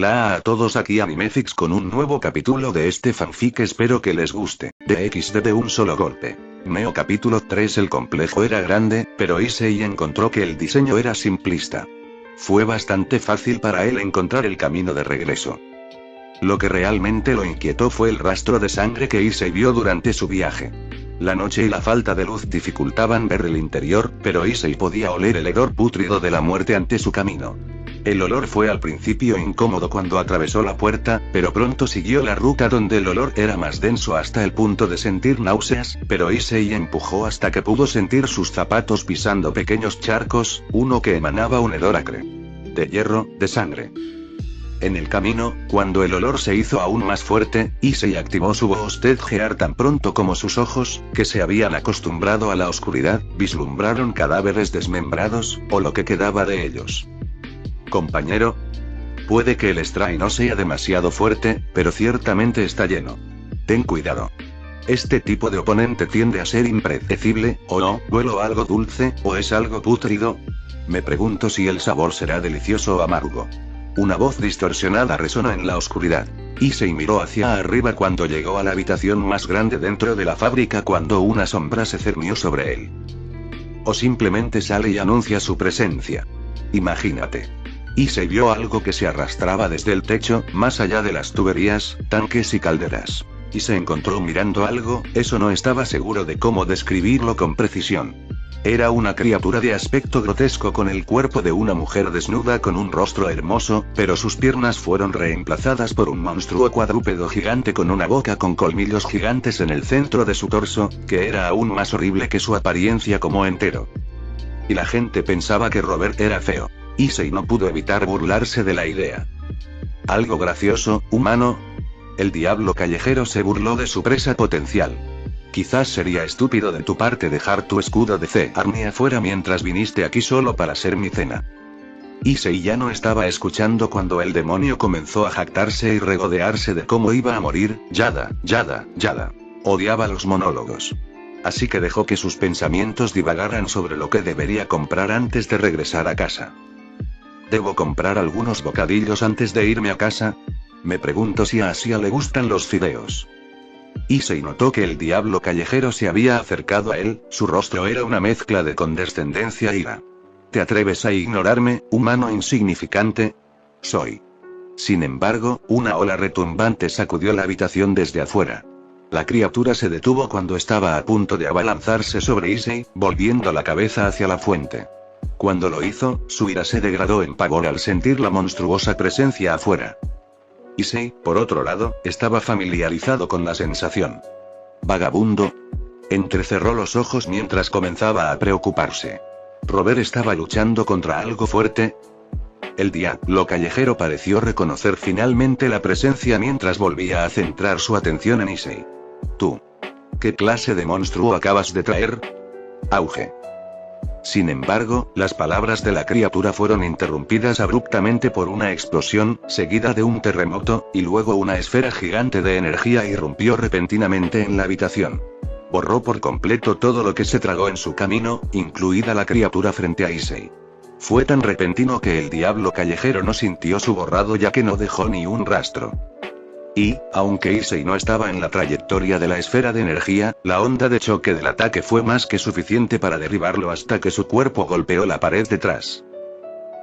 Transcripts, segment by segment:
Hola a todos, aquí Animefix con un nuevo capítulo de este fanfic, espero que les guste. DXD de un solo golpe. Neo capítulo 3. El complejo era grande, pero Issei encontró que el diseño era simplista. Fue bastante fácil para él encontrar el camino de regreso. Lo que realmente lo inquietó fue el rastro de sangre que Issei vio durante su viaje. La noche y la falta de luz dificultaban ver el interior, pero Issei podía oler el hedor pútrido de la muerte ante su camino. El olor fue al principio incómodo cuando atravesó la puerta, pero pronto siguió la ruta donde el olor era más denso hasta el punto de sentir náuseas, pero Issei empujó hasta que pudo sentir sus zapatos pisando pequeños charcos, uno que emanaba un hedor acre. De hierro, de sangre. En el camino, cuando el olor se hizo aún más fuerte, Issei activó su Gear tan pronto como sus ojos, que se habían acostumbrado a la oscuridad, vislumbraron cadáveres desmembrados, o lo que quedaba de ellos. Compañero. Puede que el spray no sea demasiado fuerte, pero ciertamente está lleno. Ten cuidado. Este tipo de oponente tiende a ser impredecible, o no, huelo algo dulce, o es algo pútrido. Me pregunto si el sabor será delicioso o amargo. Una voz distorsionada resonó en la oscuridad. Issei miró hacia arriba cuando llegó a la habitación más grande dentro de la fábrica cuando una sombra se cernió sobre él. O simplemente sale y anuncia su presencia. Imagínate. Issei vio algo que se arrastraba desde el techo, más allá de las tuberías, tanques y calderas. Y se encontró mirando algo, eso no estaba seguro de cómo describirlo con precisión. Era una criatura de aspecto grotesco con el cuerpo de una mujer desnuda con un rostro hermoso, pero sus piernas fueron reemplazadas por un monstruo cuadrúpedo gigante con una boca con colmillos gigantes en el centro de su torso, que era aún más horrible que su apariencia como entero. Y la gente pensaba que Robert era feo. Issei no pudo evitar burlarse de la idea. Algo gracioso, humano. El diablo callejero se burló de su presa potencial. Quizás sería estúpido de tu parte dejar tu escudo de C-Army afuera mientras viniste aquí solo para ser mi cena. Issei ya no estaba escuchando cuando el demonio comenzó a jactarse y regodearse de cómo iba a morir. Yada. Odiaba los monólogos. Así que dejó que sus pensamientos divagaran sobre lo que debería comprar antes de regresar a casa. ¿Debo comprar algunos bocadillos antes de irme a casa? Me pregunto si a Asia le gustan los fideos. Issei notó que el diablo callejero se había acercado a él, su rostro era una mezcla de condescendencia e ira. ¿Te atreves a ignorarme, humano insignificante? Soy. Sin embargo, una ola retumbante sacudió la habitación desde afuera. La criatura se detuvo cuando estaba a punto de abalanzarse sobre Issei, volviendo la cabeza hacia la fuente. Cuando lo hizo, su ira se degradó en pavor al sentir la monstruosa presencia afuera. Issei, por otro lado, estaba familiarizado con la sensación. Vagabundo. Entrecerró los ojos mientras comenzaba a preocuparse. Robert estaba luchando contra algo fuerte. El diablo callejero pareció reconocer finalmente la presencia mientras volvía a centrar su atención en Issei. ¿Tú? ¿Qué clase de monstruo acabas de traer? Auge. Sin embargo, las palabras de la criatura fueron interrumpidas abruptamente por una explosión, seguida de un terremoto, y luego una esfera gigante de energía irrumpió repentinamente en la habitación. Borró por completo todo lo que se tragó en su camino, incluida la criatura frente a Issei. Fue tan repentino que el diablo callejero no sintió su borrado ya que no dejó ni un rastro. Y, aunque Issei no estaba en la trayectoria de la esfera de energía, la onda de choque del ataque fue más que suficiente para derribarlo hasta que su cuerpo golpeó la pared detrás.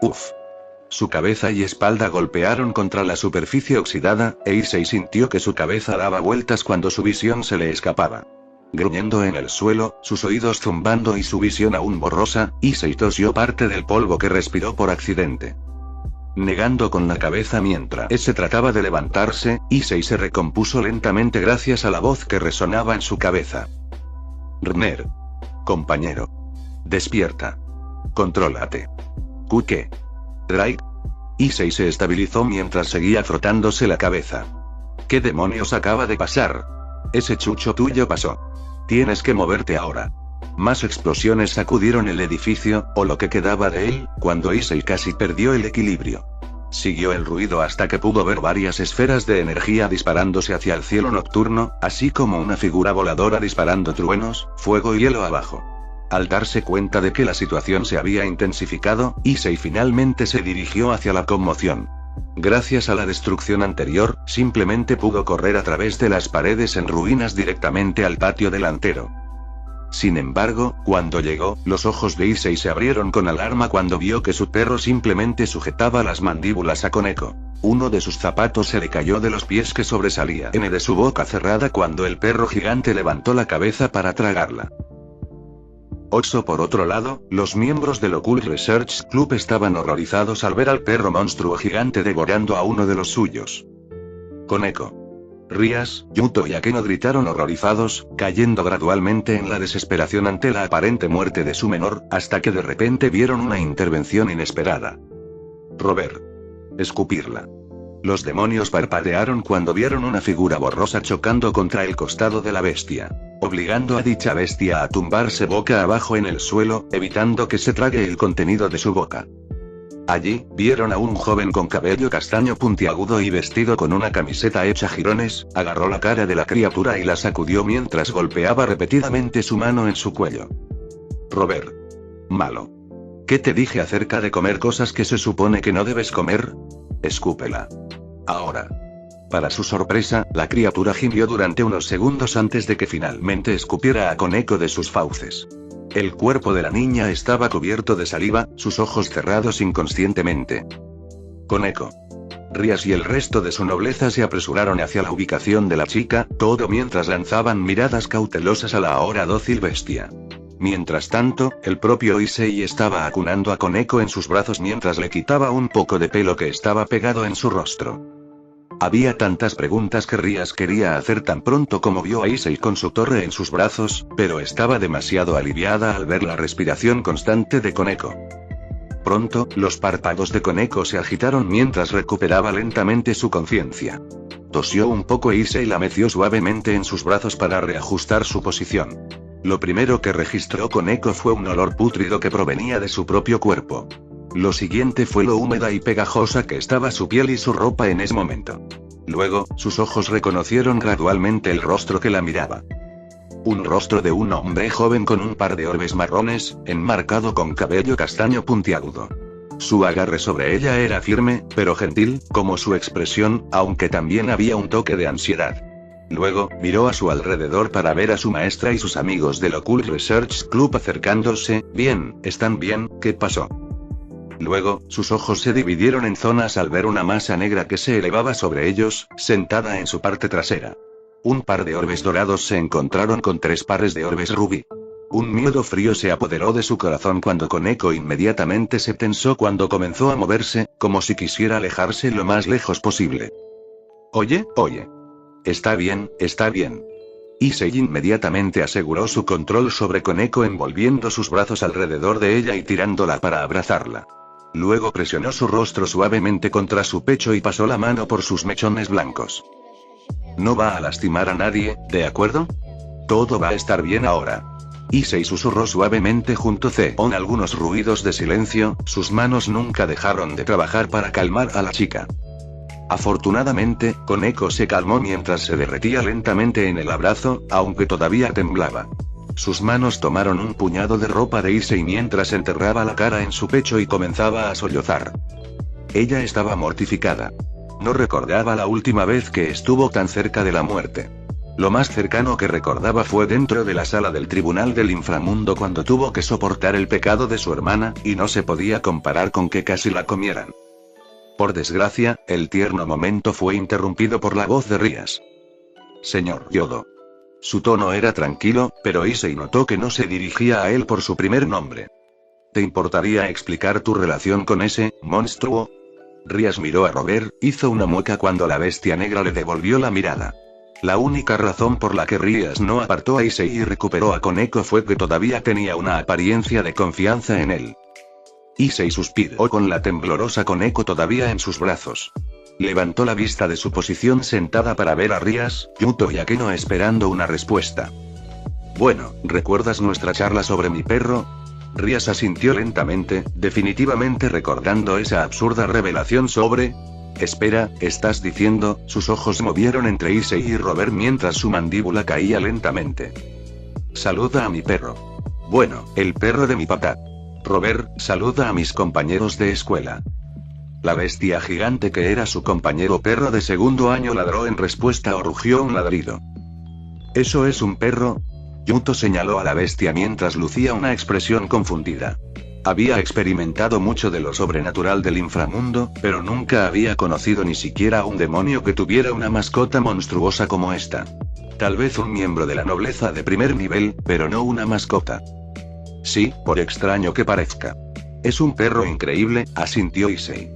Uf. Su cabeza y espalda golpearon contra la superficie oxidada, e Issei sintió que su cabeza daba vueltas cuando su visión se le escapaba. Gruñendo en el suelo, sus oídos zumbando y su visión aún borrosa, Issei tosió parte del polvo que respiró por accidente. Negando con la cabeza mientras se trataba de levantarse, Issei se recompuso lentamente gracias a la voz que resonaba en su cabeza. Rner. Compañero. Despierta. Contrólate. ¿Qué? Drake. Issei se estabilizó mientras seguía frotándose la cabeza. ¿Qué demonios acaba de pasar? Ese chucho tuyo pasó. Tienes que moverte ahora. Más explosiones sacudieron el edificio, o lo que quedaba de él, cuando Issei casi perdió el equilibrio. Siguió el ruido hasta que pudo ver varias esferas de energía disparándose hacia el cielo nocturno, así como una figura voladora disparando truenos, fuego y hielo abajo. Al darse cuenta de que la situación se había intensificado, Issei finalmente se dirigió hacia la conmoción. Gracias a la destrucción anterior, simplemente pudo correr a través de las paredes en ruinas directamente al patio delantero. Sin embargo, cuando llegó, los ojos de Issei se abrieron con alarma cuando vio que su perro simplemente sujetaba las mandíbulas a Koneko. Uno de sus zapatos se le cayó de los pies que sobresalía de su boca cerrada cuando el perro gigante levantó la cabeza para tragarla. Por otro lado, los miembros del Occult Research Club estaban horrorizados al ver al perro monstruo gigante devorando a uno de los suyos. Koneko, Rias, Yuto y Akeno gritaron horrorizados, cayendo gradualmente en la desesperación ante la aparente muerte de su menor, hasta que de repente vieron una intervención inesperada. Robert. Escupirla. Los demonios parpadearon cuando vieron una figura borrosa chocando contra el costado de la bestia, obligando a dicha bestia a tumbarse boca abajo en el suelo, evitando que se trague el contenido de su boca. Allí, vieron a un joven con cabello castaño puntiagudo y vestido con una camiseta hecha jirones, agarró la cara de la criatura y la sacudió mientras golpeaba repetidamente su mano en su cuello. Robert. Malo. ¿Qué te dije acerca de comer cosas que se supone que no debes comer? Escúpela. Ahora. Para su sorpresa, la criatura gimió durante unos segundos antes de que finalmente escupiera a Koneko de sus fauces. El cuerpo de la niña estaba cubierto de saliva, sus ojos cerrados inconscientemente. Koneko. Rias y el resto de su nobleza se apresuraron hacia la ubicación de la chica, todo mientras lanzaban miradas cautelosas a la ahora dócil bestia. Mientras tanto, el propio Issei estaba acunando a Koneko en sus brazos mientras le quitaba un poco de pelo que estaba pegado en su rostro. Había tantas preguntas que Rias quería hacer tan pronto como vio a Issei con su torre en sus brazos, pero estaba demasiado aliviada al ver la respiración constante de Koneko. Pronto, los párpados de Koneko se agitaron mientras recuperaba lentamente su conciencia. Tosió un poco e Issei la meció suavemente en sus brazos para reajustar su posición. Lo primero que registró Koneko fue un olor pútrido que provenía de su propio cuerpo. Lo siguiente fue lo húmeda y pegajosa que estaba su piel y su ropa en ese momento. Luego, sus ojos reconocieron gradualmente el rostro que la miraba. Un rostro de un hombre joven con un par de orbes marrones, enmarcado con cabello castaño puntiagudo. Su agarre sobre ella era firme, pero gentil, como su expresión, aunque también había un toque de ansiedad. Luego, miró a su alrededor para ver a su maestra y sus amigos del Occult Research Club acercándose. Bien, ¿están bien? ¿Qué pasó? Luego, sus ojos se dividieron en zonas al ver una masa negra que se elevaba sobre ellos, sentada en su parte trasera. Un par de orbes dorados se encontraron con 3 pares de orbes rubí. Un miedo frío se apoderó de su corazón cuando Koneko inmediatamente se tensó cuando comenzó a moverse, como si quisiera alejarse lo más lejos posible. Oye. Está bien, está bien. Issei inmediatamente aseguró su control sobre Koneko envolviendo sus brazos alrededor de ella y tirándola para abrazarla. Luego presionó su rostro suavemente contra su pecho y pasó la mano por sus mechones blancos. No va a lastimar a nadie, ¿de acuerdo? Todo va a estar bien ahora. Issei susurró suavemente junto con algunos ruidos de silencio, sus manos nunca dejaron de trabajar para calmar a la chica. Afortunadamente, Koneko se calmó mientras se derretía lentamente en el abrazo, aunque todavía temblaba. Sus manos tomaron un puñado de ropa de Issei mientras enterraba la cara en su pecho y comenzaba a sollozar. Ella estaba mortificada. No recordaba la última vez que estuvo tan cerca de la muerte. Lo más cercano que recordaba fue dentro de la sala del tribunal del inframundo cuando tuvo que soportar el pecado de su hermana, y no se podía comparar con que casi la comieran. Por desgracia, el tierno momento fue interrumpido por la voz de Rias. Señor Yodo. Su tono era tranquilo, pero Issei notó que no se dirigía a él por su primer nombre. ¿Te importaría explicar tu relación con ese monstruo? Rias miró a Robert, hizo una mueca cuando la bestia negra le devolvió la mirada. La única razón por la que Rias no apartó a Issei y recuperó a Koneko fue que todavía tenía una apariencia de confianza en él. Issei suspiró con la temblorosa Koneko todavía en sus brazos. Levantó la vista de su posición sentada para ver a Rias, Yuto y Akeno esperando una respuesta. Bueno, ¿recuerdas nuestra charla sobre mi perro? Rias asintió lentamente, definitivamente recordando esa absurda revelación sobre... Espera, ¿estás diciendo? Sus ojos se movieron entre Issei y Robert mientras su mandíbula caía lentamente. Saluda a mi perro. Bueno, el perro de mi papá. Robert, saluda a mis compañeros de escuela. La bestia gigante que era su compañero perro de segundo año ladró en respuesta o rugió un ladrido. ¿Eso es un perro? Yuto señaló a la bestia mientras lucía una expresión confundida. Había experimentado mucho de lo sobrenatural del inframundo, pero nunca había conocido ni siquiera a un demonio que tuviera una mascota monstruosa como esta. Tal vez un miembro de la nobleza de primer nivel, pero no una mascota. Sí, por extraño que parezca. Es un perro increíble, asintió Issei.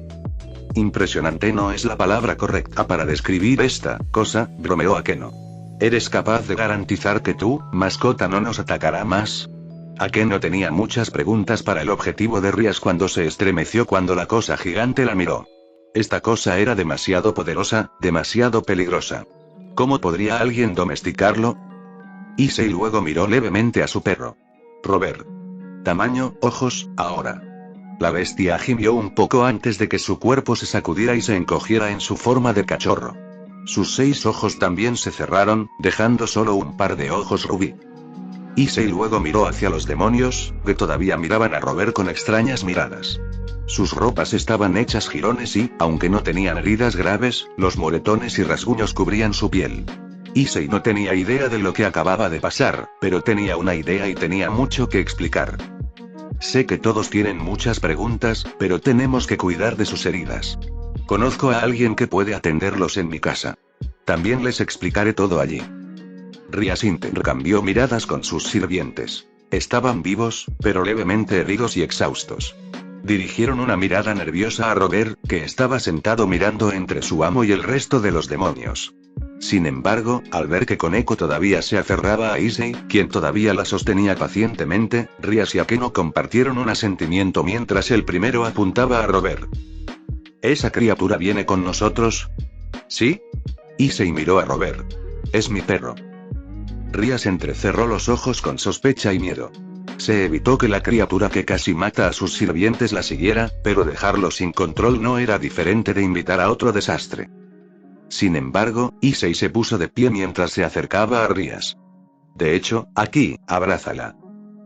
Impresionante no es la palabra correcta para describir esta cosa, bromeó Akeno. ¿Eres capaz de garantizar que tu mascota no nos atacará más? Akeno tenía muchas preguntas para el objetivo de Rias cuando se estremeció cuando la cosa gigante la miró. Esta cosa era demasiado poderosa, demasiado peligrosa. ¿Cómo podría alguien domesticarlo? Issei luego miró levemente a su perro. Robert. Tamaño, ojos, ahora. La bestia gimió un poco antes de que su cuerpo se sacudiera y se encogiera en su forma de cachorro. Sus 6 ojos también se cerraron, dejando solo un par de ojos rubí. Issei luego miró hacia los demonios, que todavía miraban a Robert con extrañas miradas. Sus ropas estaban hechas jirones y, aunque no tenían heridas graves, los moretones y rasguños cubrían su piel. Issei no tenía idea de lo que acababa de pasar, pero tenía una idea y tenía mucho que explicar. Sé que todos tienen muchas preguntas, pero tenemos que cuidar de sus heridas. Conozco a alguien que puede atenderlos en mi casa. También les explicaré todo allí. Rias intercambió miradas con sus sirvientes. Estaban vivos, pero levemente heridos y exhaustos. Dirigieron una mirada nerviosa a Robert, que estaba sentado mirando entre su amo y el resto de los demonios. Sin embargo, al ver que Koneko todavía se aferraba a Issei, quien todavía la sostenía pacientemente, Rias y Akeno compartieron un asentimiento mientras el primero apuntaba a Robert. ¿Esa criatura viene con nosotros? ¿Sí? Issei miró a Robert. Es mi perro. Rias entrecerró los ojos con sospecha y miedo. Se evitó que la criatura que casi mata a sus sirvientes la siguiera, pero dejarlo sin control no era diferente de invitar a otro desastre. Sin embargo, Issei se puso de pie mientras se acercaba a Rias. De hecho, aquí, abrázala.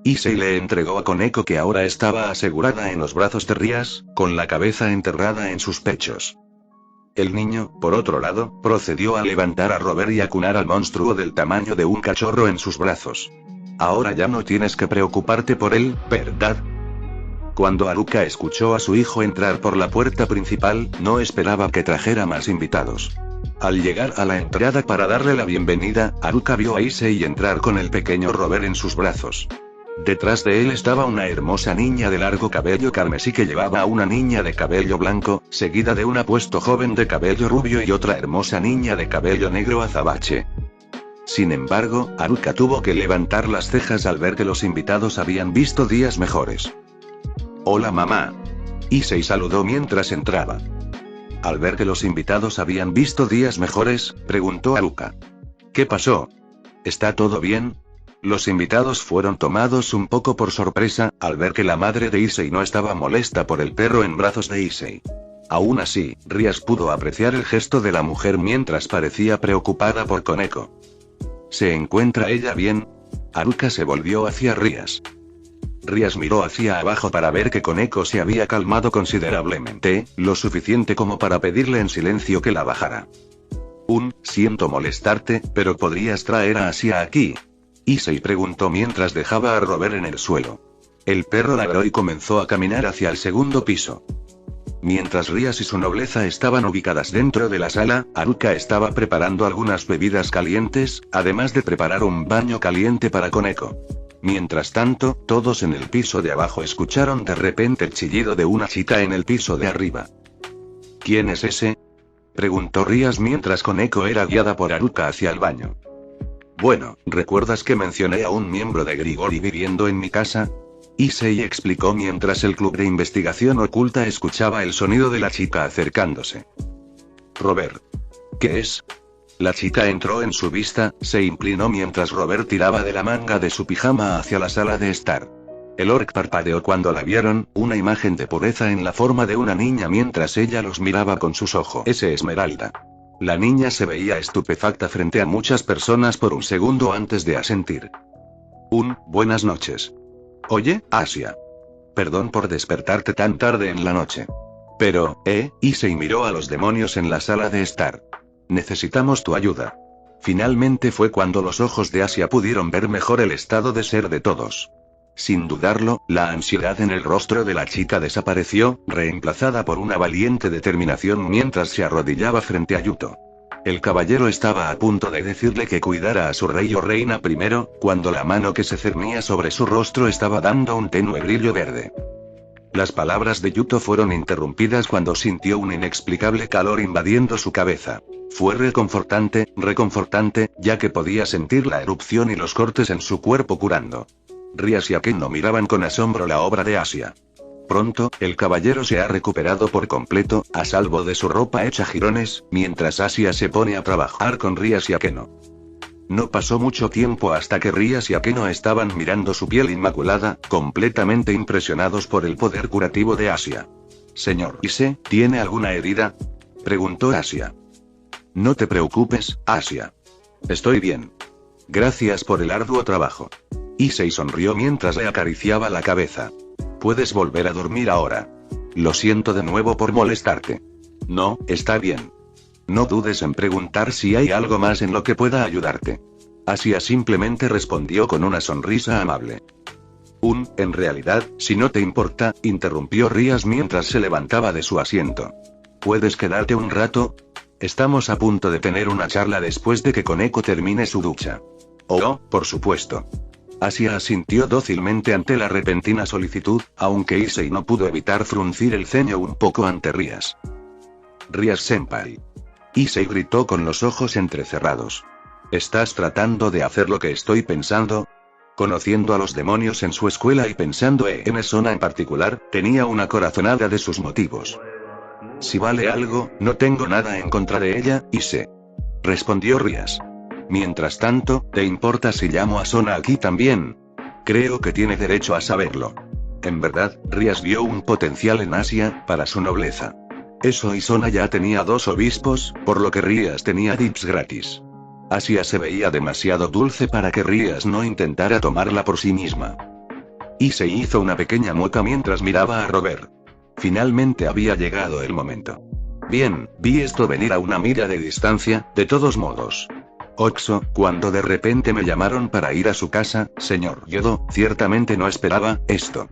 Issei le entregó a Koneko que ahora estaba asegurada en los brazos de Rias, con la cabeza enterrada en sus pechos. El niño, por otro lado, procedió a levantar a Robert y acunar al monstruo del tamaño de un cachorro en sus brazos. Ahora ya no tienes que preocuparte por él, ¿verdad? Cuando Haruka escuchó a su hijo entrar por la puerta principal, no esperaba que trajera más invitados. Al llegar a la entrada para darle la bienvenida, Haruka vio a Issei entrar con el pequeño Robert en sus brazos. Detrás de él estaba una hermosa niña de largo cabello carmesí que llevaba a una niña de cabello blanco, seguida de un apuesto joven de cabello rubio y otra hermosa niña de cabello negro azabache. Sin embargo, Haruka tuvo que levantar las cejas al ver que los invitados habían visto días mejores. Hola mamá. Issei saludó mientras entraba. Al ver que los invitados habían visto días mejores, preguntó Haruka. ¿Qué pasó? ¿Está todo bien? Los invitados fueron tomados un poco por sorpresa, al ver que la madre de Issei no estaba molesta por el perro en brazos de Issei. Aún así, Rias pudo apreciar el gesto de la mujer mientras parecía preocupada por Koneko. ¿Se encuentra ella bien? Haruka se volvió hacia Rias. Rias miró hacia abajo para ver que Koneko se había calmado considerablemente, lo suficiente como para pedirle en silencio que la bajara. Siento molestarte, pero ¿podrías traer a Asia aquí? Issei preguntó mientras dejaba a Robert en el suelo. El perro ladró y comenzó a caminar hacia el segundo piso. Mientras Rias y su nobleza estaban ubicadas dentro de la sala, Haruka estaba preparando algunas bebidas calientes, además de preparar un baño caliente para Koneko. Mientras tanto, todos en el piso de abajo escucharon de repente el chillido de una chica en el piso de arriba. ¿Quién es ese? Preguntó Rias mientras Koneko era guiada por Haruka hacia el baño. Bueno, ¿recuerdas que mencioné a un miembro de Grigori viviendo en mi casa? Issei explicó mientras el club de investigación oculta escuchaba el sonido de la chica acercándose. Robert. ¿Qué es? La chica entró en su vista, se inclinó mientras Robert tiraba de la manga de su pijama hacia la sala de estar. El orc parpadeó cuando la vieron, una imagen de pureza en la forma de una niña mientras ella los miraba con sus ojos. Esmeralda. La niña se veía estupefacta frente a muchas personas por un segundo antes de asentir. Buenas noches. Oye, Asia. Perdón por despertarte tan tarde en la noche. Pero, Issei miró a los demonios en la sala de estar. Necesitamos tu ayuda. Finalmente fue cuando los ojos de Asia pudieron ver mejor el estado de ser de todos. Sin dudarlo, la ansiedad en el rostro de la chica desapareció, reemplazada por una valiente determinación mientras se arrodillaba frente a Yuto. El caballero estaba a punto de decirle que cuidara a su rey o reina primero, cuando la mano que se cernía sobre su rostro estaba dando un tenue brillo verde. Las palabras de Yuto fueron interrumpidas cuando sintió un inexplicable calor invadiendo su cabeza. Fue reconfortante, ya que podía sentir la erupción y los cortes en su cuerpo curando. Rias y Akeno miraban con asombro la obra de Asia. Pronto, el caballero se ha recuperado por completo, a salvo de su ropa hecha jirones, mientras Asia se pone a trabajar con Rias y Akeno. No pasó mucho tiempo hasta que Rias y Akeno estaban mirando su piel inmaculada, completamente impresionados por el poder curativo de Asia. «Señor Ise, ¿tiene alguna herida?», preguntó Asia. «No te preocupes, Asia. Estoy bien. Gracias por el arduo trabajo». Issei sonrió mientras le acariciaba la cabeza. «Puedes volver a dormir ahora. Lo siento de nuevo por molestarte». «No, está bien. No dudes en preguntar si hay algo más en lo que pueda ayudarte». Asia simplemente respondió con una sonrisa amable. En realidad, si no te importa», interrumpió Rias mientras se levantaba de su asiento. «¿Puedes quedarte un rato? Estamos a punto de tener una charla después de que Koneko termine su ducha». «Oh, por supuesto». Asia asintió dócilmente ante la repentina solicitud, aunque Issei no pudo evitar fruncir el ceño un poco ante Rias. «Rias-senpai». Issei gritó con los ojos entrecerrados. «¿Estás tratando de hacer lo que estoy pensando?». Conociendo a los demonios en su escuela y pensando en Sona en particular, tenía una corazonada de sus motivos. «Si vale algo, no tengo nada en contra de ella, Issei», respondió Rias. «Mientras tanto, ¿te importa si llamo a Sona aquí también? Creo que tiene derecho a saberlo». En verdad, Rias vio un potencial en Asia, para su nobleza. Eso y Sona ya tenía 2 obispos, por lo que Rias tenía dips gratis. Asia se veía demasiado dulce para que Rias no intentara tomarla por sí misma. Y se hizo una pequeña mueca mientras miraba a Robert. Finalmente había llegado el momento. Bien, vi esto venir a una milla de distancia, de todos modos. Oxo, cuando de repente me llamaron para ir a su casa, señor Yodo, ciertamente no esperaba esto.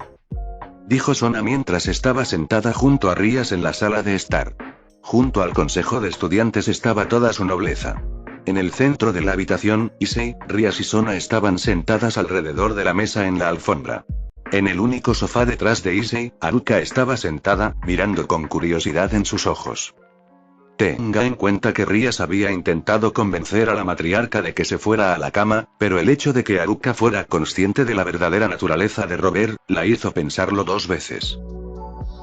Dijo Sona mientras estaba sentada junto a Rias en la sala de estar. Junto al consejo de estudiantes estaba toda su nobleza. En el centro de la habitación, Issei, Rias y Sona estaban sentadas alrededor de la mesa en la alfombra. En el único sofá detrás de Issei, Haruka estaba sentada, mirando con curiosidad en sus ojos. Tenga en cuenta que Rias había intentado convencer a la matriarca de que se fuera a la cama, pero el hecho de que Haruka fuera consciente de la verdadera naturaleza de Robert, la hizo pensarlo 2 veces.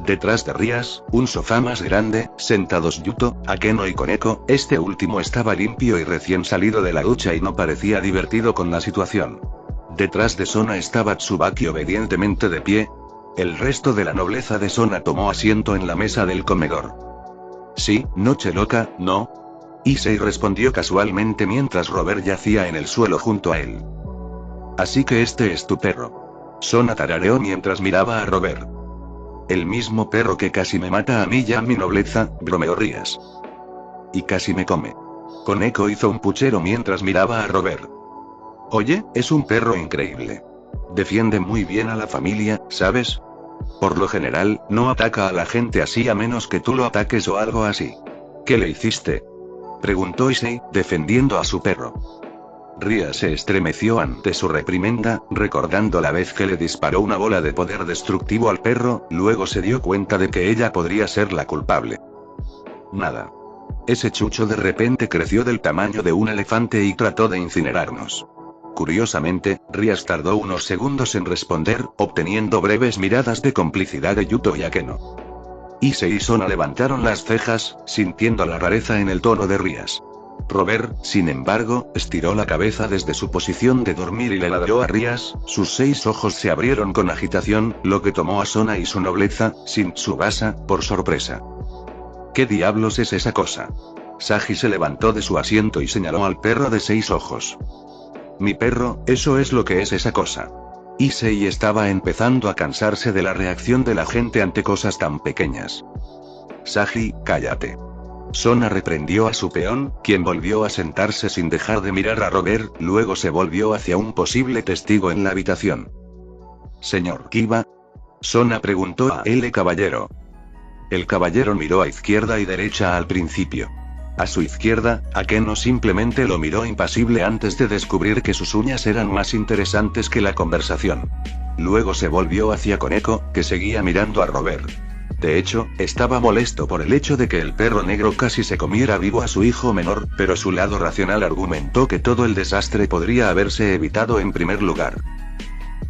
Detrás de Rias, un sofá más grande, sentados Yuto, Akeno y Koneko, este último estaba limpio y recién salido de la ducha y no parecía divertido con la situación. Detrás de Sona estaba Tsubaki obedientemente de pie. El resto de la nobleza de Sona tomó asiento en la mesa del comedor. «Sí, noche loca, ¿no?», Issei respondió casualmente mientras Robert yacía en el suelo junto a él. «Así que este es tu perro». Sona tarareó mientras miraba a Robert. «El mismo perro que casi me mata a mí y a mi nobleza», bromeó Rias. «Y casi me come». Koneko hizo un puchero mientras miraba a Robert. «Oye, es un perro increíble. Defiende muy bien a la familia, ¿sabes? Por lo general, no ataca a la gente así a menos que tú lo ataques o algo así». «¿Qué le hiciste?», preguntó Issei, defendiendo a su perro. Rias se estremeció ante su reprimenda, recordando la vez que le disparó una bola de poder destructivo al perro, luego se dio cuenta de que ella podría ser la culpable. «Nada. Ese chucho de repente creció del tamaño de un elefante y trató de incinerarnos». Curiosamente, Rias tardó unos segundos en responder, obteniendo breves miradas de complicidad de Yuto y Akeno. Issei y Sona levantaron las cejas, sintiendo la rareza en el tono de Rias. Robert, sin embargo, estiró la cabeza desde su posición de dormir y le ladró a Rias, sus 6 ojos se abrieron con agitación, lo que tomó a Sona y su nobleza, sin Tsubasa, por sorpresa. «¿Qué diablos es esa cosa?». Sagi se levantó de su asiento y señaló al perro de 6 ojos. «Mi perro, eso es lo que es esa cosa». Issei estaba empezando a cansarse de la reacción de la gente ante cosas tan pequeñas. Saji, cállate. Sona reprendió a su peón, quien volvió a sentarse sin dejar de mirar a Robert, luego se volvió hacia un posible testigo en la habitación. Señor Kiba. Sona preguntó a el caballero. El caballero miró a izquierda y derecha al principio. A su izquierda, Akeno simplemente lo miró impasible antes de descubrir que sus uñas eran más interesantes que la conversación. Luego se volvió hacia Koneko, que seguía mirando a Robert. De hecho, estaba molesto por el hecho de que el perro negro casi se comiera vivo a su hijo menor, pero su lado racional argumentó que todo el desastre podría haberse evitado en primer lugar.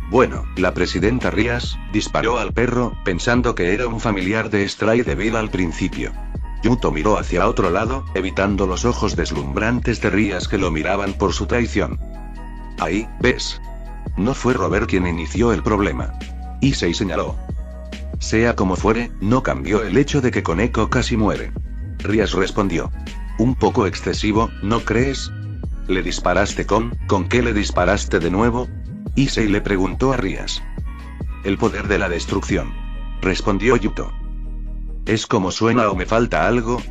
Bueno, la presidenta Rías disparó al perro, pensando que era un familiar de Stray Devil al principio. Yuto miró hacia otro lado, evitando los ojos deslumbrantes de Rías que lo miraban por su traición. Ahí, ¿ves? No fue Robert quien inició el problema. Issei señaló. Sea como fuere, no cambió el hecho de que Koneko casi muere. Rías respondió. Un poco excesivo, ¿no crees? ¿Le disparaste con qué le disparaste de nuevo? Issei le preguntó a Rías. El poder de la destrucción. Respondió Yuto. ¿Es como suena o me falta algo?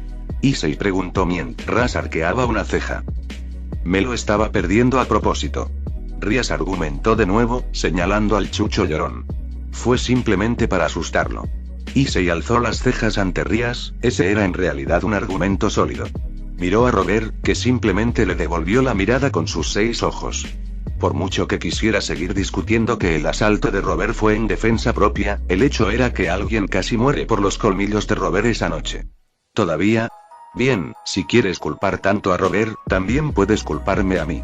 Issei preguntó mientras arqueaba una ceja. Me lo estaba perdiendo a propósito. Rías argumentó de nuevo, señalando al chucho llorón. Fue simplemente para asustarlo. Issei alzó las cejas ante Rías, ese era en realidad un argumento sólido. Miró a Robert, que simplemente le devolvió la mirada con sus 6 ojos. Por mucho que quisiera seguir discutiendo que el asalto de Robert fue en defensa propia, el hecho era que alguien casi muere por los colmillos de Robert esa noche. ¿Todavía? Bien, si quieres culpar tanto a Robert, también puedes culparme a mí.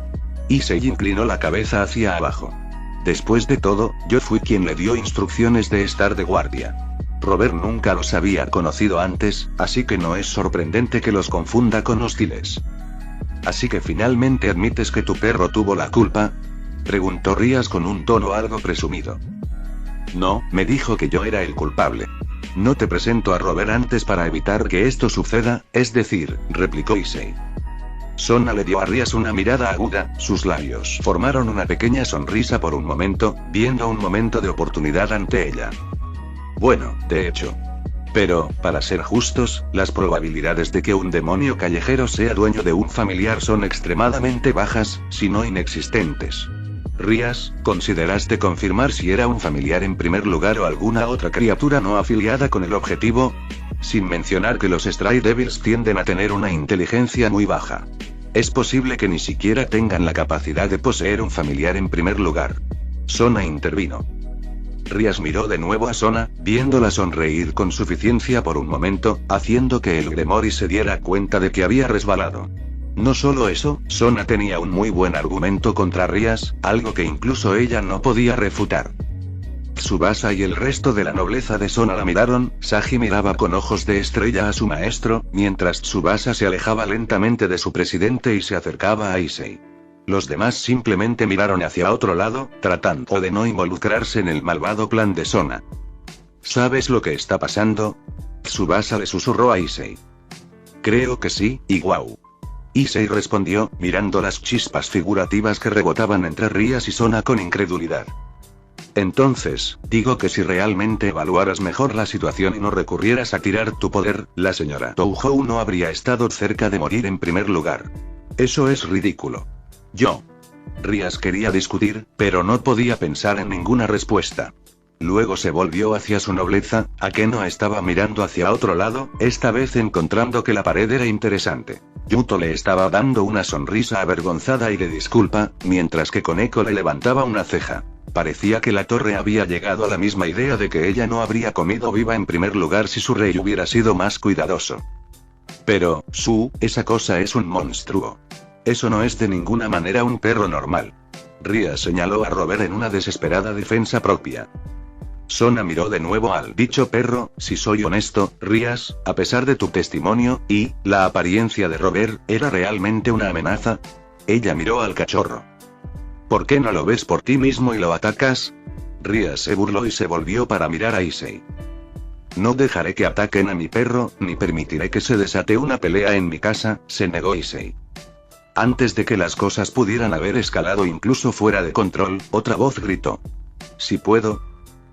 Issei inclinó la cabeza hacia abajo. Después de todo, yo fui quien le dio instrucciones de estar de guardia. Robert nunca los había conocido antes, así que no es sorprendente que los confunda con hostiles. ¿Así que finalmente admites que tu perro tuvo la culpa? Preguntó Rías con un tono algo presumido. No, me dijo que yo era el culpable. No te presento a Robert antes para evitar que esto suceda, es decir, replicó Issei. Sona le dio a Rías una mirada aguda, sus labios formaron una pequeña sonrisa por un momento, viendo un momento de oportunidad ante ella. Bueno, de hecho. Pero, para ser justos, las probabilidades de que un demonio callejero sea dueño de un familiar son extremadamente bajas, si no inexistentes. Rías, ¿consideraste confirmar si era un familiar en primer lugar o alguna otra criatura no afiliada con el objetivo? Sin mencionar que los Stray Devils tienden a tener una inteligencia muy baja. Es posible que ni siquiera tengan la capacidad de poseer un familiar en primer lugar. Sona intervino. Rías miró de nuevo a Sona, viéndola sonreír con suficiencia por un momento, haciendo que el Gremori se diera cuenta de que había resbalado. No solo eso, Sona tenía un muy buen argumento contra Rías, algo que incluso ella no podía refutar. Tsubasa y el resto de la nobleza de Sona la miraron, Saji miraba con ojos de estrella a su maestro, mientras Tsubasa se alejaba lentamente de su presidente y se acercaba a Issei. Los demás simplemente miraron hacia otro lado, tratando de no involucrarse en el malvado plan de Sona. ¿Sabes lo que está pasando? Tsubasa le susurró a Issei. Creo que sí, y guau. Issei respondió, mirando las chispas figurativas que rebotaban entre Rías y Sona con incredulidad. Entonces, digo que si realmente evaluaras mejor la situación y no recurrieras a tirar tu poder, la señora Touhou no habría estado cerca de morir en primer lugar. Eso es ridículo. Rías quería discutir, pero no podía pensar en ninguna respuesta. Luego se volvió hacia su nobleza, Akeno estaba mirando hacia otro lado, esta vez encontrando que la pared era interesante. Yuto le estaba dando una sonrisa avergonzada y de disculpa, mientras que Koneko le levantaba una ceja. Parecía que la torre había llegado a la misma idea de que ella no habría comido viva en primer lugar si su rey hubiera sido más cuidadoso. Pero, esa cosa es un monstruo. Eso no es de ninguna manera un perro normal. Rías señaló a Robert en una desesperada defensa propia. Sona miró de nuevo al dicho perro, si soy honesto, Rías, a pesar de tu testimonio, y la apariencia de Robert, ¿era realmente una amenaza? Ella miró al cachorro. ¿Por qué no lo ves por ti mismo y lo atacas? Rías se burló y se volvió para mirar a Issei. No dejaré que ataquen a mi perro, ni permitiré que se desate una pelea en mi casa, se negó Issei. Antes de que las cosas pudieran haber escalado incluso fuera de control, otra voz gritó. Si puedo.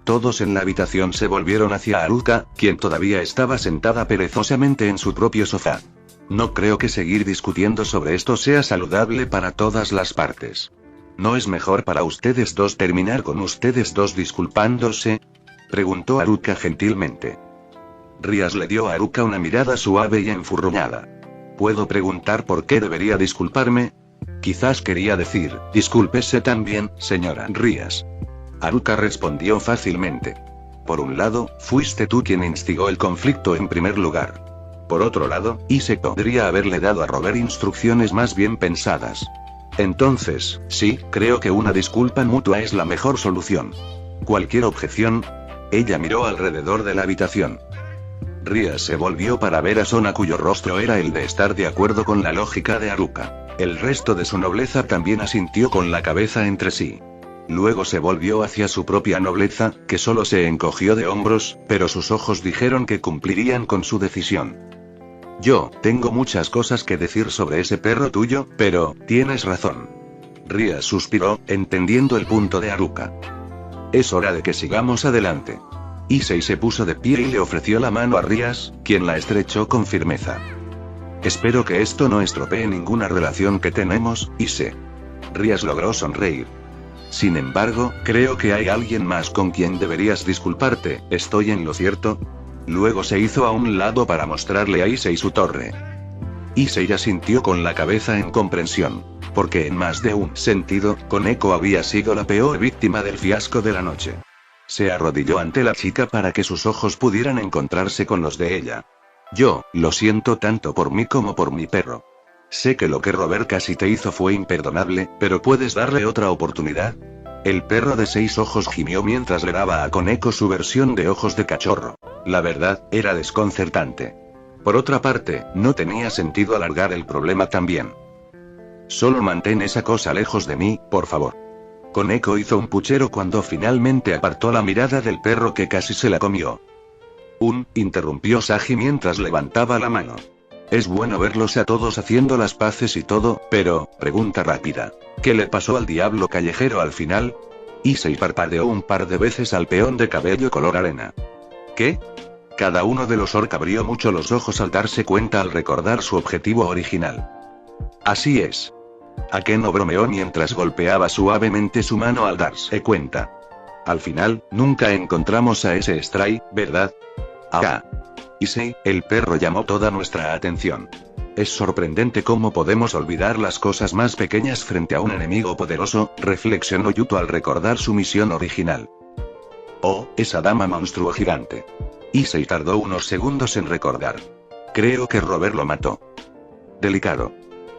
todos en la habitación se volvieron hacia Haruka, quien todavía estaba sentada perezosamente en su propio sofá. No creo que seguir discutiendo sobre esto sea saludable para todas las partes. ¿No es mejor para ustedes dos terminar con ustedes dos disculpándose? Preguntó Haruka gentilmente. Rias le dio a Haruka una mirada suave y enfurruñada. ¿Puedo preguntar por qué debería disculparme? Quizás quería decir, discúlpese también, señora Rias. Haruka respondió fácilmente. Por un lado, fuiste tú quien instigó el conflicto en primer lugar. Por otro lado, Ise podría haberle dado a Robert instrucciones más bien pensadas. Entonces, sí, creo que una disculpa mutua es la mejor solución. ¿Cualquier objeción? Ella miró alrededor de la habitación. Rias se volvió para ver a Sona, cuyo rostro era el de estar de acuerdo con la lógica de Haruka. El resto de su nobleza también asintió con la cabeza entre sí. Luego se volvió hacia su propia nobleza, que solo se encogió de hombros, pero sus ojos dijeron que cumplirían con su decisión. Yo, tengo muchas cosas que decir sobre ese perro tuyo, pero, tienes razón. Rias suspiró, entendiendo el punto de Haruka. Es hora de que sigamos adelante. Issei se puso de pie y le ofreció la mano a Rias, quien la estrechó con firmeza. Espero que esto no estropee ninguna relación que tenemos, Issei. Rias logró sonreír. Sin embargo, creo que hay alguien más con quien deberías disculparte, ¿estoy en lo cierto? Luego se hizo a un lado para mostrarle a Issei su torre. Issei asintió con la cabeza en comprensión. Porque en más de un sentido, Koneko había sido la peor víctima del fiasco de la noche. Se arrodilló ante la chica para que sus ojos pudieran encontrarse con los de ella. Yo, lo siento tanto por mí como por mi perro. Sé que lo que Robert casi te hizo fue imperdonable, pero ¿puedes darle otra oportunidad? El perro de 6 ojos gimió mientras le daba a Koneko su versión de ojos de cachorro. La verdad, era desconcertante. Por otra parte, no tenía sentido alargar el problema también. Solo mantén esa cosa lejos de mí, por favor. Koneko hizo un puchero cuando finalmente apartó la mirada del perro que casi se la comió. Interrumpió Sagi mientras levantaba la mano. Es bueno verlos a todos haciendo las paces y todo, pero, pregunta rápida. ¿Qué le pasó al diablo callejero al final? Issei parpadeó un par de veces al peón de cabello color arena. ¿Qué? Cada uno de los orc abrió mucho los ojos al darse cuenta al recordar su objetivo original. Así es. Akeno bromeó mientras golpeaba suavemente su mano al darse cuenta. Al final, nunca encontramos a ese Stray, ¿verdad? Ah. Issei, el perro llamó toda nuestra atención. Es sorprendente cómo podemos olvidar las cosas más pequeñas frente a un enemigo poderoso, reflexionó Yuto al recordar su misión original. Oh, esa dama monstruo gigante. Issei tardó unos segundos en recordar. Creo que Robert lo mató. Delicado.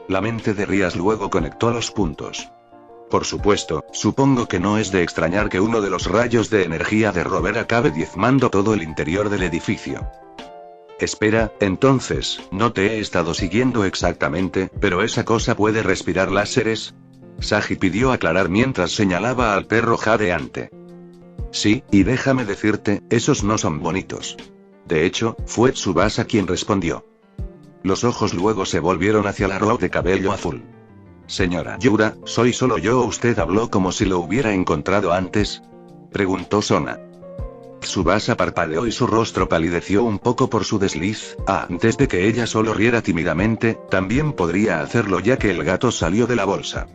La mente de Rias luego conectó los puntos. Por supuesto, supongo que no es de extrañar que uno de los rayos de energía de Robert acabe diezmando todo el interior del edificio. Espera, entonces, no te he estado siguiendo exactamente, pero esa cosa puede respirar láseres. Sagi pidió aclarar mientras señalaba al perro jadeante. Sí, y déjame decirte, esos no son bonitos. De hecho, fue Tsubasa quien respondió. Los ojos luego se volvieron hacia la Rogue de cabello azul. Señora Yura, ¿soy solo yo o usted habló como si lo hubiera encontrado antes? Preguntó Sona. Tsubasa parpadeó y su rostro palideció un poco por su desliz. Antes de que ella solo riera tímidamente, también podría hacerlo ya que el gato salió de la bolsa.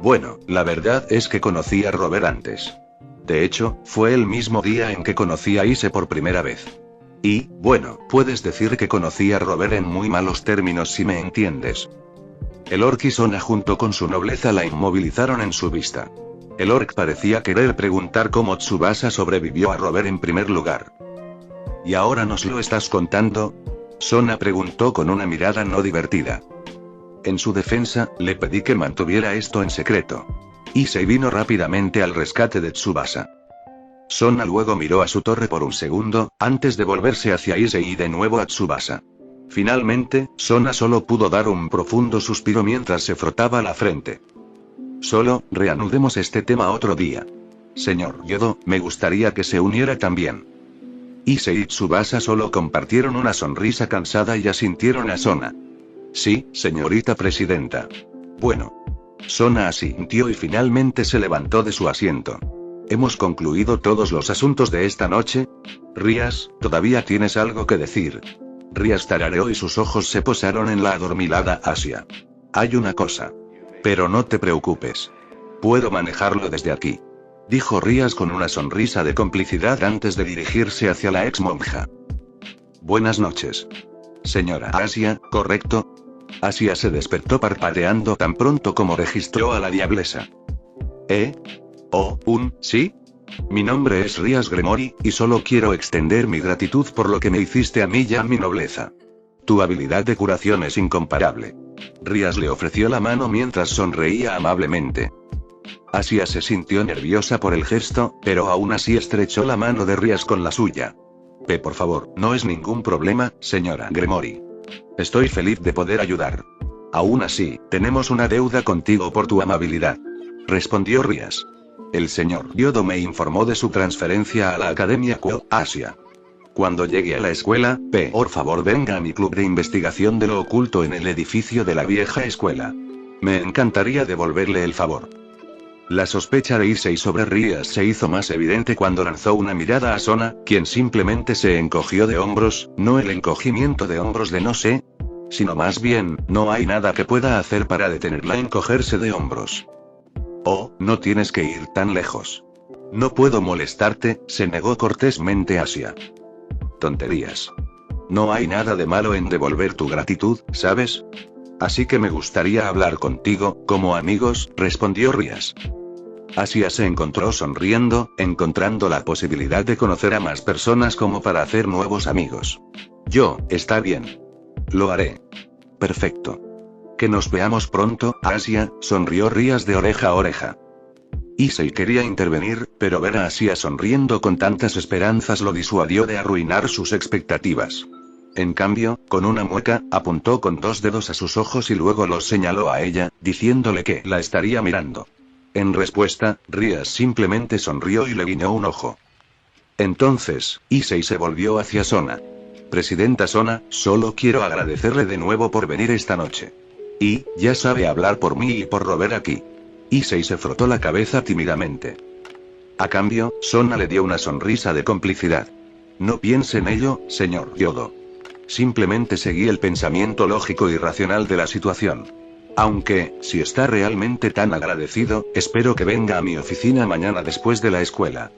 Bueno, la verdad es que conocí a Robert antes. De hecho, fue el mismo día en que conocí a Ise por primera vez. Y, bueno, puedes decir que conocí a Robert en muy malos términos si me entiendes. El orc y Sona junto con su nobleza la inmovilizaron en su vista. El orc parecía querer preguntar cómo Tsubasa sobrevivió a Robert en primer lugar. ¿Y ahora nos lo estás contando? Sona preguntó con una mirada no divertida. En su defensa, le pedí que mantuviera esto en secreto. Issei vino rápidamente al rescate de Tsubasa. Sona luego miró a su torre por un segundo, antes de volverse hacia Issei y de nuevo a Tsubasa. Finalmente, Sona solo pudo dar un profundo suspiro mientras se frotaba la frente. Solo, reanudemos este tema otro día. Señor Yodo, me gustaría que se uniera también. Issei y Tsubasa solo compartieron una sonrisa cansada y asintieron a Sona. Sí, señorita presidenta. Bueno. Sona asintió y finalmente se levantó de su asiento. ¿Hemos concluido todos los asuntos de esta noche? Rías, ¿todavía tienes algo que decir? Rías tarareó y sus ojos se posaron en la adormilada Asia. Hay una cosa. Pero no te preocupes. Puedo manejarlo desde aquí. Dijo Rías con una sonrisa de complicidad antes de dirigirse hacia la ex monja. Buenas noches. Señora Asia, ¿correcto? Asia se despertó parpadeando tan pronto como registró a la diablesa. Oh, ¿sí? Mi nombre es Rías Gremory, y solo quiero extender mi gratitud por lo que me hiciste a mí y a mi nobleza. Tu habilidad de curación es incomparable. Rías le ofreció la mano mientras sonreía amablemente. Asia se sintió nerviosa por el gesto, pero aún así estrechó la mano de Rías con la suya. Por favor, no es ningún problema, señora Gremory. Estoy feliz de poder ayudar. Aún así, tenemos una deuda contigo por tu amabilidad. Respondió Rías. El señor Yodo me informó de su transferencia a la Academia Kuo, Asia. Cuando llegue a la escuela, por favor venga a mi club de investigación de lo oculto en el edificio de la vieja escuela. Me encantaría devolverle el favor. La sospecha de Issei sobre Rías se hizo más evidente cuando lanzó una mirada a Sona, quien simplemente se encogió de hombros, no el encogimiento de hombros de no sé, sino más bien, no hay nada que pueda hacer para detenerla en encogerse de hombros. Oh, no tienes que ir tan lejos. No puedo molestarte, se negó cortésmente Asia. Tonterías. No hay nada de malo en devolver tu gratitud, ¿sabes? Así que me gustaría hablar contigo, como amigos, respondió Rías. Asia se encontró sonriendo, encontrando la posibilidad de conocer a más personas como para hacer nuevos amigos. Está bien. Lo haré. Perfecto. Que nos veamos pronto, Asia, sonrió Rías de oreja a oreja. Issei quería intervenir, pero ver a Asia sonriendo con tantas esperanzas lo disuadió de arruinar sus expectativas. En cambio, con una mueca, apuntó con 2 dedos a sus ojos y luego los señaló a ella, diciéndole que la estaría mirando. En respuesta, Rías simplemente sonrió y le guiñó un ojo. Entonces, Issei se volvió hacia Sona. Presidenta Sona, solo quiero agradecerle de nuevo por venir esta noche. Y, ya sabe hablar por mí y por Robert aquí. Issei se frotó la cabeza tímidamente. A cambio, Sona le dio una sonrisa de complicidad. No piense en ello, señor Yodo. Simplemente seguí el pensamiento lógico y racional de la situación. Aunque, si está realmente tan agradecido, espero que venga a mi oficina mañana después de la escuela.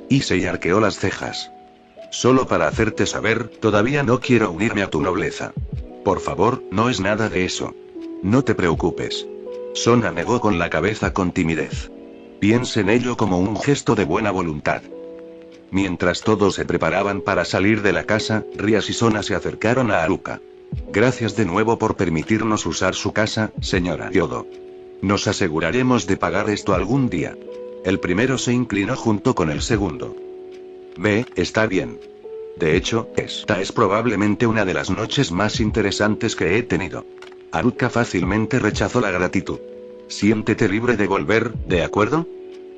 Issei arqueó las cejas. Solo para hacerte saber, todavía no quiero unirme a tu nobleza. Por favor, no es nada de eso. No te preocupes. Sona negó con la cabeza con timidez. Piense en ello como un gesto de buena voluntad. Mientras todos se preparaban para salir de la casa, Rías y Sona se acercaron a Haruka. Gracias de nuevo por permitirnos usar su casa, señora Yodo. Nos aseguraremos de pagar esto algún día. El primero se inclinó junto con el segundo. Está bien. De hecho, esta es probablemente una de las noches más interesantes que he tenido. Haruka fácilmente rechazó la gratitud. Siéntete libre de volver, ¿de acuerdo?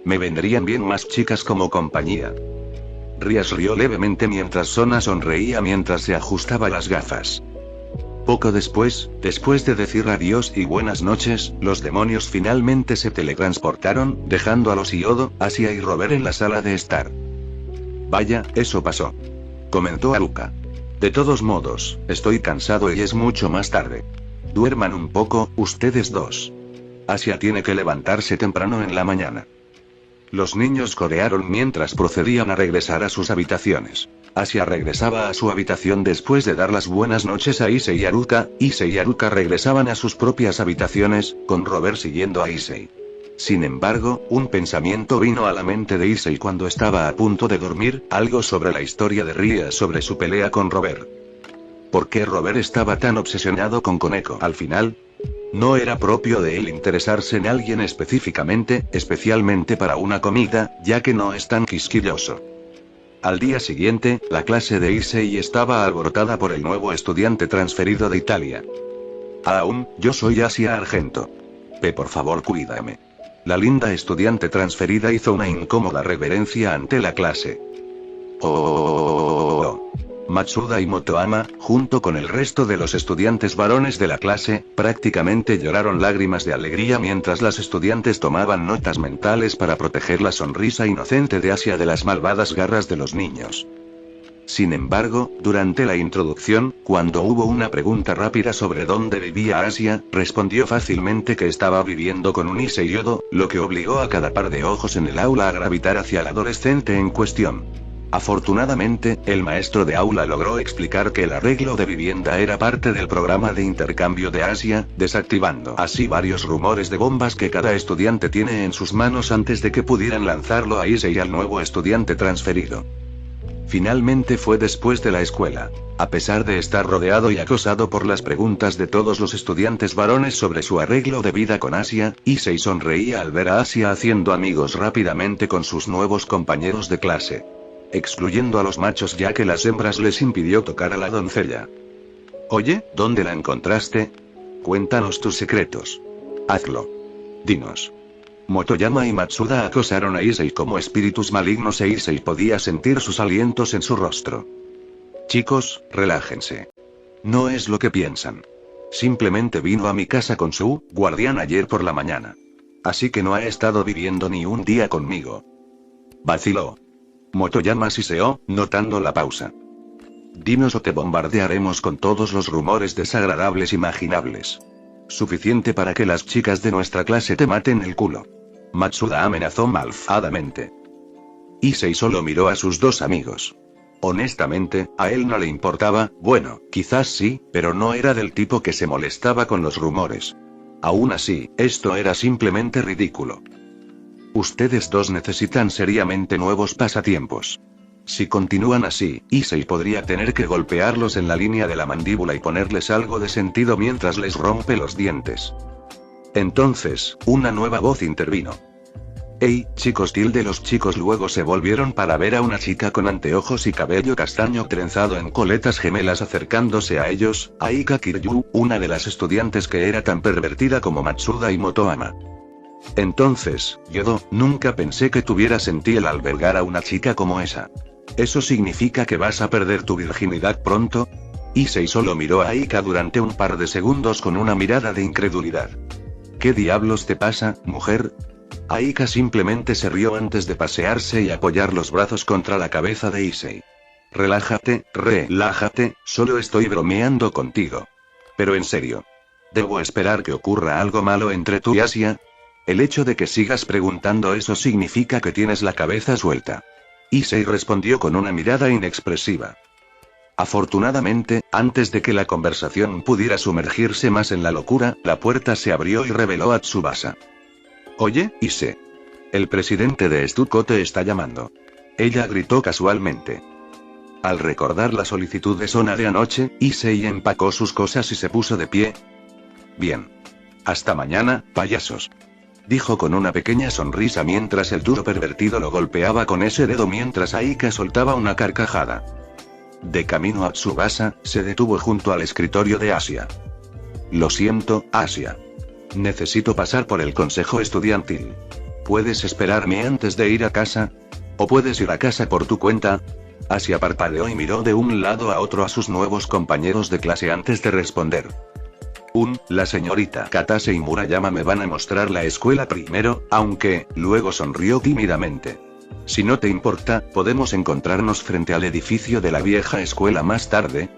Me vendrían bien más chicas como compañía. Rías rió levemente mientras Sona sonreía mientras se ajustaba las gafas. Poco después de decir adiós y buenas noches, los demonios finalmente se teletransportaron, dejando a los Yodo, Asia y Robert en la sala de estar. Vaya, eso pasó. Comentó Haruka. De todos modos, estoy cansado y es mucho más tarde. Duerman un poco, ustedes dos. Asia tiene que levantarse temprano en la mañana. Los niños corearon mientras procedían a regresar a sus habitaciones. Asia regresaba a su habitación después de dar las buenas noches a Issei y Haruka. Issei y Haruka regresaban a sus propias habitaciones, con Robert siguiendo a Issei. Sin embargo, un pensamiento vino a la mente de Issei cuando estaba a punto de dormir, algo sobre la historia de Ria sobre su pelea con Robert. ¿Por qué Robert estaba tan obsesionado con Koneko al final? No era propio de él interesarse en alguien específicamente, especialmente para una comida, ya que no es tan quisquilloso. Al día siguiente, la clase de Issei estaba alborotada por el nuevo estudiante transferido de Italia. Yo soy Asia Argento. Por favor cuídame. La linda estudiante transferida hizo una incómoda reverencia ante la clase. Matsuda y Motoama, junto con el resto de los estudiantes varones de la clase, prácticamente lloraron lágrimas de alegría mientras las estudiantes tomaban notas mentales para proteger la sonrisa inocente de Asia de las malvadas garras de los niños. Sin embargo, durante la introducción, cuando hubo una pregunta rápida sobre dónde vivía Asia, respondió fácilmente que estaba viviendo con un Issei Yodo, lo que obligó a cada par de ojos en el aula a gravitar hacia el adolescente en cuestión. Afortunadamente, el maestro de aula logró explicar que el arreglo de vivienda era parte del programa de intercambio de Asia, desactivando así varios rumores de bombas que cada estudiante tiene en sus manos antes de que pudieran lanzarlo a Issei y al nuevo estudiante transferido. Finalmente fue después de la escuela. A pesar de estar rodeado y acosado por las preguntas de todos los estudiantes varones sobre su arreglo de vida con Asia, Issei sonreía al ver a Asia haciendo amigos rápidamente con sus nuevos compañeros de clase. Excluyendo a los machos ya que las hembras les impidió tocar a la doncella. Oye, ¿dónde la encontraste? Cuéntanos tus secretos. Hazlo. Dinos. Motoyama y Matsuda acosaron a Issei como espíritus malignos e Issei podía sentir sus alientos en su rostro. Chicos, relájense. No es lo que piensan. Simplemente vino a mi casa con su guardián ayer por la mañana. Así que no ha estado viviendo ni un día conmigo. Vaciló. Motoyama siseó, notando la pausa. Dinos o te bombardearemos con todos los rumores desagradables imaginables. Suficiente para que las chicas de nuestra clase te maten el culo. Matsuda amenazó malvadamente. Issei solo miró a sus dos amigos. Honestamente, a él no le importaba, bueno, quizás sí, pero no era del tipo que se molestaba con los rumores. Aún así, esto era simplemente ridículo. Ustedes dos necesitan seriamente nuevos pasatiempos. Si continúan así, Issei podría tener que golpearlos en la línea de la mandíbula y ponerles algo de sentido mientras les rompe los dientes. Entonces, una nueva voz intervino. Hey, chicos, los chicos luego se volvieron para ver a una chica con anteojos y cabello castaño trenzado en coletas gemelas acercándose a ellos, Aika Kiryu, una de las estudiantes que era tan pervertida como Matsuda y Motoama. Entonces, Yodo, nunca pensé que tuvieras en ti el albergar a una chica como esa. ¿Eso significa que vas a perder tu virginidad pronto? Issei solo miró a Aika durante un par de segundos con una mirada de incredulidad. ¿Qué diablos te pasa, mujer? Aika simplemente se rió antes de pasearse y apoyar los brazos contra la cabeza de Issei. Relájate, solo estoy bromeando contigo. Pero en serio. ¿Debo esperar que ocurra algo malo entre tú y Asia? El hecho de que sigas preguntando eso significa que tienes la cabeza suelta. Issei respondió con una mirada inexpresiva. Afortunadamente, antes de que la conversación pudiera sumergirse más en la locura, la puerta se abrió y reveló a Tsubasa. Oye, Issei. El presidente de Stuko te está llamando. Ella gritó casualmente. Al recordar la solicitud de Sona de anoche, Issei empacó sus cosas y se puso de pie. Bien. Hasta mañana, payasos. Dijo con una pequeña sonrisa mientras el duro pervertido lo golpeaba con ese dedo mientras Aika soltaba una carcajada. De camino a Tsubasa, se detuvo junto al escritorio de Asia. Lo siento, Asia. Necesito pasar por el consejo estudiantil. ¿Puedes esperarme antes de ir a casa? ¿O puedes ir a casa por tu cuenta? Asia parpadeó y miró de un lado a otro a sus nuevos compañeros de clase antes de responder. La señorita Katase y Murayama me van a mostrar la escuela primero, aunque, luego sonrió tímidamente. Si no te importa, podemos encontrarnos frente al edificio de la vieja escuela más tarde.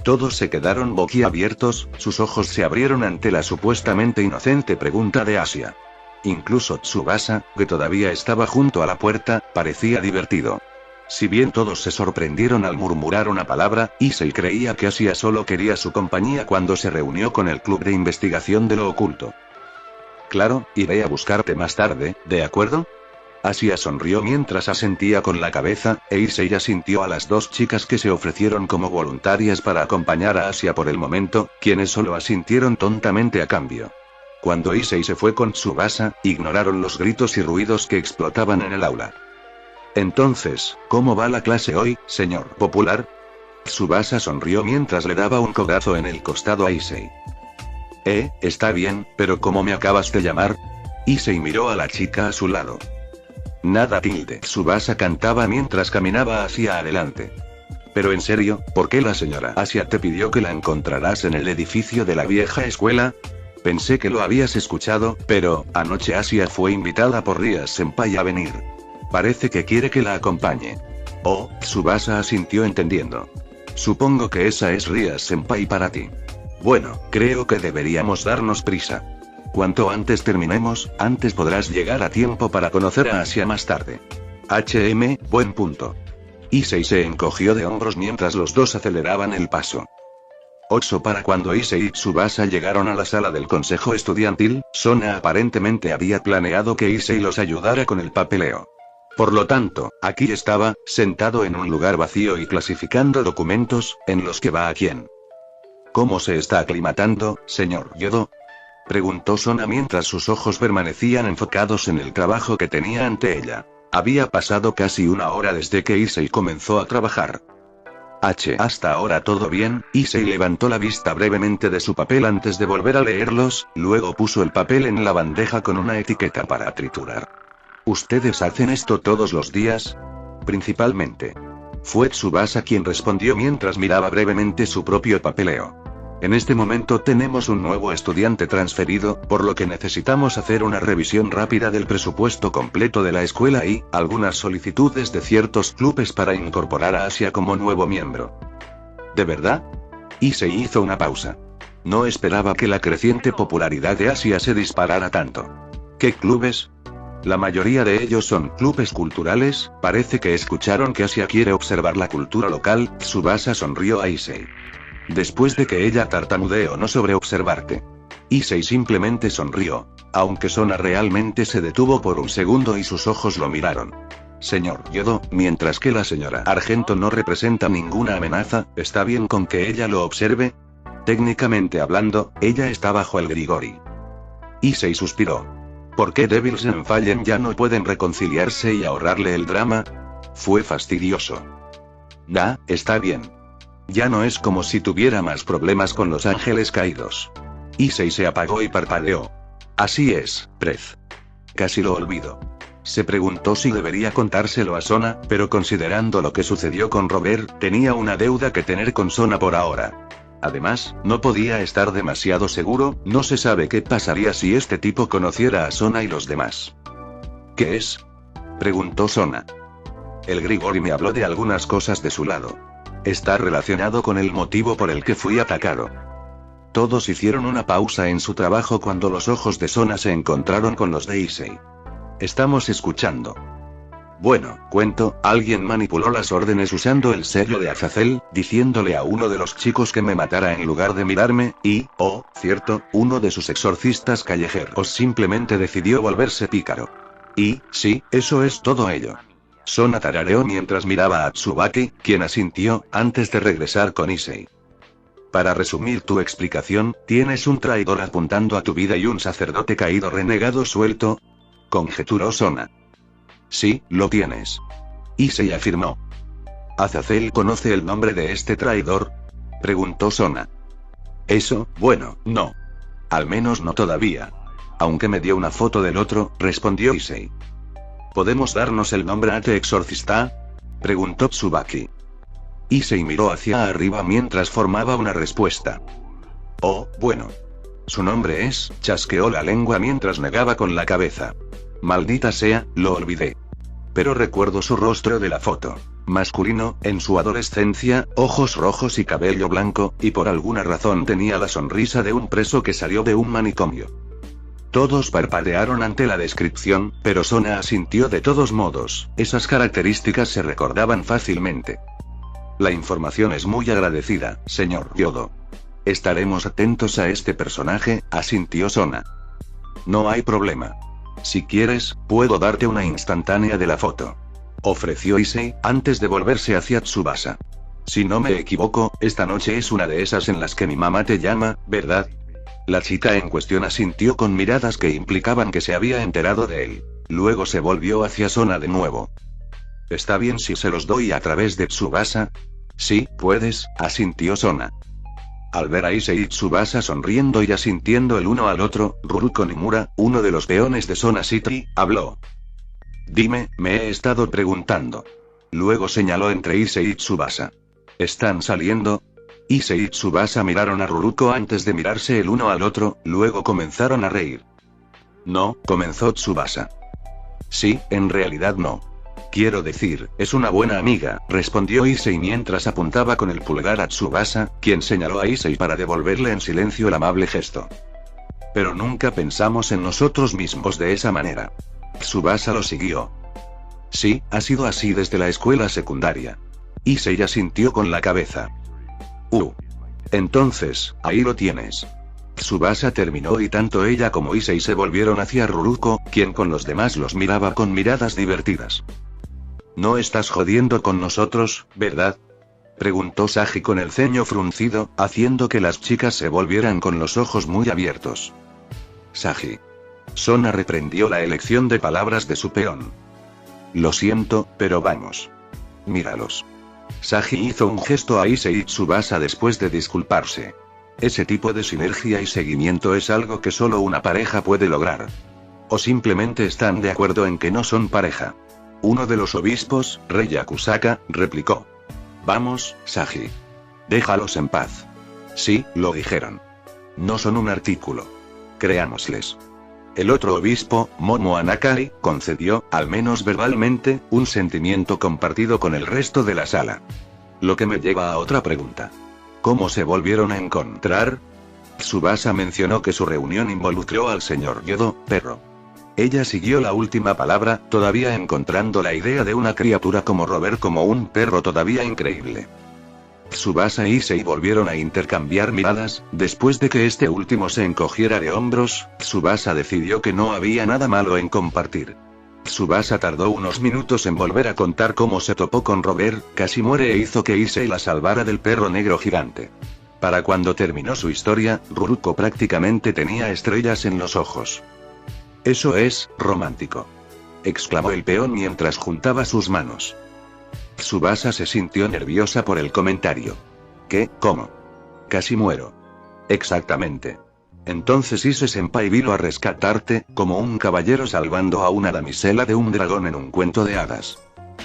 Todos se quedaron boquiabiertos, sus ojos se abrieron ante la supuestamente inocente pregunta de Asia. Incluso Tsubasa, que todavía estaba junto a la puerta, parecía divertido. Si bien todos se sorprendieron al murmurar una palabra, Issei creía que Asia solo quería su compañía cuando se reunió con el club de investigación de lo oculto. Claro, iré a buscarte más tarde, ¿de acuerdo? Asia sonrió mientras asentía con la cabeza, e Issei asintió a las dos chicas que se ofrecieron como voluntarias para acompañar a Asia por el momento, quienes solo asintieron tontamente a cambio. Cuando Issei se fue con Tsubasa, ignoraron los gritos y ruidos que explotaban en el aula. Entonces, ¿cómo va la clase hoy, señor popular? Tsubasa sonrió mientras le daba un codazo en el costado a Issei. Está bien, pero ¿cómo me acabas de llamar? Issei miró a la chica a su lado. Nada, Tsubasa cantaba mientras caminaba hacia adelante. Pero en serio, ¿por qué la señora Asia te pidió que la encontraras en el edificio de la vieja escuela? Pensé que lo habías escuchado, pero, anoche Asia fue invitada por Ria Senpai a venir. Parece que quiere que la acompañe. Oh, Tsubasa asintió entendiendo. Supongo que esa es Ria Senpai para ti. Bueno, creo que deberíamos darnos prisa. Cuanto antes terminemos, antes podrás llegar a tiempo para conocer a Asia más tarde. Buen punto. Issei se encogió de hombros mientras los dos aceleraban el paso. 8 para cuando Issei y Tsubasa llegaron a la sala del consejo estudiantil, Sona aparentemente había planeado que Issei los ayudara con el papeleo. Por lo tanto, aquí estaba, sentado en un lugar vacío y clasificando documentos, en los que va a quién. ¿Cómo se está aclimatando, señor Yodo? Preguntó Sona mientras sus ojos permanecían enfocados en el trabajo que tenía ante ella. Había pasado casi una hora desde que Issei comenzó a trabajar. Hasta ahora todo bien. Issei levantó la vista brevemente de su papel antes de volver a leerlos, luego puso el papel en la bandeja con una etiqueta para triturar. ¿Ustedes hacen esto todos los días? Principalmente. Fue Tsubasa quien respondió mientras miraba brevemente su propio papeleo. En este momento tenemos un nuevo estudiante transferido, por lo que necesitamos hacer una revisión rápida del presupuesto completo de la escuela y algunas solicitudes de ciertos clubes para incorporar a Asia como nuevo miembro. ¿De verdad? Y se hizo una pausa. No esperaba que la creciente popularidad de Asia se disparara tanto. ¿Qué clubes? La mayoría de ellos son clubes culturales. Parece que escucharon que Asia quiere observar la cultura local. Tsubasa sonrió a Issei. Después de que ella tartamudeó no sobre observarte. Issei simplemente sonrió, aunque Sona realmente se detuvo por un segundo y sus ojos lo miraron. Señor Yodo, mientras que la señora Argento no representa ninguna amenaza, ¿está bien con que ella lo observe? Técnicamente hablando, ella está bajo el Grigori. Issei suspiró. ¿Por qué Devils en Fallen ya no pueden reconciliarse y ahorrarle el drama? Fue fastidioso. Está bien. Ya no es como si tuviera más problemas con los ángeles caídos. Issei se apagó y parpadeó. Así es, Prez. Casi lo olvido. Se preguntó si debería contárselo a Sona, pero considerando lo que sucedió con Robert, tenía una deuda que tener con Sona por ahora. Además, no podía estar demasiado seguro, no se sabe qué pasaría si este tipo conociera a Sona y los demás. ¿Qué es? Preguntó Sona. El Grigori me habló de algunas cosas de su lado. Está relacionado con el motivo por el que fui atacado. Todos hicieron una pausa en su trabajo cuando los ojos de Sona se encontraron con los de Issei. Estamos escuchando. Bueno, cuento, alguien manipuló las órdenes usando el sello de Azazel, diciéndole a uno de los chicos que me matara en lugar de mirarme, y, cierto, uno de sus exorcistas callejeros simplemente decidió volverse pícaro. Y, sí, eso es todo ello. Sona tarareó mientras miraba a Tsubaki, quien asintió, antes de regresar con Issei. Para resumir tu explicación, tienes un traidor apuntando a tu vida y un sacerdote caído renegado suelto, conjeturó Sona. Sí, lo tienes. Issei afirmó. ¿Azazel conoce el nombre de este traidor? Preguntó Sona. Eso, bueno, no. Al menos no todavía. Aunque me dio una foto del otro, respondió Issei. ¿Podemos darnos el nombre a este exorcista? Preguntó Tsubaki. Issei miró hacia arriba mientras formaba una respuesta. Oh, bueno. Su nombre es, chasqueó la lengua mientras negaba con la cabeza. Maldita sea, lo olvidé. Pero recuerdo su rostro de la foto. Masculino, en su adolescencia, ojos rojos y cabello blanco, y por alguna razón tenía la sonrisa de un preso que salió de un manicomio. Todos parpadearon ante la descripción, pero Sona asintió de todos modos, esas características se recordaban fácilmente. La información es muy agradecida, señor Yodo. Estaremos atentos a este personaje, asintió Sona. No hay problema. Si quieres, puedo darte una instantánea de la foto. Ofreció Issei, antes de volverse hacia Tsubasa. Si no me equivoco, esta noche es una de esas en las que mi mamá te llama, ¿verdad? La chica en cuestión asintió con miradas que implicaban que se había enterado de él. Luego se volvió hacia Sona de nuevo. ¿Está bien si se los doy a través de Tsubasa? Sí, puedes, asintió Sona. Al ver a Issei y Tsubasa sonriendo y asintiendo el uno al otro, Ruruko Nimura, uno de los peones de Sona City, habló. Dime, me he estado preguntando. Luego señaló entre Issei y Tsubasa. ¿Están saliendo? Issei y Tsubasa miraron a Ruruko antes de mirarse el uno al otro, luego comenzaron a reír. No, comenzó Tsubasa. Sí, en realidad no. Quiero decir, es una buena amiga, respondió Issei mientras apuntaba con el pulgar a Tsubasa, quien señaló a Issei para devolverle en silencio el amable gesto. Pero nunca pensamos en nosotros mismos de esa manera. Tsubasa lo siguió. Sí, ha sido así desde la escuela secundaria. Issei asintió con la cabeza. Entonces, ahí lo tienes. Tsubasa terminó y tanto ella como Issei se volvieron hacia Ruruko, quien con los demás los miraba con miradas divertidas. ¿No estás jodiendo con nosotros, verdad? Preguntó Sagi con el ceño fruncido, haciendo que las chicas se volvieran con los ojos muy abiertos. Sagi. Sona reprendió la elección de palabras de su peón. Lo siento, pero vamos. Míralos. Sagi hizo un gesto a Issei y Tsubasa después de disculparse. Ese tipo de sinergia y seguimiento es algo que solo una pareja puede lograr. O simplemente están de acuerdo en que no son pareja. Uno de los obispos, Rey Yakusaka, replicó. Vamos, Sagi. Déjalos en paz. Sí, lo dijeron. No son un artículo. Creámosles. El otro obispo, Momo Anakai, concedió, al menos verbalmente, un sentimiento compartido con el resto de la sala. Lo que me lleva a otra pregunta. ¿Cómo se volvieron a encontrar? Tsubasa mencionó que su reunión involucró al señor Yodo, perro. Ella siguió la última palabra, todavía encontrando la idea de una criatura como Robert como un perro todavía increíble. Tsubasa y Issei volvieron a intercambiar miradas, después de que este último se encogiera de hombros, Tsubasa decidió que no había nada malo en compartir. Tsubasa tardó unos minutos en volver a contar cómo se topó con Robert, casi muere e hizo que Issei la salvara del perro negro gigante. Para cuando terminó su historia, Ruruko prácticamente tenía estrellas en los ojos. Eso es, romántico. Exclamó el peón mientras juntaba sus manos. Tsubasa se sintió nerviosa por el comentario. ¿Qué? ¿Cómo? Casi muero. Exactamente. Entonces Ise-senpai vino a rescatarte, como un caballero salvando a una damisela de un dragón en un cuento de hadas.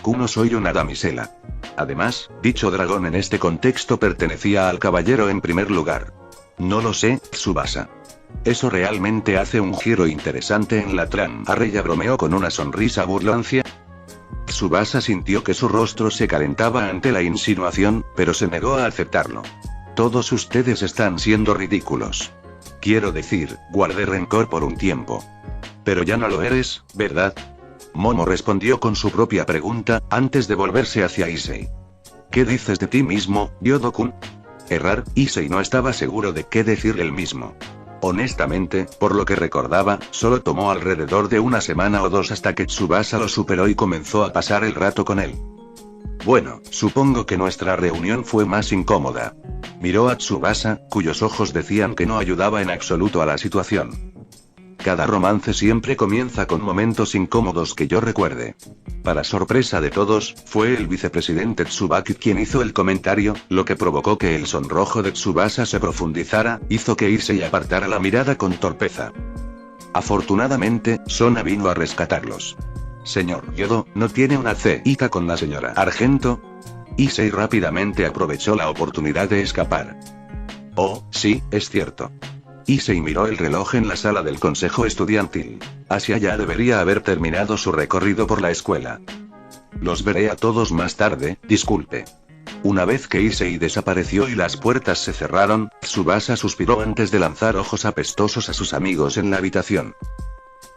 No soy una damisela. Además, dicho dragón en este contexto pertenecía al caballero en primer lugar. No lo sé, Tsubasa. Eso realmente hace un giro interesante en la trama. Arreya bromeó con una sonrisa burlancia. Tsubasa sintió que su rostro se calentaba ante la insinuación, pero se negó a aceptarlo. Todos ustedes están siendo ridículos. Quiero decir, guardé rencor por un tiempo. Pero ya no lo eres, ¿verdad? Momo respondió con su propia pregunta, antes de volverse hacia Issei. ¿Qué dices de ti mismo, Yodo-kun? Errar, Issei no estaba seguro de qué decir él mismo. Honestamente, por lo que recordaba, solo tomó alrededor de una semana o dos hasta que Tsubasa lo superó y comenzó a pasar el rato con él. Bueno, supongo que nuestra reunión fue más incómoda. Miró a Tsubasa, cuyos ojos decían que no ayudaba en absoluto a la situación. Cada romance siempre comienza con momentos incómodos que yo recuerde. Para sorpresa de todos, fue el vicepresidente Tsubaki quien hizo el comentario, lo que provocó que el sonrojo de Tsubasa se profundizara, hizo que Issei apartara la mirada con torpeza. Afortunadamente, Sona vino a rescatarlos. Señor Yodo, ¿no tiene una cita con la señora Argento? Issei rápidamente aprovechó la oportunidad de escapar. Oh, sí, es cierto. Issei miró el reloj en la sala del consejo estudiantil. Asia ya debería haber terminado su recorrido por la escuela. Los veré a todos más tarde, disculpe. Una vez que Issei desapareció y las puertas se cerraron, Tsubasa suspiró antes de lanzar ojos apestosos a sus amigos en la habitación.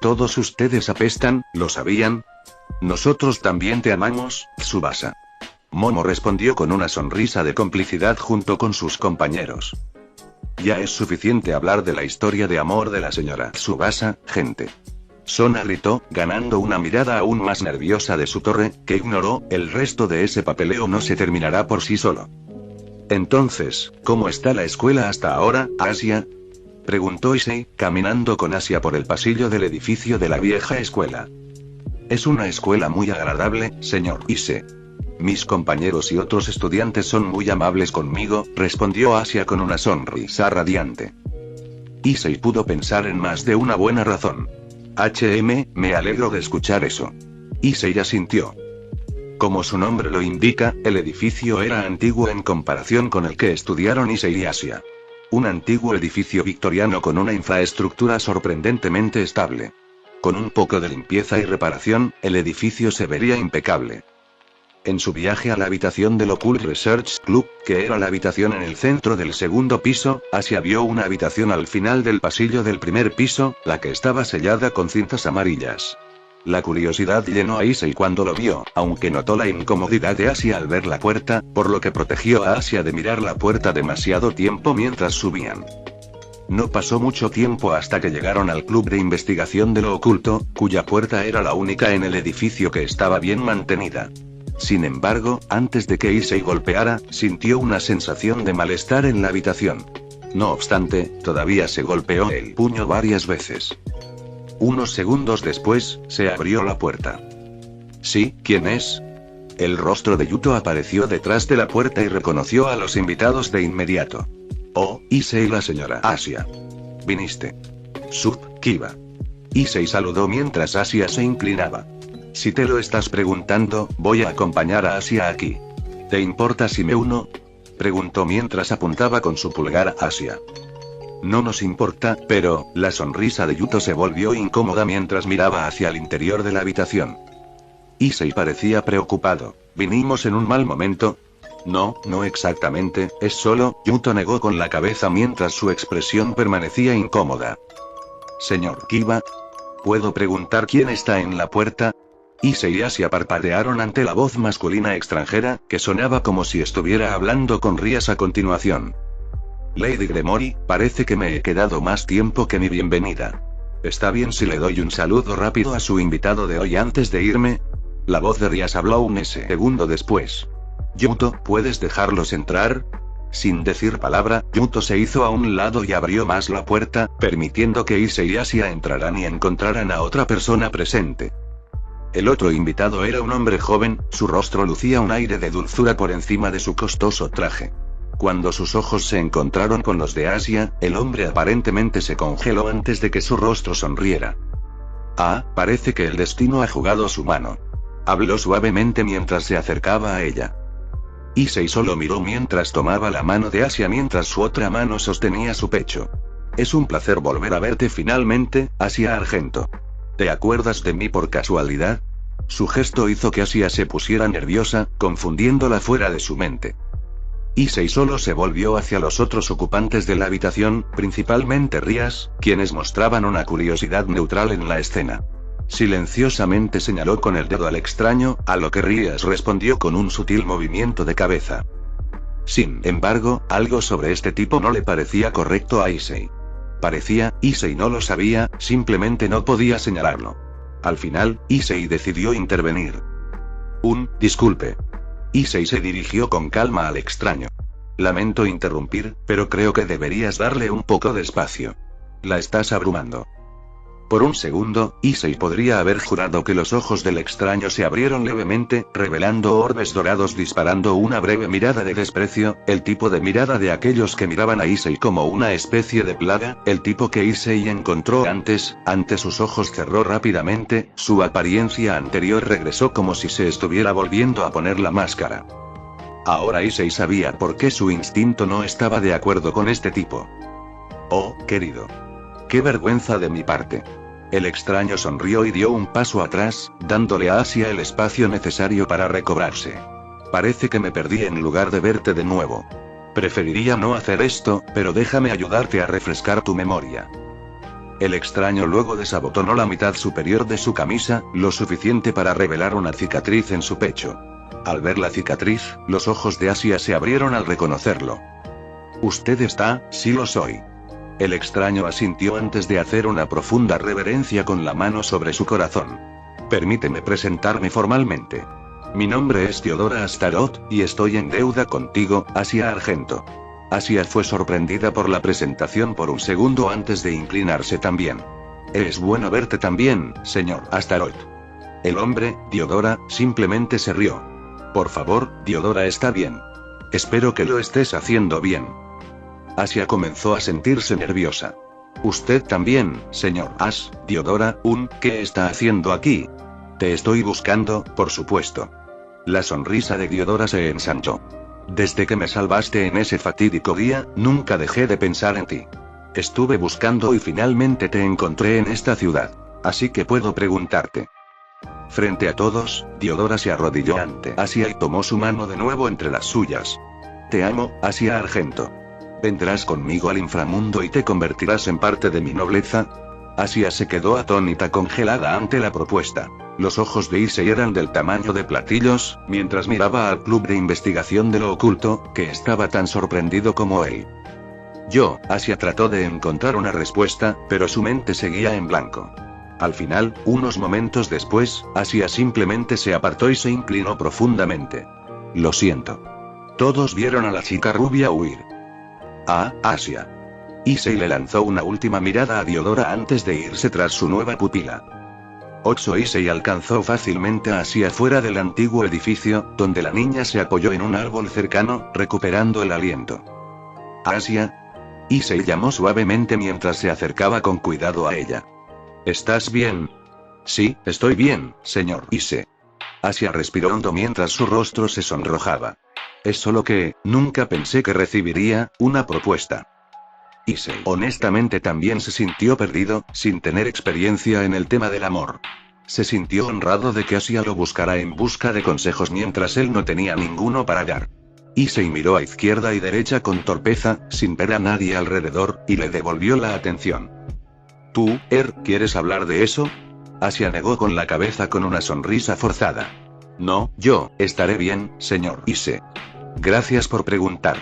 Todos ustedes apestan, ¿lo sabían? Nosotros también te amamos, Tsubasa. Momo respondió con una sonrisa de complicidad junto con sus compañeros. Ya es suficiente hablar de la historia de amor de la señora Tsubasa, gente. Sona gritó, ganando una mirada aún más nerviosa de su torre, que ignoró, el resto de ese papeleo no se terminará por sí solo. Entonces, ¿cómo está la escuela hasta ahora, Asia? Preguntó Issei, caminando con Asia por el pasillo del edificio de la vieja escuela. Es una escuela muy agradable, señor Issei. Mis compañeros y otros estudiantes son muy amables conmigo, respondió Asia con una sonrisa radiante. Issei pudo pensar en más de una buena razón. Me alegro de escuchar eso. Issei asintió. Como su nombre lo indica, el edificio era antiguo en comparación con el que estudiaron Issei y Asia. Un antiguo edificio victoriano con una infraestructura sorprendentemente estable. Con un poco de limpieza y reparación, el edificio se vería impecable. En su viaje a la habitación del Occult Research Club, que era la habitación en el centro del segundo piso, Asia vio una habitación al final del pasillo del primer piso, la que estaba sellada con cintas amarillas. La curiosidad llenó a Issei cuando lo vio, aunque notó la incomodidad de Asia al ver la puerta, por lo que protegió a Asia de mirar la puerta demasiado tiempo mientras subían. No pasó mucho tiempo hasta que llegaron al club de investigación de lo oculto, cuya puerta era la única en el edificio que estaba bien mantenida. Sin embargo, antes de que Issei golpeara, sintió una sensación de malestar en la habitación. No obstante, todavía se golpeó el puño varias veces. Unos segundos después, se abrió la puerta. ¿Sí? ¿Quién es? El rostro de Yuto apareció detrás de la puerta y reconoció a los invitados de inmediato. Oh, Issei y la señora Asia. ¿Viniste? Kiba. Issei saludó mientras Asia se inclinaba. Si te lo estás preguntando, voy a acompañar a Asia aquí. ¿Te importa si me uno? Preguntó mientras apuntaba con su pulgar a Asia. No nos importa, pero, la sonrisa de Yuto se volvió incómoda mientras miraba hacia el interior de la habitación. Issei parecía preocupado. ¿Vinimos en un mal momento? No, no exactamente, es solo, Yuto negó con la cabeza mientras su expresión permanecía incómoda. Señor Kiba, ¿puedo preguntar quién está en la puerta? Issei y Asia parpadearon ante la voz masculina extranjera, que sonaba como si estuviera hablando con Rías a continuación. Lady Gremory, parece que me he quedado más tiempo que mi bienvenida. ¿Está bien si le doy un saludo rápido a su invitado de hoy antes de irme? La voz de Rías habló un segundo después. Yuto, ¿puedes dejarlos entrar? Sin decir palabra, Yuto se hizo a un lado y abrió más la puerta, permitiendo que Issei y Asia entraran y encontraran a otra persona presente. El otro invitado era un hombre joven, su rostro lucía un aire de dulzura por encima de su costoso traje. Cuando sus ojos se encontraron con los de Asia, el hombre aparentemente se congeló antes de que su rostro sonriera. Ah, parece que el destino ha jugado su mano. Habló suavemente mientras se acercaba a ella. Issei solo miró mientras tomaba la mano de Asia mientras su otra mano sostenía su pecho. Es un placer volver a verte finalmente, Asia Argento. ¿Te acuerdas de mí por casualidad? Su gesto hizo que Asia se pusiera nerviosa, confundiéndola fuera de su mente. Issei solo se volvió hacia los otros ocupantes de la habitación, principalmente Rías, quienes mostraban una curiosidad neutral en la escena. Silenciosamente señaló con el dedo al extraño, a lo que Rías respondió con un sutil movimiento de cabeza. Sin embargo, algo sobre este tipo no le parecía correcto a Issei. Issei no lo sabía, simplemente no podía señalarlo. Al final, Issei decidió intervenir. Disculpe. Issei se dirigió con calma al extraño. Lamento interrumpir, pero creo que deberías darle un poco de espacio. La estás abrumando. Por un segundo, Issei podría haber jurado que los ojos del extraño se abrieron levemente, revelando orbes dorados disparando una breve mirada de desprecio, el tipo de mirada de aquellos que miraban a Issei como una especie de plaga, el tipo que Issei encontró antes, ante sus ojos cerró rápidamente, su apariencia anterior regresó como si se estuviera volviendo a poner la máscara. Ahora Issei sabía por qué su instinto no estaba de acuerdo con este tipo. Oh, querido. Qué vergüenza de mi parte. El extraño sonrió y dio un paso atrás, dándole a Asia el espacio necesario para recobrarse. Parece que me perdí en lugar de verte de nuevo. Preferiría no hacer esto, pero déjame ayudarte a refrescar tu memoria. El extraño luego desabotonó la mitad superior de su camisa, lo suficiente para revelar una cicatriz en su pecho. Al ver la cicatriz, los ojos de Asia se abrieron al reconocerlo. ¿Usted está? Sí lo soy. El extraño asintió antes de hacer una profunda reverencia con la mano sobre su corazón. Permíteme presentarme formalmente. Mi nombre es Theodora Astaroth, y estoy en deuda contigo, Asia Argento. Asia fue sorprendida por la presentación por un segundo antes de inclinarse también. Es bueno verte también, señor Astaroth. El hombre, Theodora, simplemente se rió. Por favor, Theodora está bien. Espero que lo estés haciendo bien. Asia comenzó a sentirse nerviosa. Usted también, señor Theodora, ¿qué está haciendo aquí? Te estoy buscando, por supuesto. La sonrisa de Diodora se ensanchó. Desde que me salvaste en ese fatídico día, nunca dejé de pensar en ti. Estuve buscando y finalmente te encontré en esta ciudad. Así que puedo preguntarte. Frente a todos, Diodora se arrodilló ante Asia y tomó su mano de nuevo entre las suyas. Te amo, Asia Argento. ¿Vendrás conmigo al inframundo y te convertirás en parte de mi nobleza? Asia se quedó atónita, congelada ante la propuesta. Los ojos de Issei eran del tamaño de platillos, mientras miraba al club de investigación de lo oculto, que estaba tan sorprendido como él. Asia trató de encontrar una respuesta, pero su mente seguía en blanco. Al final, unos momentos después, Asia simplemente se apartó y se inclinó profundamente. Lo siento. Todos vieron a la chica rubia huir. Ah, Asia. Issei le lanzó una última mirada a Diodora antes de irse tras su nueva pupila. Ocho Issei alcanzó fácilmente a Asia fuera del antiguo edificio, donde la niña se apoyó en un árbol cercano, recuperando el aliento. Asia. Issei llamó suavemente mientras se acercaba con cuidado a ella. ¿Estás bien? Sí, estoy bien, señor Issei. Asia respiró hondo mientras su rostro se sonrojaba. Es solo que, nunca pensé que recibiría una propuesta. Issei honestamente también se sintió perdido, sin tener experiencia en el tema del amor. Se sintió honrado de que Asia lo buscara en busca de consejos mientras él no tenía ninguno para dar. Issei miró a izquierda y derecha con torpeza, sin ver a nadie alrededor, y le devolvió la atención. ¿Tú, quieres hablar de eso? Asia negó con la cabeza con una sonrisa forzada. No, yo estaré bien, señor Issei. Gracias por preguntar.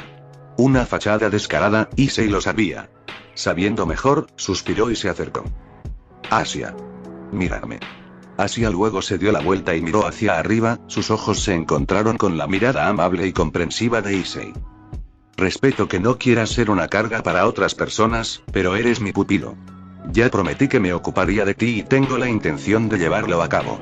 Una fachada descarada, Issei lo sabía. Sabiendo mejor, suspiró y se acercó. Asia. Mírame. Asia luego se dio la vuelta y miró hacia arriba, sus ojos se encontraron con la mirada amable y comprensiva de Issei. Respeto que no quieras ser una carga para otras personas, pero eres mi pupilo. Ya prometí que me ocuparía de ti y tengo la intención de llevarlo a cabo.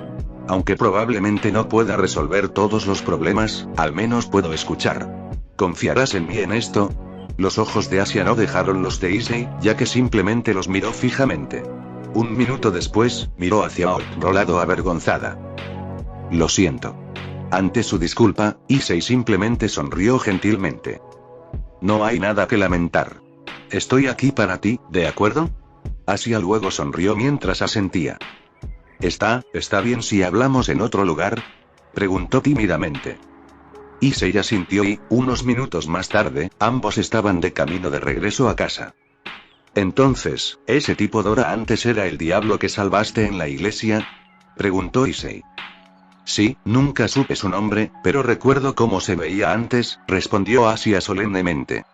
Aunque probablemente no pueda resolver todos los problemas, al menos puedo escuchar. ¿Confiarás en mí en esto? Los ojos de Asia no dejaron los de Issei, ya que simplemente los miró fijamente. Un minuto después, miró hacia otro lado avergonzada. Lo siento. Ante su disculpa, Issei simplemente sonrió gentilmente. No hay nada que lamentar. Estoy aquí para ti, ¿de acuerdo? Asia luego sonrió mientras asentía. ¿Está bien si hablamos en otro lugar? Preguntó tímidamente. Issei asintió y, unos minutos más tarde, ambos estaban de camino de regreso a casa. Entonces, ¿ese tipo Dora antes era el diablo que salvaste en la iglesia? Preguntó Issei. Sí, nunca supe su nombre, pero recuerdo cómo se veía antes, respondió Asia solemnemente.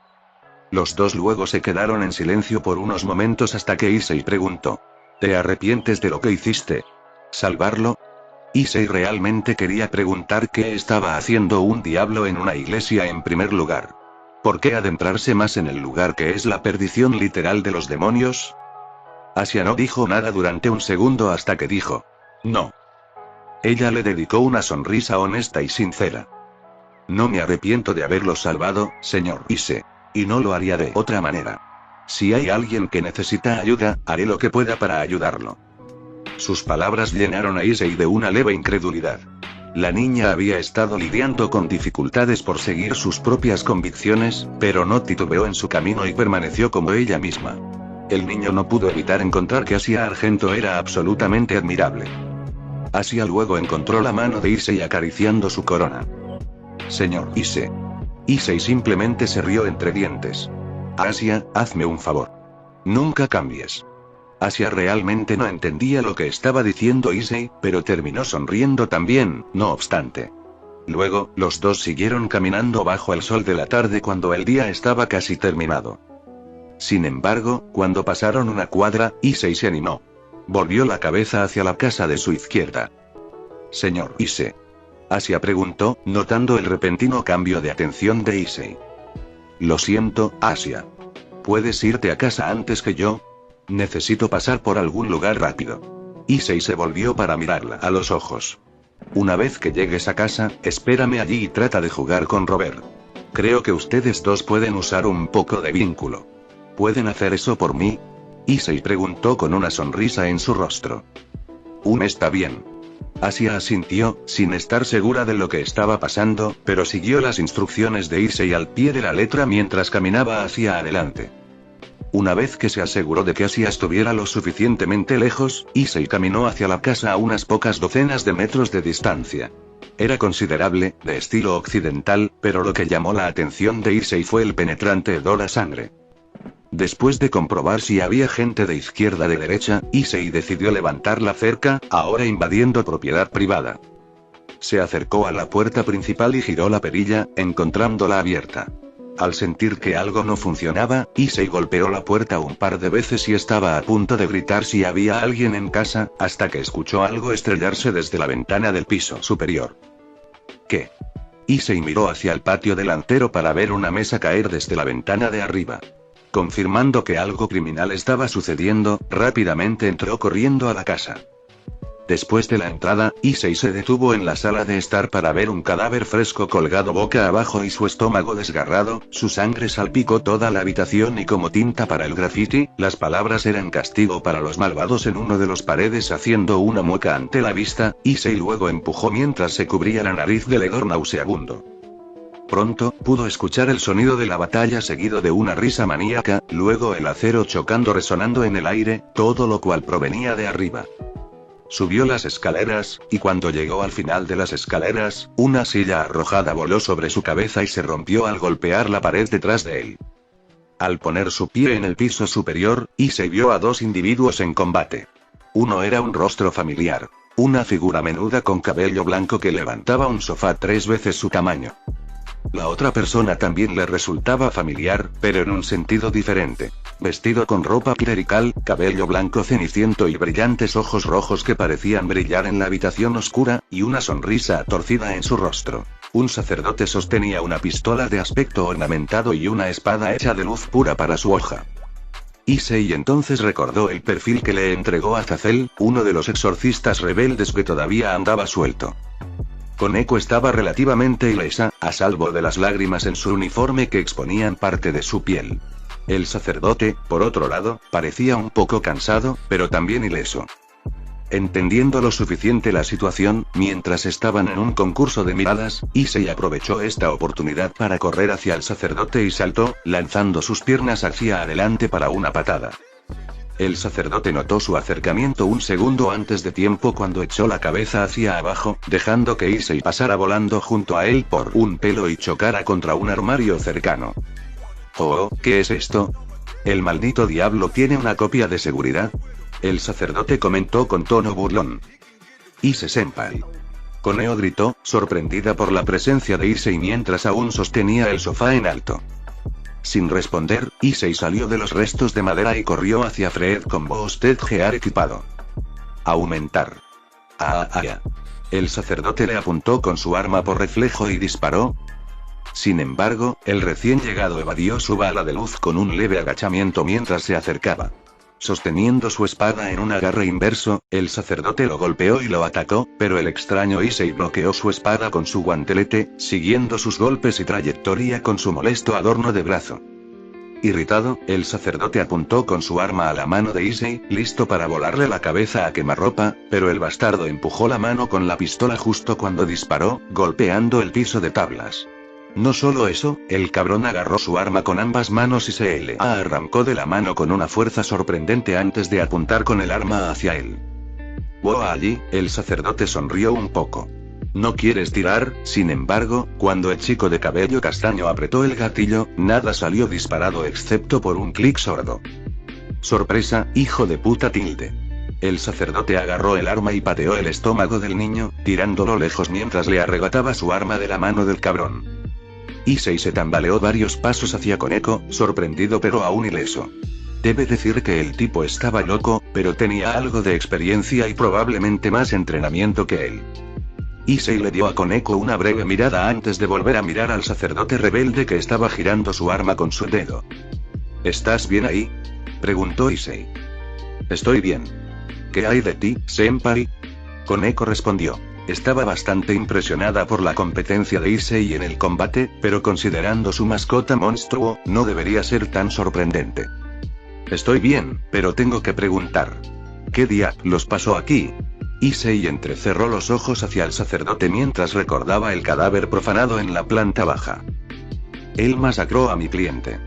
Los dos luego se quedaron en silencio por unos momentos hasta que Issei preguntó. ¿Te arrepientes de lo que hiciste? ¿Salvarlo? Issei realmente quería preguntar qué estaba haciendo un diablo en una iglesia en primer lugar. ¿Por qué adentrarse más en el lugar que es la perdición literal de los demonios? Asia no dijo nada durante un segundo hasta que dijo. No. Ella le dedicó una sonrisa honesta y sincera. No me arrepiento de haberlo salvado, señor Issei. Y no lo haría de otra manera. Si hay alguien que necesita ayuda, haré lo que pueda para ayudarlo. Sus palabras llenaron a Issei de una leve incredulidad. La niña había estado lidiando con dificultades por seguir sus propias convicciones, pero no titubeó en su camino y permaneció como ella misma. El niño no pudo evitar encontrar que Asia Argento era absolutamente admirable. Asia luego encontró la mano de Issei acariciando su corona. Señor Issei. Issei simplemente se rió entre dientes. Asia, hazme un favor. Nunca cambies. Asia realmente no entendía lo que estaba diciendo Issei, pero terminó sonriendo también, no obstante. Luego, los dos siguieron caminando bajo el sol de la tarde cuando el día estaba casi terminado. Sin embargo, cuando pasaron una cuadra, Issei se animó. Volvió la cabeza hacia la casa de su izquierda. Señor Issei. Asia preguntó, notando el repentino cambio de atención de Issei. Lo siento, Asia. ¿Puedes irte a casa antes que yo? Necesito pasar por algún lugar rápido. Issei se volvió para mirarla a los ojos. Una vez que llegues a casa, espérame allí y trata de jugar con Robert. Creo que ustedes dos pueden usar un poco de vínculo. ¿Pueden hacer eso por mí? Issei preguntó con una sonrisa en su rostro. Está bien. Asia asintió, sin estar segura de lo que estaba pasando, pero siguió las instrucciones de Issei al pie de la letra mientras caminaba hacia adelante. Una vez que se aseguró de que Asia estuviera lo suficientemente lejos, Issei caminó hacia la casa a unas pocas docenas de metros de distancia. Era considerable, de estilo occidental, pero lo que llamó la atención de Issei fue el penetrante hedor a sangre. Después de comprobar si había gente de izquierda de derecha, Issei decidió levantar la cerca, ahora invadiendo propiedad privada. Se acercó a la puerta principal y giró la perilla, encontrándola abierta. Al sentir que algo no funcionaba, Issei golpeó la puerta un par de veces y estaba a punto de gritar si había alguien en casa, hasta que escuchó algo estrellarse desde la ventana del piso superior. ¿Qué? Issei miró hacia el patio delantero para ver una mesa caer desde la ventana de arriba. Confirmando que algo criminal estaba sucediendo, rápidamente entró corriendo a la casa. Después de la entrada, Issei se detuvo en la sala de estar para ver un cadáver fresco colgado boca abajo y su estómago desgarrado, su sangre salpicó toda la habitación y como tinta para el graffiti, las palabras eran castigo para los malvados en uno de los paredes haciendo una mueca ante la vista, Issei luego empujó mientras se cubría la nariz del hedor nauseabundo. Pronto, pudo escuchar el sonido de la batalla seguido de una risa maníaca, luego el acero chocando resonando en el aire, todo lo cual provenía de arriba. Subió las escaleras, y cuando llegó al final de las escaleras, una silla arrojada voló sobre su cabeza y se rompió al golpear la pared detrás de él. Al poner su pie en el piso superior, Issei vio a dos individuos en combate. Uno era un rostro familiar. Una figura menuda con cabello blanco que levantaba un sofá 3 veces su tamaño. La otra persona también le resultaba familiar, pero en un sentido diferente. Vestido con ropa clerical, cabello blanco ceniciento y brillantes ojos rojos que parecían brillar en la habitación oscura, y una sonrisa torcida en su rostro. Un sacerdote sostenía una pistola de aspecto ornamentado y una espada hecha de luz pura para su hoja. Issei entonces recordó el perfil que le entregó Azazel, uno de los exorcistas rebeldes que todavía andaba suelto. Koneko estaba relativamente ilesa, a salvo de las lágrimas en su uniforme que exponían parte de su piel. El sacerdote, por otro lado, parecía un poco cansado, pero también ileso. Entendiendo lo suficiente la situación, mientras estaban en un concurso de miradas, Issei aprovechó esta oportunidad para correr hacia el sacerdote y saltó, lanzando sus piernas hacia adelante para una patada. El sacerdote notó su acercamiento un segundo antes de tiempo cuando echó la cabeza hacia abajo, dejando que Issei pasara volando junto a él por un pelo y chocara contra un armario cercano. «Oh, ¿qué es esto? ¿El maldito diablo tiene una copia de seguridad?», el sacerdote comentó con tono burlón. «Ise-senpai». Koneo gritó, sorprendida por la presencia de Issei mientras aún sostenía el sofá en alto. Sin responder, Issei salió de los restos de madera y corrió hacia Fred con Boosted Gear equipado. Aumentar. El sacerdote le apuntó con su arma por reflejo y disparó. Sin embargo, el recién llegado evadió su bala de luz con un leve agachamiento mientras se acercaba. Sosteniendo su espada en un agarre inverso, el sacerdote lo golpeó y lo atacó, pero el extraño Issei bloqueó su espada con su guantelete, siguiendo sus golpes y trayectoria con su molesto adorno de brazo. Irritado, el sacerdote apuntó con su arma a la mano de Issei, listo para volarle la cabeza a quemarropa, pero el bastardo empujó la mano con la pistola justo cuando disparó, golpeando el piso de tablas. No solo eso, el cabrón agarró su arma con ambas manos y se le arrancó de la mano con una fuerza sorprendente antes de apuntar con el arma hacia él. Allí, el sacerdote sonrió un poco. No quieres tirar, sin embargo, cuando el chico de cabello castaño apretó el gatillo, nada salió disparado excepto por un clic sordo. Sorpresa, hijo de puta tilde. El sacerdote agarró el arma y pateó el estómago del niño, tirándolo lejos mientras le arrebataba su arma de la mano del cabrón. Issei se tambaleó varios pasos hacia Koneko, sorprendido pero aún ileso. Debe decir que el tipo estaba loco, pero tenía algo de experiencia y probablemente más entrenamiento que él. Issei le dio a Koneko una breve mirada antes de volver a mirar al sacerdote rebelde que estaba girando su arma con su dedo. ¿Estás bien ahí?, preguntó Issei. Estoy bien. ¿Qué hay de ti, senpai? Koneko respondió. Estaba bastante impresionada por la competencia de Issei en el combate, pero considerando su mascota monstruo, no debería ser tan sorprendente. Estoy bien, pero tengo que preguntar. ¿Qué diablos pasó aquí? Issei entrecerró los ojos hacia el sacerdote mientras recordaba el cadáver profanado en la planta baja. Él masacró a mi cliente.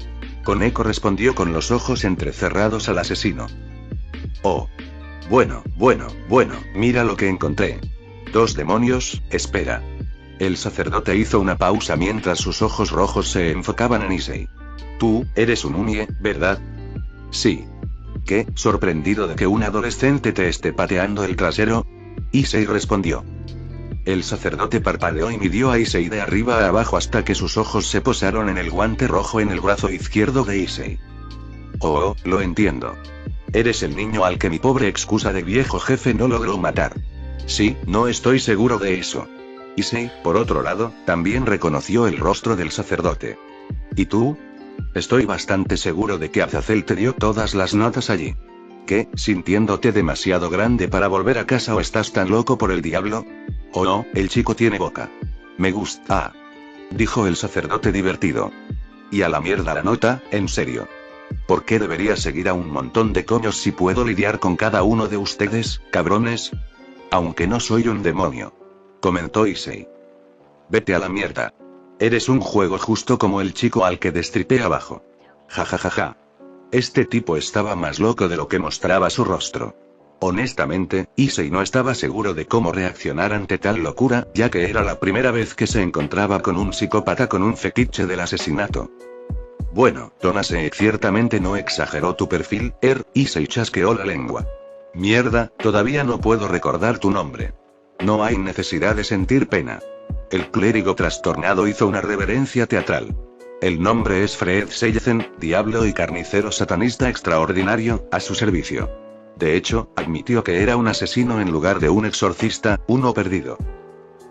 Koneko respondió con los ojos entrecerrados al asesino. Oh. Bueno, mira lo que encontré. 2 demonios, espera. El sacerdote hizo una pausa mientras sus ojos rojos se enfocaban en Issei. Tú, eres un Unie, ¿verdad? Sí. ¿Qué? ¿Sorprendido de que un adolescente te esté pateando el trasero? Issei respondió. El sacerdote parpadeó y midió a Issei de arriba a abajo hasta que sus ojos se posaron en el guante rojo en el brazo izquierdo de Issei. Oh, lo entiendo. Eres el niño al que mi pobre excusa de viejo jefe no logró matar. Sí, no estoy seguro de eso. Issei, por otro lado, también reconoció el rostro del sacerdote. ¿Y tú? Estoy bastante seguro de que Azazel te dio todas las notas allí. ¿Qué, sintiéndote demasiado grande para volver a casa o estás tan loco por el diablo? Oh no, el chico tiene boca. Me gusta, dijo el sacerdote divertido. Y a la mierda la nota, en serio. ¿Por qué debería seguir a un montón de coños si puedo lidiar con cada uno de ustedes, cabrones? Aunque no soy un demonio, comentó Issei. Vete a la mierda. Eres un juego justo como el chico al que destripé abajo. Ja. Este tipo estaba más loco de lo que mostraba su rostro. Honestamente, Issei no estaba seguro de cómo reaccionar ante tal locura, ya que era la primera vez que se encontraba con un psicópata con un fetiche del asesinato. Bueno, Tonase ciertamente no exageró tu perfil, Issei chasqueó la lengua. Mierda, todavía no puedo recordar tu nombre. No hay necesidad de sentir pena. El clérigo trastornado hizo una reverencia teatral. El nombre es Fred Seyezen, diablo y carnicero satanista extraordinario, a su servicio. De hecho, admitió que era un asesino en lugar de un exorcista, uno perdido.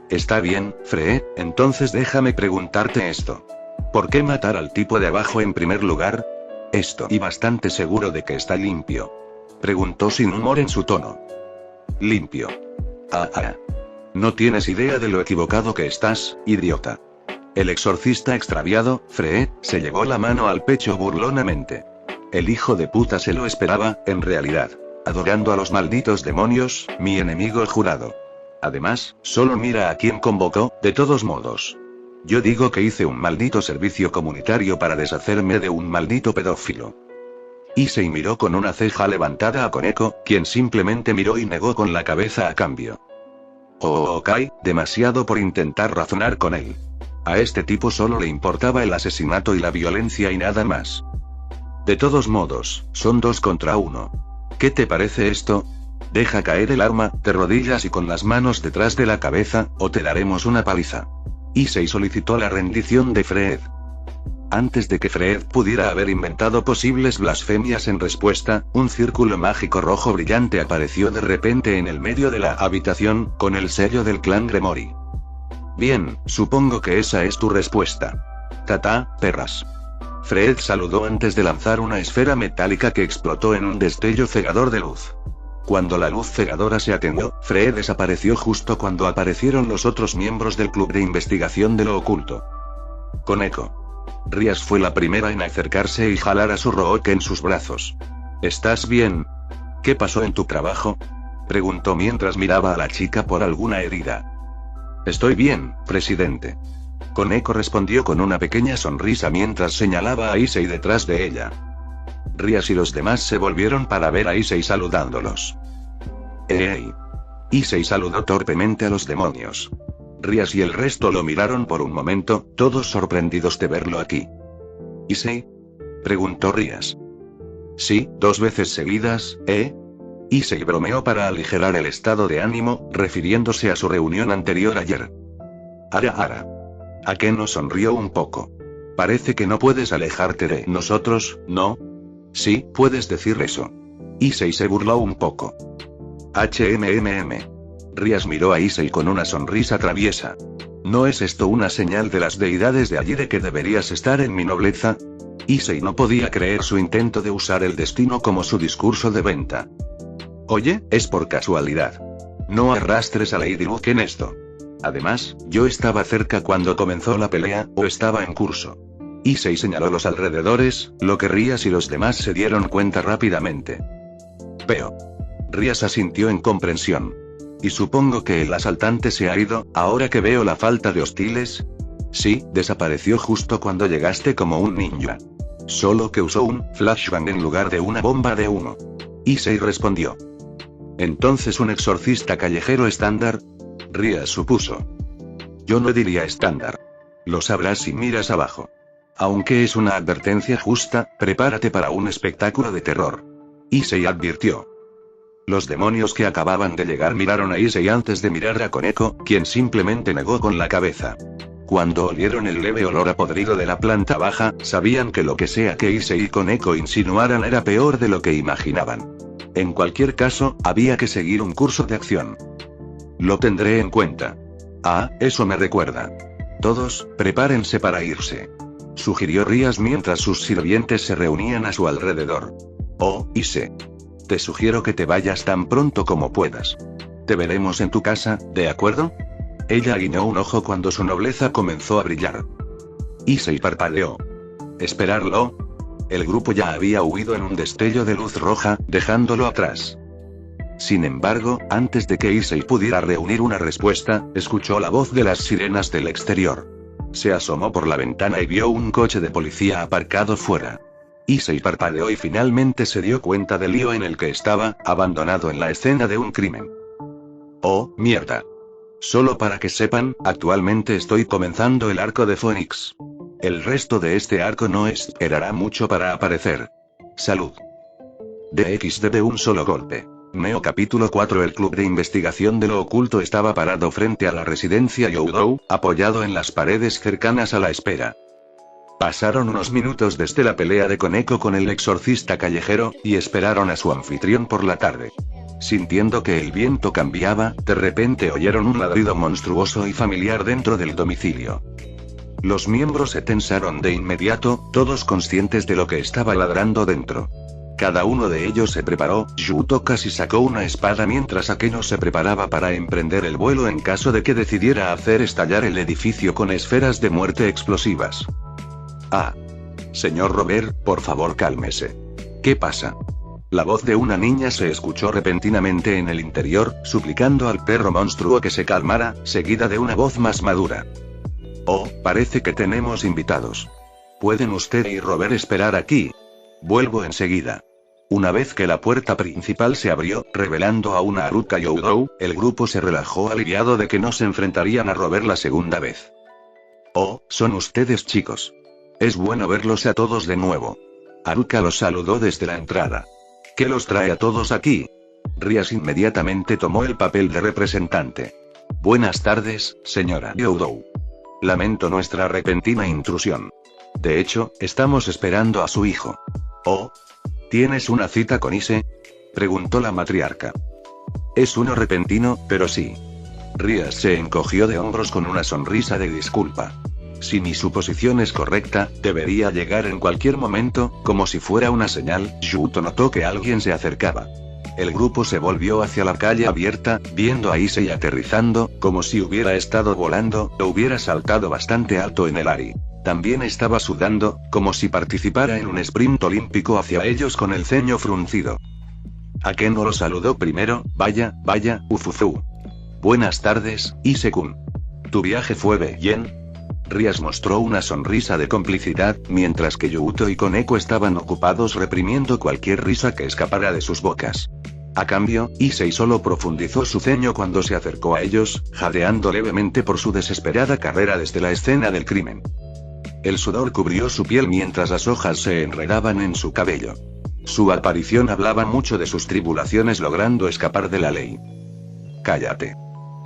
Está bien, Fred, entonces déjame preguntarte esto. ¿Por qué matar al tipo de abajo en primer lugar? Estoy bastante seguro de que está limpio. Preguntó sin humor en su tono. Limpio. No tienes idea de lo equivocado que estás, idiota. El exorcista extraviado, Fred, se llevó la mano al pecho burlonamente. El hijo de puta se lo esperaba, en realidad. Adorando a los malditos demonios, mi enemigo jurado. Además, solo mira a quién convocó, de todos modos. Yo digo que hice un maldito servicio comunitario para deshacerme de un maldito pedófilo. Issei miró con una ceja levantada a Koneko, quien simplemente miró y negó con la cabeza a cambio. Ok, demasiado por intentar razonar con él. A este tipo solo le importaba el asesinato y la violencia y nada más. De todos modos, son 2 contra 1. ¿Qué te parece esto? Deja caer el arma, de rodillas y con las manos detrás de la cabeza, o te daremos una paliza. Issei solicitó la rendición de Fred. Antes de que Fred pudiera haber inventado posibles blasfemias en respuesta, un círculo mágico rojo brillante apareció de repente en el medio de la habitación, con el sello del clan Gremori. Bien, supongo que esa es tu respuesta. Perras. Fred saludó antes de lanzar una esfera metálica que explotó en un destello cegador de luz. Cuando la luz cegadora se atenuó, Fred desapareció justo cuando aparecieron los otros miembros del club de investigación de lo oculto. Koneko. Rias fue la primera en acercarse y jalar a su Rook en sus brazos. ¿Estás bien? ¿Qué pasó en tu trabajo? Preguntó mientras miraba a la chica por alguna herida. Estoy bien, presidente. Koneko respondió con una pequeña sonrisa mientras señalaba a Issei detrás de ella. Rias y los demás se volvieron para ver a Issei saludándolos. ¡Ey! Issei saludó torpemente a los demonios. Rias y el resto lo miraron por un momento, todos sorprendidos de verlo aquí. ¿Issei? Preguntó Rias. Sí, 2 veces seguidas, Issei bromeó para aligerar el estado de ánimo, refiriéndose a su reunión anterior ayer. Ara. Akeno sonrió un poco. Parece que no puedes alejarte de nosotros, ¿no? Sí, puedes decir eso. Issei se burló un poco. Rias miró a Issei con una sonrisa traviesa. ¿No es esto una señal de las deidades de allí de que deberías estar en mi nobleza? Issei no podía creer su intento de usar el destino como su discurso de venta. Oye, es por casualidad. No arrastres a Lady Luke en esto. Además, yo estaba cerca cuando comenzó la pelea, o estaba en curso. Issei señaló los alrededores, lo que Rias y los demás se dieron cuenta rápidamente. Veo. Rias asintió en comprensión. Y supongo que el asaltante se ha ido, ahora que veo la falta de hostiles. Sí, desapareció justo cuando llegaste como un ninja. Solo que usó un flashbang en lugar de una bomba de humo. Issei respondió. ¿Entonces un exorcista callejero estándar? Rías supuso. Yo no diría estándar. Lo sabrás si miras abajo. Aunque es una advertencia justa, prepárate para un espectáculo de terror. Issei advirtió. Los demonios que acababan de llegar miraron a Issei antes de mirar a Koneko, quien simplemente negó con la cabeza. Cuando olieron el leve olor a podrido de la planta baja, sabían que lo que sea que Issei y Koneko insinuaran era peor de lo que imaginaban. En cualquier caso, había que seguir un curso de acción. Lo tendré en cuenta. Ah, eso me recuerda. Todos, prepárense para irse. Sugirió Rías mientras sus sirvientes se reunían a su alrededor. Oh, Issei. Te sugiero que te vayas tan pronto como puedas. Te veremos en tu casa, ¿de acuerdo? Ella guiñó un ojo cuando su nobleza comenzó a brillar. Issei parpadeó. ¿Esperarlo? El grupo ya había huido en un destello de luz roja, dejándolo atrás. Sin embargo, antes de que Issei pudiera reunir una respuesta, escuchó la voz de las sirenas del exterior. Se asomó por la ventana y vio un coche de policía aparcado fuera. Issei parpadeó y finalmente se dio cuenta del lío en el que estaba, abandonado en la escena de un crimen. Oh, mierda. Solo para que sepan, actualmente estoy comenzando el arco de Phoenix. El resto de este arco no esperará mucho para aparecer. Salud. DXD de un solo golpe. Neo capítulo 4. El club de investigación de lo oculto estaba parado frente a la residencia Youdou, apoyado en las paredes cercanas a la espera. Pasaron unos minutos desde la pelea de Koneko con el exorcista callejero, y esperaron a su anfitrión por la tarde. Sintiendo que el viento cambiaba, de repente oyeron un ladrido monstruoso y familiar dentro del domicilio. Los miembros se tensaron de inmediato, todos conscientes de lo que estaba ladrando dentro. Cada uno de ellos se preparó. Yuto casi sacó una espada mientras Akeno se preparaba para emprender el vuelo en caso de que decidiera hacer estallar el edificio con esferas de muerte explosivas. Ah. Señor Robert, por favor cálmese. ¿Qué pasa? La voz de una niña se escuchó repentinamente en el interior, suplicando al perro monstruo que se calmara, seguida de una voz más madura. Oh, parece que tenemos invitados. ¿Pueden usted y Robert esperar aquí? Vuelvo enseguida. Una vez que la puerta principal se abrió, revelando a una Haruka Youdou, el grupo se relajó aliviado de que no se enfrentarían a Robert la segunda vez. Oh, son ustedes chicos. Es bueno verlos a todos de nuevo. Haruka los saludó desde la entrada. ¿Qué los trae a todos aquí? Rías inmediatamente tomó el papel de representante. Buenas tardes, señora Youdou. Lamento nuestra repentina intrusión. De hecho, estamos esperando a su hijo. Oh. ¿Tienes una cita con Issei? Preguntó la matriarca. Es uno repentino, pero sí. Rías se encogió de hombros con una sonrisa de disculpa. Si mi suposición es correcta, debería llegar en cualquier momento, como si fuera una señal. Yuto notó que alguien se acercaba. El grupo se volvió hacia la calle abierta, viendo a Issei aterrizando, como si hubiera estado volando, o hubiera saltado bastante alto en el aire. También estaba sudando, como si participara en un sprint olímpico hacia ellos con el ceño fruncido. Akeno lo saludó primero. Vaya, ufufu. Buenas tardes, Issei-kun. ¿Tu viaje fue bien? Rías mostró una sonrisa de complicidad, mientras que Yuto y Koneko estaban ocupados reprimiendo cualquier risa que escapara de sus bocas. A cambio, Issei solo profundizó su ceño cuando se acercó a ellos, jadeando levemente por su desesperada carrera desde la escena del crimen. El sudor cubrió su piel mientras las hojas se enredaban en su cabello. Su aparición hablaba mucho de sus tribulaciones logrando escapar de la ley. Cállate.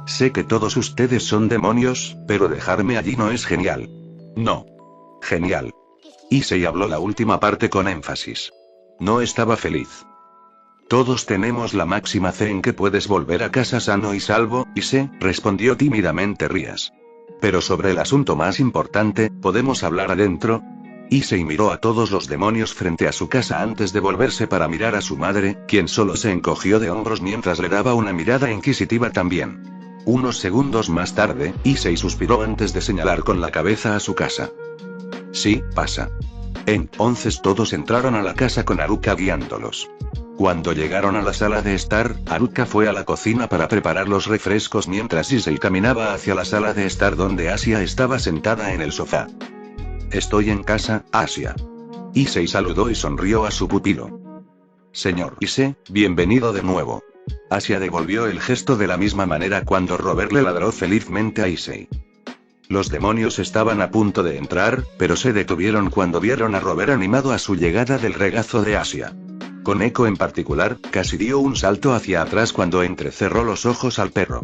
Sé que todos ustedes son demonios, pero dejarme allí no es genial. No. Genial. Issei habló la última parte con énfasis. No estaba feliz. Todos tenemos la máxima fe en que puedes volver a casa sano y salvo, Issei, respondió tímidamente Rías. Pero sobre el asunto más importante, ¿podemos hablar adentro? Issei miró a todos los demonios frente a su casa antes de volverse para mirar a su madre, quien solo se encogió de hombros mientras le daba una mirada inquisitiva también. Unos segundos más tarde, Issei suspiró antes de señalar con la cabeza a su casa. Sí, pasa. Entonces todos entraron a la casa con Haruka guiándolos. Cuando llegaron a la sala de estar, Haruka fue a la cocina para preparar los refrescos mientras Issei caminaba hacia la sala de estar donde Asia estaba sentada en el sofá. Estoy en casa, Asia. Issei saludó y sonrió a su pupilo. Señor Issei, bienvenido de nuevo. Asia devolvió el gesto de la misma manera cuando Robert le ladró felizmente a Issei. Los demonios estaban a punto de entrar, pero se detuvieron cuando vieron a Robert animado a su llegada del regazo de Asia. Koneko en particular, casi dio un salto hacia atrás cuando entrecerró los ojos al perro.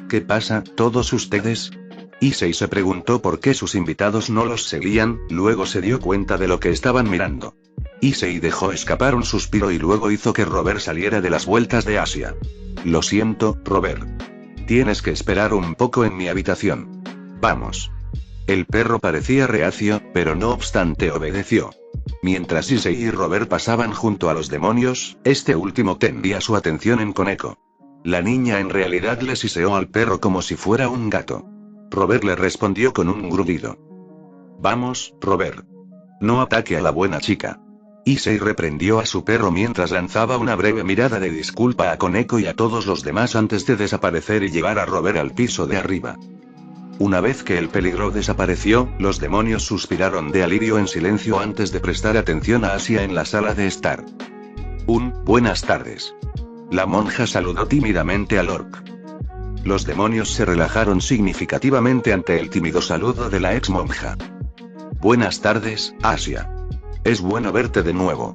¿Qué pasa, todos ustedes? Issei se preguntó por qué sus invitados no los seguían, luego se dio cuenta de lo que estaban mirando. Issei dejó escapar un suspiro y luego hizo que Robert saliera de las vueltas de Asia. Lo siento, Robert. Tienes que esperar un poco en mi habitación. Vamos. El perro parecía reacio, pero no obstante obedeció. Mientras Issei y Robert pasaban junto a los demonios, este último tendía su atención en Koneko. La niña en realidad le siseó al perro como si fuera un gato. Robert le respondió con un gruñido. Vamos, Robert. No ataque a la buena chica. Issei reprendió a su perro mientras lanzaba una breve mirada de disculpa a Koneko y a todos los demás antes de desaparecer y llevar a Robert al piso de arriba. Una vez que el peligro desapareció, los demonios suspiraron de alivio en silencio antes de prestar atención a Asia en la sala de estar. Buenas tardes. La monja saludó tímidamente al orc. Los demonios se relajaron significativamente ante el tímido saludo de la ex monja. Buenas tardes, Asia. Es bueno verte de nuevo.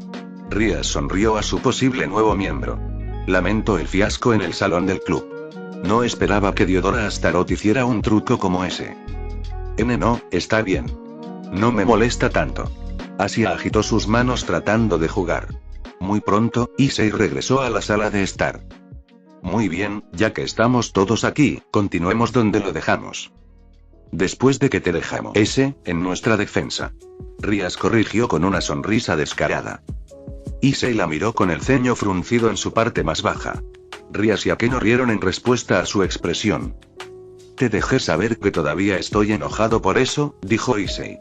Rias sonrió a su posible nuevo miembro. Lamento el fiasco en el salón del club. No esperaba que Diodora Astaroth hiciera un truco como ese. No, está bien. No me molesta tanto. Asia agitó sus manos tratando de jugar. Muy pronto, Issei regresó a la sala de estar. Muy bien, ya que estamos todos aquí, continuemos donde lo dejamos. Después de que te dejamos en nuestra defensa. Rias corrigió con una sonrisa descarada. Issei la miró con el ceño fruncido en su parte más baja. Rias y Akeno rieron en respuesta a su expresión. Te dejé saber que todavía estoy enojado por eso, dijo Issei.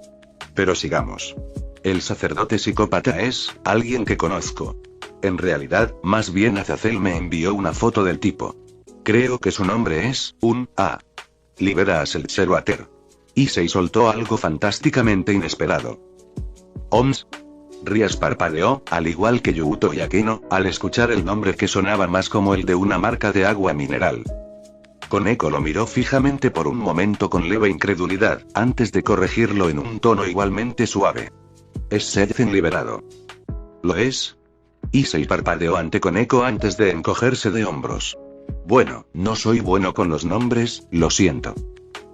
Pero sigamos. El sacerdote psicópata es alguien que conozco. En realidad, más bien Azazel me envió una foto del tipo. Creo que su nombre es Libera a Seltzeroater. Issei soltó algo fantásticamente inesperado. ¿Oms? Rias parpadeó, al igual que Yuuto y Akeno, al escuchar el nombre que sonaba más como el de una marca de agua mineral. Koneko lo miró fijamente por un momento con leve incredulidad, antes de corregirlo en un tono igualmente suave. Es Seizen liberado. ¿Lo es? Issei parpadeó ante Koneko antes de encogerse de hombros. Bueno, no soy bueno con los nombres, lo siento.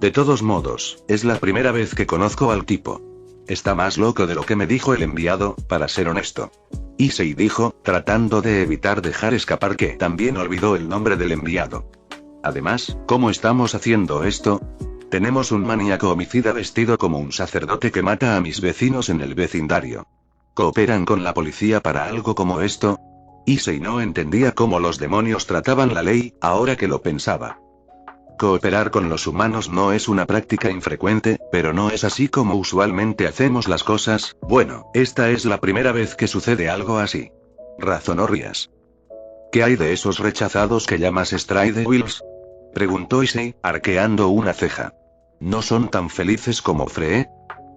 De todos modos, es la primera vez que conozco al tipo. Está más loco de lo que me dijo el enviado, para ser honesto. Issei dijo, tratando de evitar dejar escapar que también olvidó el nombre del enviado. Además, ¿cómo estamos haciendo esto? Tenemos un maníaco homicida vestido como un sacerdote que mata a mis vecinos en el vecindario. ¿Cooperan con la policía para algo como esto? Issei no entendía cómo los demonios trataban la ley, ahora que lo pensaba. Cooperar con los humanos no es una práctica infrecuente, pero no es así como usualmente hacemos las cosas. Bueno, esta es la primera vez que sucede algo así. Razonó Rias. ¿Qué hay de esos rechazados que llamas Stride Wheels? Preguntó Issei, arqueando una ceja. ¿No son tan felices como Free?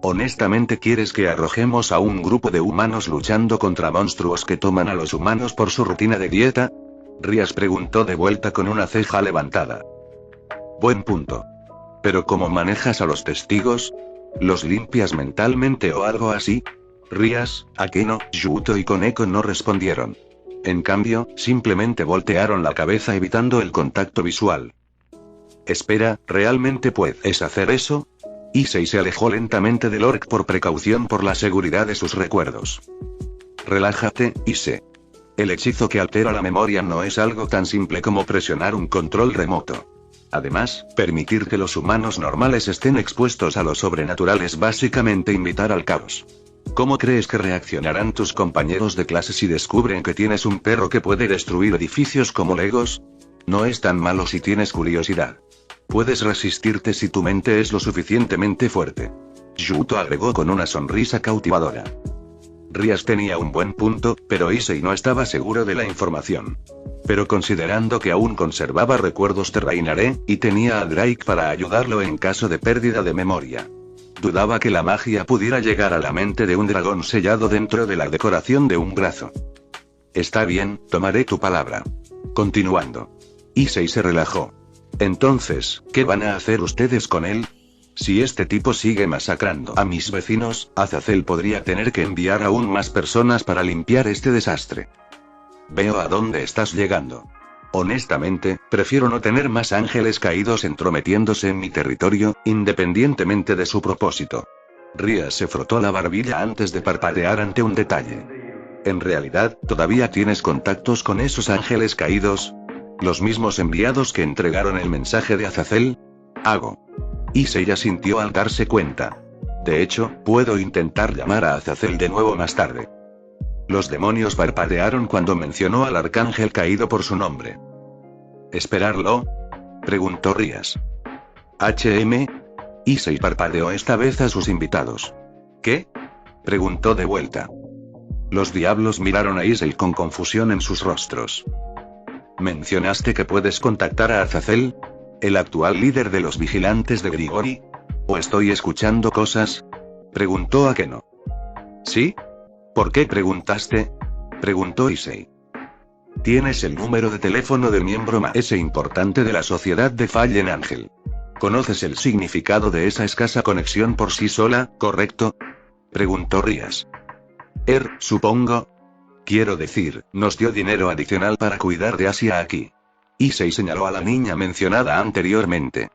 ¿Honestamente quieres que arrojemos a un grupo de humanos luchando contra monstruos que toman a los humanos por su rutina de dieta? Rias preguntó de vuelta con una ceja levantada. Buen punto. ¿Pero cómo manejas a los testigos? ¿Los limpias mentalmente o algo así? Rias, Akeno, Yuuto y Koneko no respondieron. En cambio, simplemente voltearon la cabeza evitando el contacto visual. Espera, ¿realmente puedes hacer eso? Issei se alejó lentamente del orc por precaución por la seguridad de sus recuerdos. Relájate, Issei. El hechizo que altera la memoria no es algo tan simple como presionar un control remoto. Además, permitir que los humanos normales estén expuestos a lo sobrenatural es básicamente invitar al caos. ¿Cómo crees que reaccionarán tus compañeros de clase si descubren que tienes un perro que puede destruir edificios como Legos? No es tan malo si tienes curiosidad. Puedes resistirte si tu mente es lo suficientemente fuerte. Yuuto agregó con una sonrisa cautivadora. Rías tenía un buen punto, pero Issei no estaba seguro de la información. Pero considerando que aún conservaba recuerdos de Rainaré, y tenía a Drake para ayudarlo en caso de pérdida de memoria. Dudaba que la magia pudiera llegar a la mente de un dragón sellado dentro de la decoración de un brazo. Está bien, tomaré tu palabra. Continuando. Issei se relajó. Entonces, ¿qué van a hacer ustedes con él? Si este tipo sigue masacrando a mis vecinos, Azazel podría tener que enviar aún más personas para limpiar este desastre. Veo a dónde estás llegando. Honestamente, prefiero no tener más ángeles caídos entrometiéndose en mi territorio, independientemente de su propósito. Rías se frotó la barbilla antes de parpadear ante un detalle. ¿En realidad, todavía tienes contactos con esos ángeles caídos? ¿Los mismos enviados que entregaron el mensaje de Azazel? Hago. Issei asintió al darse cuenta. De hecho, puedo intentar llamar a Azazel de nuevo más tarde. Los demonios parpadearon cuando mencionó al arcángel caído por su nombre. ¿Esperarlo? Preguntó Rías. Issei parpadeó esta vez a sus invitados. ¿Qué? Preguntó de vuelta. Los diablos miraron a Issei con confusión en sus rostros. ¿Mencionaste que puedes contactar a Azazel? ¿El actual líder de los vigilantes de Grigori? ¿O estoy escuchando cosas? Preguntó Akeno. ¿Sí? ¿Por qué preguntaste? Preguntó Issei. Tienes el número de teléfono del miembro más importante de la sociedad de Fallen Angel. ¿Conoces el significado de esa escasa conexión por sí sola, correcto? Preguntó Rías. Supongo. Quiero decir, nos dio dinero adicional para cuidar de Asia aquí. Issei señaló a la niña mencionada anteriormente.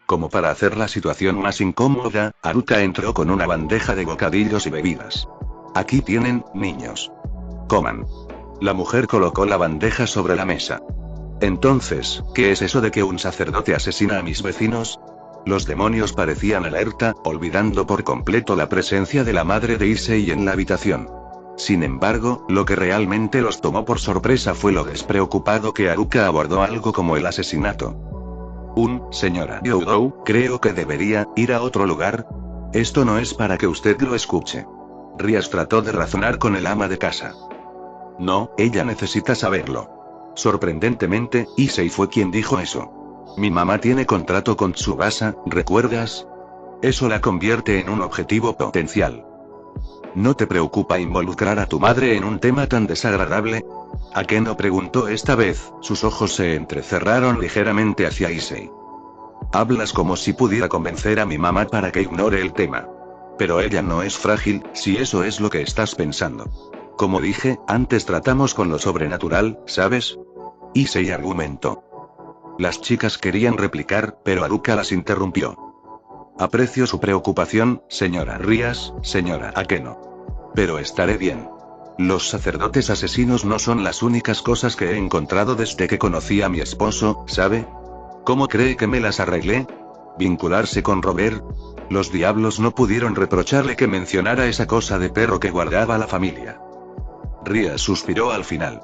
Como para hacer la situación más incómoda, Haruka entró con una bandeja de bocadillos y bebidas. Aquí tienen, niños. Coman. La mujer colocó la bandeja sobre la mesa. Entonces, ¿qué es eso de que un sacerdote asesina a mis vecinos? Los demonios parecían alerta, olvidando por completo la presencia de la madre de Issei en la habitación. Sin embargo, lo que realmente los tomó por sorpresa fue lo despreocupado que Haruka abordó algo como el asesinato. Señora Youdou, creo que debería ir a otro lugar. Esto no es para que usted lo escuche. Rías trató de razonar con el ama de casa. No, ella necesita saberlo. Sorprendentemente, Issei fue quien dijo eso. Mi mamá tiene contrato con Tsubasa, ¿recuerdas? Eso la convierte en un objetivo potencial. ¿No te preocupa involucrar a tu madre en un tema tan desagradable? Akeno preguntó esta vez, sus ojos se entrecerraron ligeramente hacia Issei. Hablas como si pudiera convencer a mi mamá para que ignore el tema. Pero ella no es frágil, si eso es lo que estás pensando. Como dije, antes tratamos con lo sobrenatural, ¿sabes? Issei argumentó. Las chicas querían replicar, pero Haruka las interrumpió. Aprecio su preocupación, señora Rías, señora Akeno. Pero estaré bien. Los sacerdotes asesinos no son las únicas cosas que he encontrado desde que conocí a mi esposo, ¿sabe? ¿Cómo cree que me las arreglé? ¿Vincularse con Robert? Los diablos no pudieron reprocharle que mencionara esa cosa de perro que guardaba la familia. Rías suspiró al final.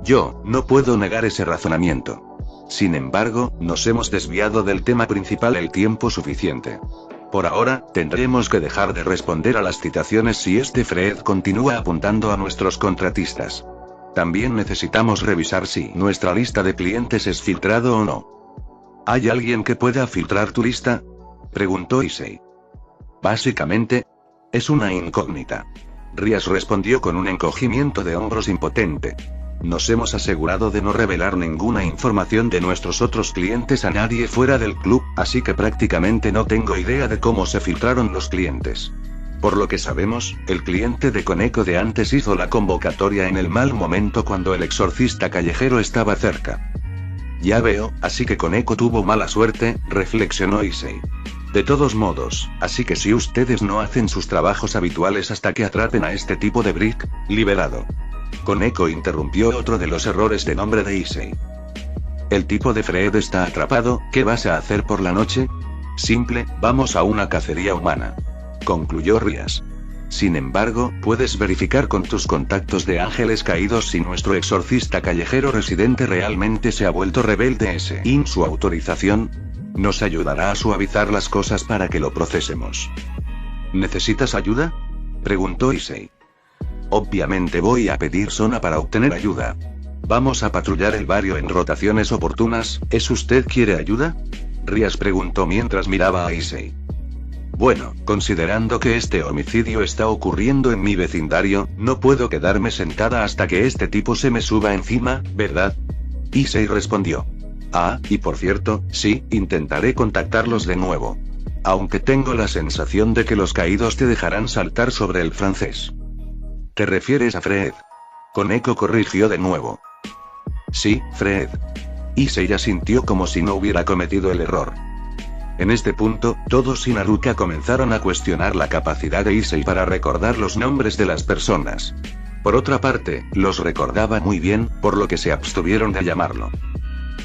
Yo no puedo negar ese razonamiento. Sin embargo, nos hemos desviado del tema principal el tiempo suficiente. Por ahora, tendremos que dejar de responder a las citaciones si este Fred continúa apuntando a nuestros contratistas. También necesitamos revisar si nuestra lista de clientes es filtrado o no. ¿Hay alguien que pueda filtrar tu lista? Preguntó Issei. Básicamente, es una incógnita. Rías respondió con un encogimiento de hombros impotente. Nos hemos asegurado de no revelar ninguna información de nuestros otros clientes a nadie fuera del club, así que prácticamente no tengo idea de cómo se filtraron los clientes. Por lo que sabemos, el cliente de Koneko de antes hizo la convocatoria en el mal momento cuando el exorcista callejero estaba cerca. Ya veo, así que Koneko tuvo mala suerte, reflexionó Issei. De todos modos, así que si ustedes no hacen sus trabajos habituales hasta que atrapen a este tipo de Brick, liberado. Koneko interrumpió otro de los errores de nombre de Issei. El tipo de Fred está atrapado, ¿qué vas a hacer por la noche? Simple, vamos a una cacería humana. Concluyó Rías. Sin embargo, puedes verificar con tus contactos de ángeles caídos si nuestro exorcista callejero residente realmente se ha vuelto rebelde. Sin su autorización, nos ayudará a suavizar las cosas para que lo procesemos. ¿Necesitas ayuda? Preguntó Issei. Obviamente voy a pedir zona para obtener ayuda. Vamos a patrullar el barrio en rotaciones oportunas, ¿es usted quiere ayuda? Rias preguntó mientras miraba a Issei. Bueno, considerando que este homicidio está ocurriendo en mi vecindario, no puedo quedarme sentada hasta que este tipo se me suba encima, ¿verdad? Issei respondió. Ah, y por cierto, sí, intentaré contactarlos de nuevo. Aunque tengo la sensación de que los caídos te dejarán saltar sobre el francés. ¿Te refieres a Fred? Koneko corrigió de nuevo. Sí, Fred. Issei asintió como si no hubiera cometido el error. En este punto, todos sin Haruka comenzaron a cuestionar la capacidad de Issei para recordar los nombres de las personas. Por otra parte, los recordaba muy bien, por lo que se abstuvieron de llamarlo.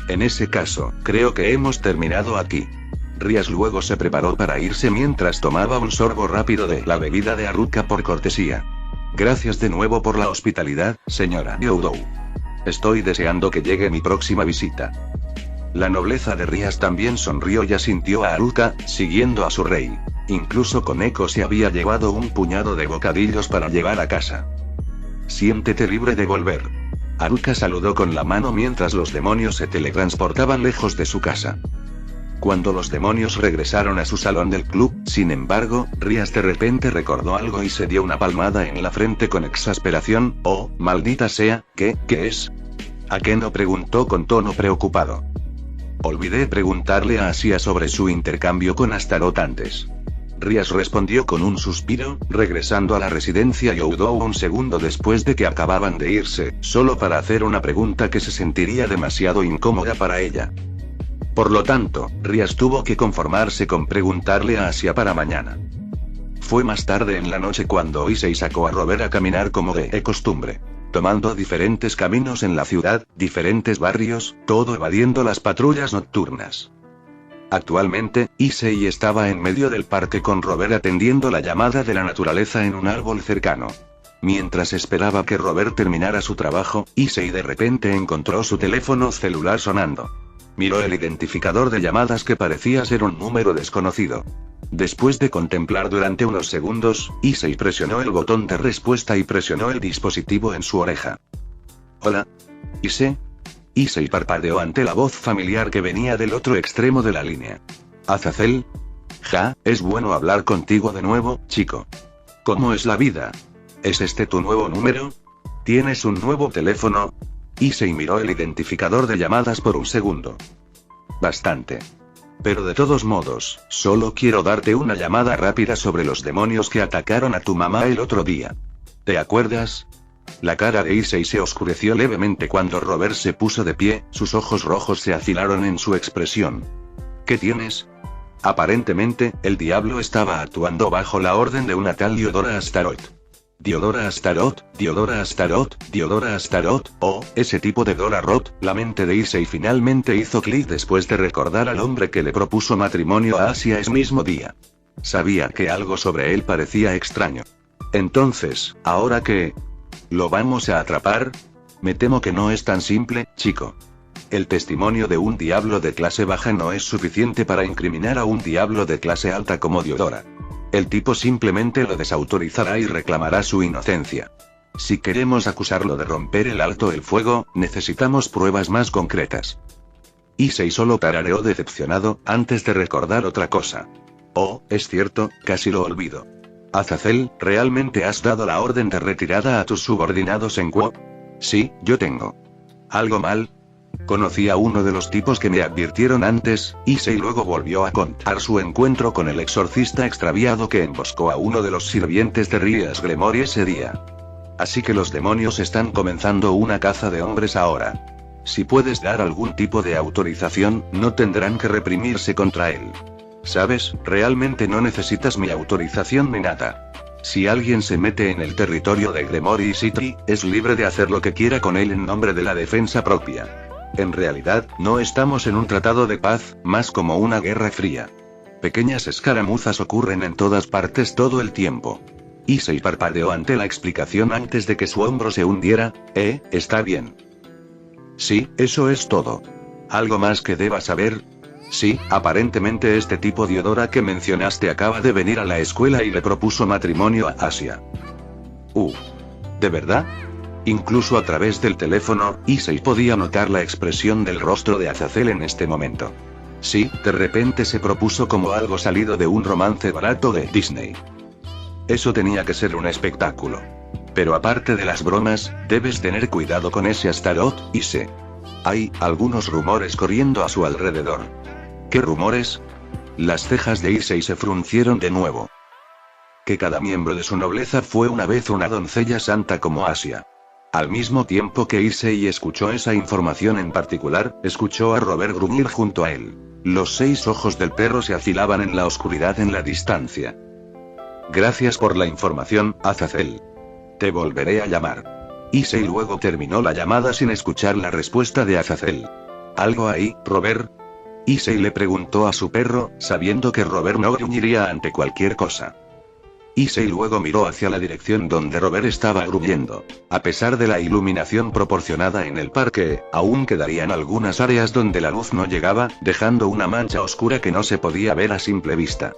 En ese caso, creo que hemos terminado aquí. Rias luego se preparó para irse mientras tomaba un sorbo rápido de la bebida de Haruka por cortesía. Gracias de nuevo por la hospitalidad, señora Youdou. Estoy deseando que llegue mi próxima visita. La nobleza de Rias también sonrió y asintió a Haruka, siguiendo a su rey. Incluso Koneko se había llevado un puñado de bocadillos para llevar a casa. Siéntete libre de volver. Haruka saludó con la mano mientras los demonios se teletransportaban lejos de su casa. Cuando los demonios regresaron a su salón del club, sin embargo, Rias de repente recordó algo y se dio una palmada en la frente con exasperación. Oh, maldita sea, ¿qué es? Akeno preguntó con tono preocupado. Olvidé preguntarle a Asia sobre su intercambio con Astaroth antes. Rias respondió con un suspiro, regresando a la residencia Youdou un segundo después de que acababan de irse, solo para hacer una pregunta que se sentiría demasiado incómoda para ella. Por lo tanto, Rias tuvo que conformarse con preguntarle a Asia para mañana. Fue más tarde en la noche cuando Issei sacó a Robert a caminar como de costumbre, tomando diferentes caminos en la ciudad, diferentes barrios, todo evadiendo las patrullas nocturnas. Actualmente, Issei estaba en medio del parque con Robert atendiendo la llamada de la naturaleza en un árbol cercano. Mientras esperaba que Robert terminara su trabajo, Issei de repente encontró su teléfono celular sonando. Miró el identificador de llamadas que parecía ser un número desconocido. Después de contemplar durante unos segundos, Issei presionó el botón de respuesta y presionó el dispositivo en su oreja. Hola. Issei. Issei parpadeó ante la voz familiar que venía del otro extremo de la línea. Azazel. Ja, es bueno hablar contigo de nuevo, chico. ¿Cómo es la vida? ¿Es este tu nuevo número? ¿Tienes un nuevo teléfono? Issei miró el identificador de llamadas por un segundo. Bastante. Pero de todos modos, solo quiero darte una llamada rápida sobre los demonios que atacaron a tu mamá el otro día. ¿Te acuerdas? La cara de Issei se oscureció levemente cuando Robert se puso de pie, sus ojos rojos se afilaron en su expresión. ¿Qué tienes? Aparentemente, el diablo estaba actuando bajo la orden de una tal Diodora Astaroth. Diodora Astaroth, Diodora Astaroth, Diodora Astaroth, oh, ese tipo de Dora Roth. La mente de Issei finalmente hizo clic después de recordar al hombre que le propuso matrimonio a Asia ese mismo día. Sabía que algo sobre él parecía extraño. Entonces, ¿ahora qué? ¿Lo vamos a atrapar? Me temo que no es tan simple, chico. El testimonio de un diablo de clase baja no es suficiente para incriminar a un diablo de clase alta como Diodora. El tipo simplemente lo desautorizará y reclamará su inocencia. Si queremos acusarlo de romper el alto el fuego, necesitamos pruebas más concretas. Issei solo tarareó decepcionado, antes de recordar otra cosa. Oh, es cierto, casi lo olvido. Azazel, ¿realmente has dado la orden de retirada a tus subordinados en Quo? Sí, yo tengo. ¿Algo mal? Conocí a uno de los tipos que me advirtieron antes, Issei luego volvió a contar su encuentro con el exorcista extraviado que emboscó a uno de los sirvientes de Rias Gremory ese día. Así que los demonios están comenzando una caza de hombres ahora. Si puedes dar algún tipo de autorización, no tendrán que reprimirse contra él. ¿Sabes? Realmente no necesitas mi autorización ni nada. Si alguien se mete en el territorio de Gremory City, es libre de hacer lo que quiera con él en nombre de la defensa propia. En realidad, no estamos en un tratado de paz, más como una guerra fría. Pequeñas escaramuzas ocurren en todas partes todo el tiempo. Issei parpadeó ante la explicación antes de que su hombro se hundiera. Está bien. Sí, eso es todo. ¿Algo más que deba saber? Sí, aparentemente este tipo Diodora que mencionaste acaba de venir a la escuela y le propuso matrimonio a Asia. ¿De verdad? Incluso a través del teléfono, Issei podía notar la expresión del rostro de Azazel en este momento. Sí, de repente se propuso como algo salido de un romance barato de Disney. Eso tenía que ser un espectáculo. Pero aparte de las bromas, debes tener cuidado con ese Astaroth, Issei. Hay algunos rumores corriendo a su alrededor. ¿Qué rumores? Las cejas de Issei se fruncieron de nuevo. Que cada miembro de su nobleza fue una vez una doncella santa como Asia. Al mismo tiempo que Issei escuchó esa información en particular, escuchó a Robert gruñir junto a él. Los 6 ojos del perro se afilaban en la oscuridad en la distancia. Gracias por la información, Azazel. Te volveré a llamar. Issei luego terminó la llamada sin escuchar la respuesta de Azazel. ¿Algo ahí, Robert? Issei le preguntó a su perro, sabiendo que Robert no gruñiría ante cualquier cosa. Issei luego miró hacia la dirección donde Robert estaba gruñendo. A pesar de la iluminación proporcionada en el parque, aún quedarían algunas áreas donde la luz no llegaba, dejando una mancha oscura que no se podía ver a simple vista.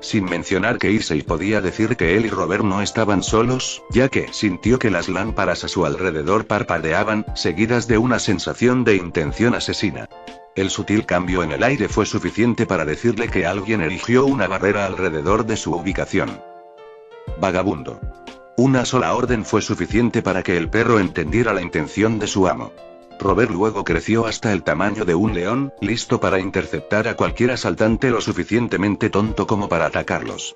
Sin mencionar que Issei podía decir que él y Robert no estaban solos, ya que sintió que las lámparas a su alrededor parpadeaban, seguidas de una sensación de intención asesina. El sutil cambio en el aire fue suficiente para decirle que alguien erigió una barrera alrededor de su ubicación. Vagabundo. Una sola orden fue suficiente para que el perro entendiera la intención de su amo. Robert luego creció hasta el tamaño de un león, listo para interceptar a cualquier asaltante lo suficientemente tonto como para atacarlos.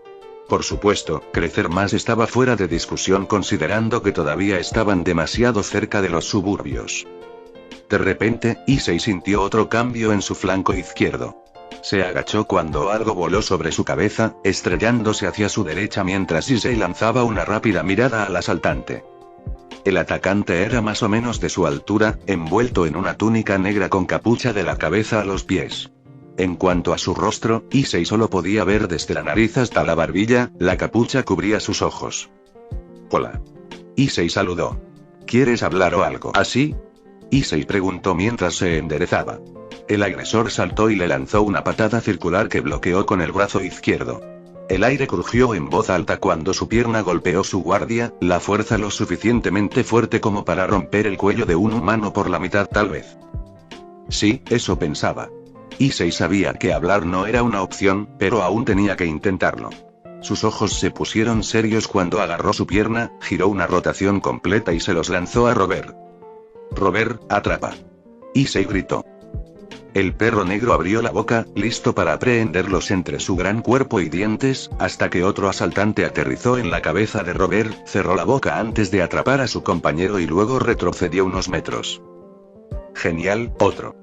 Por supuesto, crecer más estaba fuera de discusión considerando que todavía estaban demasiado cerca de los suburbios. De repente, Issei sintió otro cambio en su flanco izquierdo. Se agachó cuando algo voló sobre su cabeza, estrellándose hacia su derecha mientras Issei lanzaba una rápida mirada al asaltante. El atacante era más o menos de su altura, envuelto en una túnica negra con capucha de la cabeza a los pies. En cuanto a su rostro, Issei solo podía ver desde la nariz hasta la barbilla, la capucha cubría sus ojos. Hola. Issei saludó. ¿Quieres hablar o algo así? Issei preguntó mientras se enderezaba. El agresor saltó y le lanzó una patada circular que bloqueó con el brazo izquierdo. El aire crujió en voz alta cuando su pierna golpeó su guardia, la fuerza lo suficientemente fuerte como para romper el cuello de un humano por la mitad tal vez. Sí, eso pensaba. Issei sabía que hablar no era una opción, pero aún tenía que intentarlo. Sus ojos se pusieron serios cuando agarró su pierna, giró una rotación completa y se los lanzó a Robert. Robert, atrapa. Issei gritó. El perro negro abrió la boca, listo para aprehenderlos entre su gran cuerpo y dientes, hasta que otro asaltante aterrizó en la cabeza de Robert, cerró la boca antes de atrapar a su compañero y luego retrocedió unos metros. Genial, otro.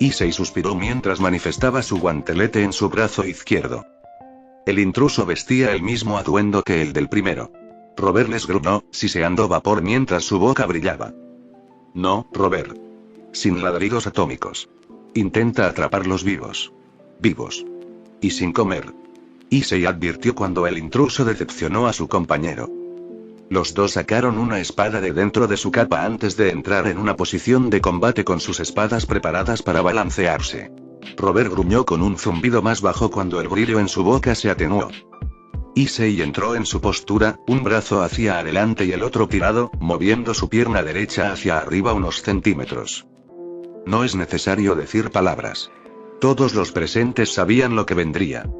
Issei suspiró mientras manifestaba su guantelete en su brazo izquierdo. El intruso vestía el mismo atuendo que el del primero. Robert les gruñó, siseando vapor mientras su boca brillaba. No, Robert. Sin ladridos atómicos. Intenta atraparlos vivos. Vivos. Y sin comer. Issei advirtió cuando el intruso decepcionó a su compañero. Los dos sacaron una espada de dentro de su capa antes de entrar en una posición de combate con sus espadas preparadas para balancearse. Robert gruñó con un zumbido más bajo cuando el brillo en su boca se atenuó. Issei entró en su postura, un brazo hacia adelante y el otro tirado, moviendo su pierna derecha hacia arriba unos centímetros. No es necesario decir palabras. Todos los presentes sabían lo que vendría.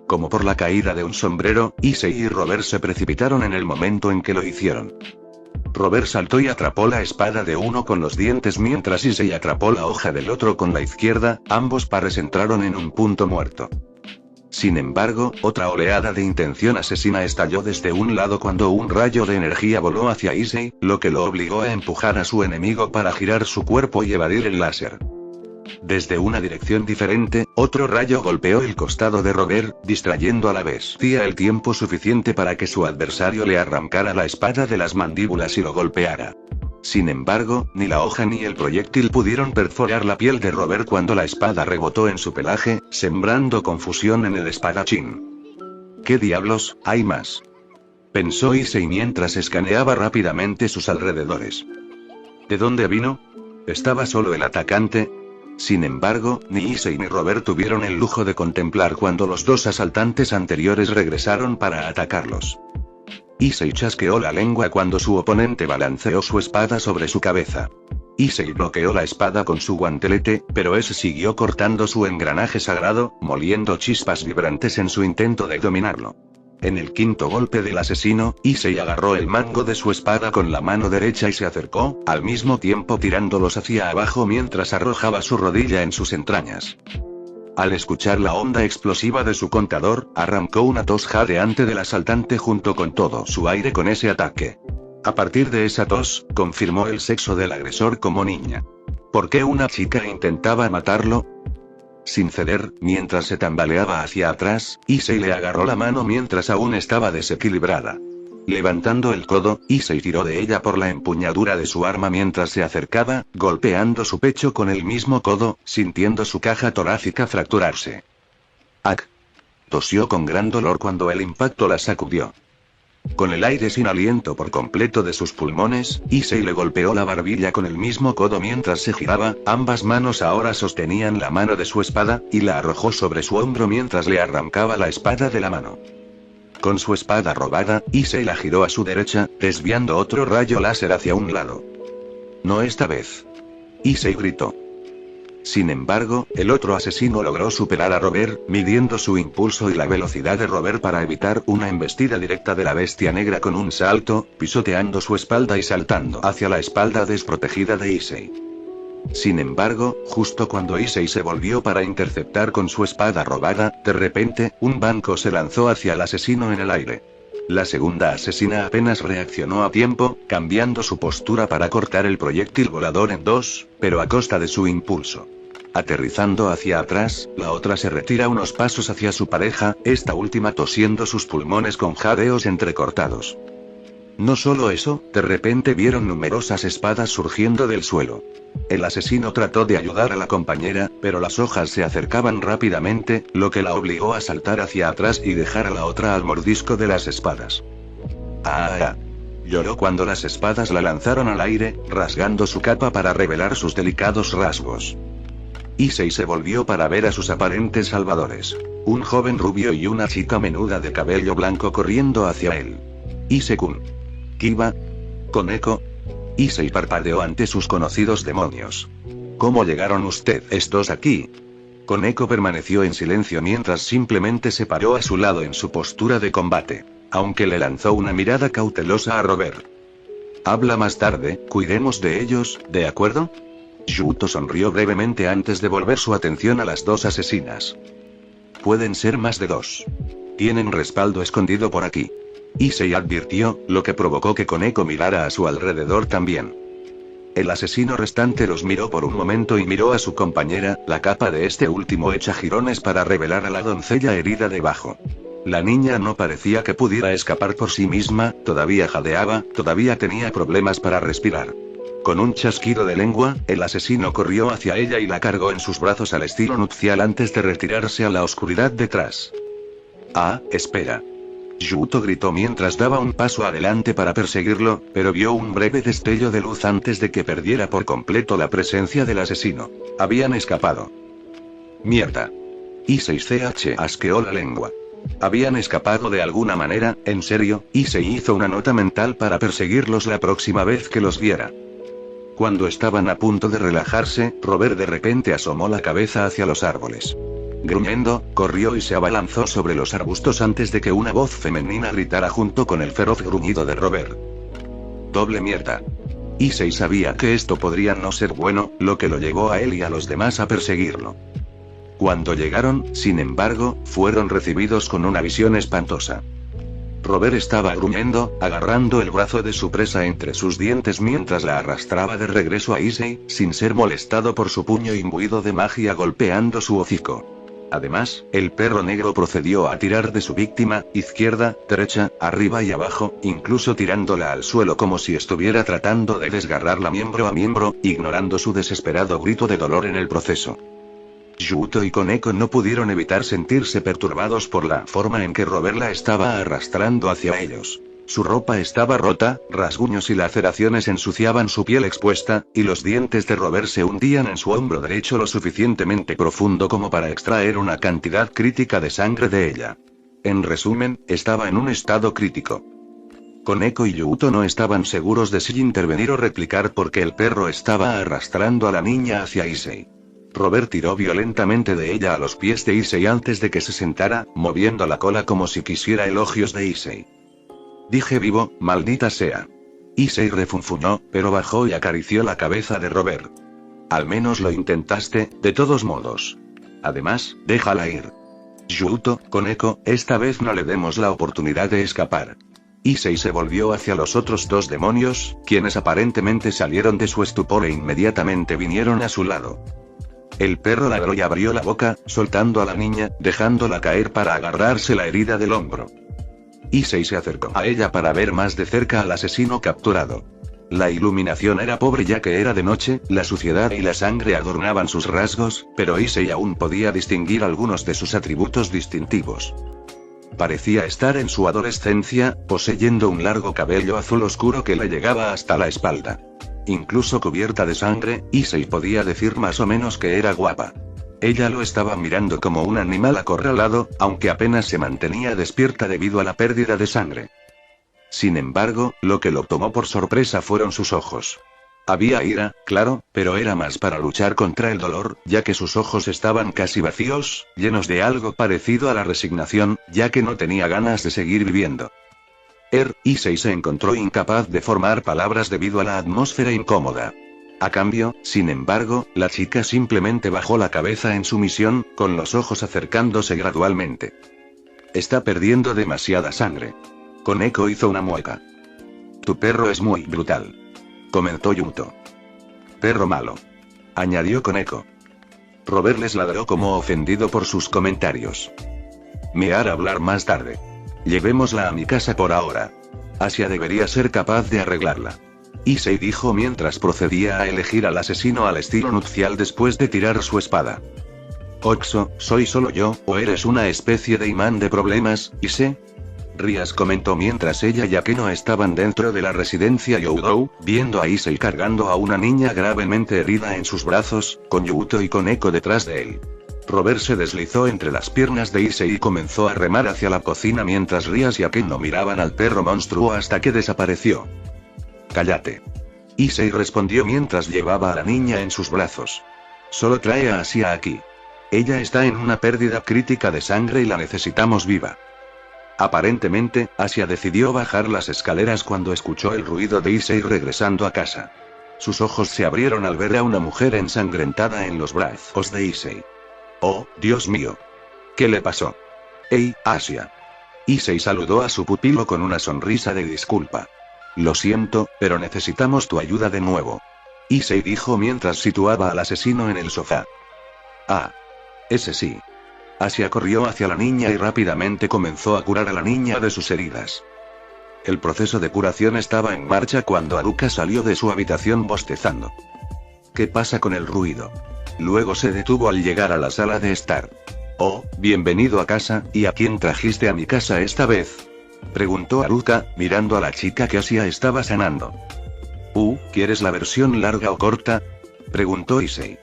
Como por la caída de un sombrero, Issei y Robert se precipitaron en el momento en que lo hicieron. Robert saltó y atrapó la espada de uno con los dientes mientras Issei atrapó la hoja del otro con la izquierda, ambos pares entraron en un punto muerto. Sin embargo, otra oleada de intención asesina estalló desde un lado cuando un rayo de energía voló hacia Issei, lo que lo obligó a empujar a su enemigo para girar su cuerpo y evadir el láser. Desde una dirección diferente, otro rayo golpeó el costado de Robert, distrayendo a la bestia el tiempo suficiente para que su adversario le arrancara la espada de las mandíbulas y lo golpeara. Sin embargo, ni la hoja ni el proyectil pudieron perforar la piel de Robert cuando la espada rebotó en su pelaje, sembrando confusión en el espadachín. ¿Qué diablos, hay más? Pensó Issei mientras escaneaba rápidamente sus alrededores. ¿De dónde vino? ¿Estaba solo el atacante? Sin embargo, ni Issei ni Robert tuvieron el lujo de contemplar cuando los dos asaltantes anteriores regresaron para atacarlos. Issei chasqueó la lengua cuando su oponente balanceó su espada sobre su cabeza. Issei bloqueó la espada con su guantelete, pero ese siguió cortando su engranaje sagrado, moliendo chispas vibrantes en su intento de dominarlo. En el quinto golpe del asesino, Issei agarró el mango de su espada con la mano derecha y se acercó, al mismo tiempo tirándolos hacia abajo mientras arrojaba su rodilla en sus entrañas. Al escuchar la onda explosiva de su contador, arrancó una tos jadeante del asaltante junto con todo su aire con ese ataque. A partir de esa tos, confirmó el sexo del agresor como niña. ¿Por qué una chica intentaba matarlo? Sin ceder, mientras se tambaleaba hacia atrás, Issei le agarró la mano mientras aún estaba desequilibrada. Levantando el codo, Issei tiró de ella por la empuñadura de su arma mientras se acercaba, golpeando su pecho con el mismo codo, sintiendo su caja torácica fracturarse. ¡Ac! Tosió con gran dolor cuando el impacto la sacudió. Con el aire sin aliento por completo de sus pulmones, Issei le golpeó la barbilla con el mismo codo mientras se giraba, ambas manos ahora sostenían la mano de su espada, y la arrojó sobre su hombro mientras le arrancaba la espada de la mano. Con su espada robada, Issei la giró a su derecha, desviando otro rayo láser hacia un lado. No esta vez. Issei gritó. Sin embargo, el otro asesino logró superar a Robert, midiendo su impulso y la velocidad de Robert para evitar una embestida directa de la bestia negra con un salto, pisoteando su espalda y saltando hacia la espalda desprotegida de Issei. Sin embargo, justo cuando Issei se volvió para interceptar con su espada robada, de repente, un banco se lanzó hacia el asesino en el aire. La segunda asesina apenas reaccionó a tiempo, cambiando su postura para cortar el proyectil volador en dos, pero a costa de su impulso. Aterrizando hacia atrás, la otra se retira unos pasos hacia su pareja, esta última tosiendo sus pulmones con jadeos entrecortados. No solo eso, de repente vieron numerosas espadas surgiendo del suelo. El asesino trató de ayudar a la compañera, pero las hojas se acercaban rápidamente, lo que la obligó a saltar hacia atrás y dejar a la otra al mordisco de las espadas. ¡Ah! Lloró cuando las espadas la lanzaron al aire, rasgando su capa para revelar sus delicados rasgos. Issei se volvió para ver a sus aparentes salvadores. Un joven rubio y una chica menuda de cabello blanco corriendo hacia él. Issei-kun. Kiba. Koneko. Issei parpadeó ante sus conocidos demonios. ¿Cómo llegaron ustedes dos aquí? Koneko permaneció en silencio mientras simplemente se paró a su lado en su postura de combate, aunque le lanzó una mirada cautelosa a Robert. Habla más tarde, cuidemos de ellos, ¿de acuerdo? Yuto sonrió brevemente antes de volver su atención a las dos asesinas. Pueden ser más de dos. Tienen respaldo escondido por aquí. Issei advirtió, lo que provocó que Koneko mirara a su alrededor también. El asesino restante los miró por un momento y miró a su compañera, la capa de este último hecha jirones para revelar a la doncella herida debajo. La niña no parecía que pudiera escapar por sí misma, todavía jadeaba, todavía tenía problemas para respirar. Con un chasquido de lengua, el asesino corrió hacia ella y la cargó en sus brazos al estilo nupcial antes de retirarse a la oscuridad detrás. Ah, espera. Yuto gritó mientras daba un paso adelante para perseguirlo, pero vio un breve destello de luz antes de que perdiera por completo la presencia del asesino. Habían escapado. Mierda. Issei asqueó la lengua. Habían escapado de alguna manera, en serio, Issei hizo una nota mental para perseguirlos la próxima vez que los viera. Cuando estaban a punto de relajarse, Robert de repente asomó la cabeza hacia los árboles. Gruñendo, corrió y se abalanzó sobre los arbustos antes de que una voz femenina gritara junto con el feroz gruñido de Robert. Doble mierda. Issei sabía que esto podría no ser bueno, lo que lo llevó a él y a los demás a perseguirlo. Cuando llegaron, sin embargo, fueron recibidos con una visión espantosa. Robert estaba gruñendo, agarrando el brazo de su presa entre sus dientes mientras la arrastraba de regreso a Issei, sin ser molestado por su puño imbuido de magia golpeando su hocico. Además, el perro negro procedió a tirar de su víctima, izquierda, derecha, arriba y abajo, incluso tirándola al suelo como si estuviera tratando de desgarrarla miembro a miembro, ignorando su desesperado grito de dolor en el proceso. Yuto y Koneko no pudieron evitar sentirse perturbados por la forma en que Robert la estaba arrastrando hacia ellos. Su ropa estaba rota, rasguños y laceraciones ensuciaban su piel expuesta, y los dientes de Robert se hundían en su hombro derecho lo suficientemente profundo como para extraer una cantidad crítica de sangre de ella. En resumen, estaba en un estado crítico. Koneko y Yuuto no estaban seguros de si intervenir o replicar porque el perro estaba arrastrando a la niña hacia Issei. Robert tiró violentamente de ella a los pies de Issei antes de que se sentara, moviendo la cola como si quisiera elogios de Issei. Dije vivo, maldita sea. Issei refunfuñó, pero bajó y acarició la cabeza de Robert. Al menos lo intentaste, de todos modos. Además, déjala ir. Yuuto, Koneko, esta vez no le demos la oportunidad de escapar. Issei se volvió hacia los otros dos demonios, quienes aparentemente salieron de su estupor e inmediatamente vinieron a su lado. El perro ladró y abrió la boca, soltando a la niña, dejándola caer para agarrarse la herida del hombro. Issei se acercó a ella para ver más de cerca al asesino capturado. La iluminación era pobre ya que era de noche, la suciedad y la sangre adornaban sus rasgos, pero Issei aún podía distinguir algunos de sus atributos distintivos. Parecía estar en su adolescencia, poseyendo un largo cabello azul oscuro que le llegaba hasta la espalda. Incluso cubierta de sangre, Issei podía decir más o menos que era guapa. Ella lo estaba mirando como un animal acorralado, aunque apenas se mantenía despierta debido a la pérdida de sangre. Sin embargo, lo que lo tomó por sorpresa fueron sus ojos. Había ira, claro, pero era más para luchar contra el dolor, ya que sus ojos estaban casi vacíos, llenos de algo parecido a la resignación, ya que no tenía ganas de seguir viviendo. Issei se encontró incapaz de formar palabras debido a la atmósfera incómoda. A cambio, sin embargo, la chica simplemente bajó la cabeza en sumisión, con los ojos acercándose gradualmente. Está perdiendo demasiada sangre. Koneko hizo una mueca. Tu perro es muy brutal, comentó Yuuto. Perro malo, añadió Koneko. Robert les ladró como ofendido por sus comentarios. Me hará hablar más tarde. Llevémosla a mi casa por ahora. Asia debería ser capaz de arreglarla. Issei dijo mientras procedía a elegir al asesino al estilo nupcial después de tirar su espada. Oxo, ¿soy solo yo, o eres una especie de imán de problemas, Issei? Rias comentó mientras ella y Akeno estaban dentro de la residencia Youdou, viendo a Issei cargando a una niña gravemente herida en sus brazos, con Yuuto y Koneko detrás de él. Robert se deslizó entre las piernas de Issei y comenzó a remar hacia la cocina mientras Rias y Akeno miraban al perro monstruo hasta que desapareció. Cállate. Issei respondió mientras llevaba a la niña en sus brazos. Solo trae a Asia aquí. Ella está en una pérdida crítica de sangre y la necesitamos viva. Aparentemente, Asia decidió bajar las escaleras cuando escuchó el ruido de Issei regresando a casa. Sus ojos se abrieron al ver a una mujer ensangrentada en los brazos de Issei. Oh, Dios mío. ¿Qué le pasó? Hey, Asia. Issei saludó a su pupilo con una sonrisa de disculpa. Lo siento, pero necesitamos tu ayuda de nuevo. Issei dijo mientras situaba al asesino en el sofá. Ah. Ese sí. Asia corrió hacia la niña y rápidamente comenzó a curar a la niña de sus heridas. El proceso de curación estaba en marcha cuando Haruka salió de su habitación bostezando. ¿Qué pasa con el ruido? Luego se detuvo al llegar a la sala de estar. Oh, bienvenido a casa, ¿y a quién trajiste a mi casa esta vez? Preguntó Haruka, mirando a la chica que Asia estaba sanando. ¿Quieres la versión larga o corta? Preguntó Issei.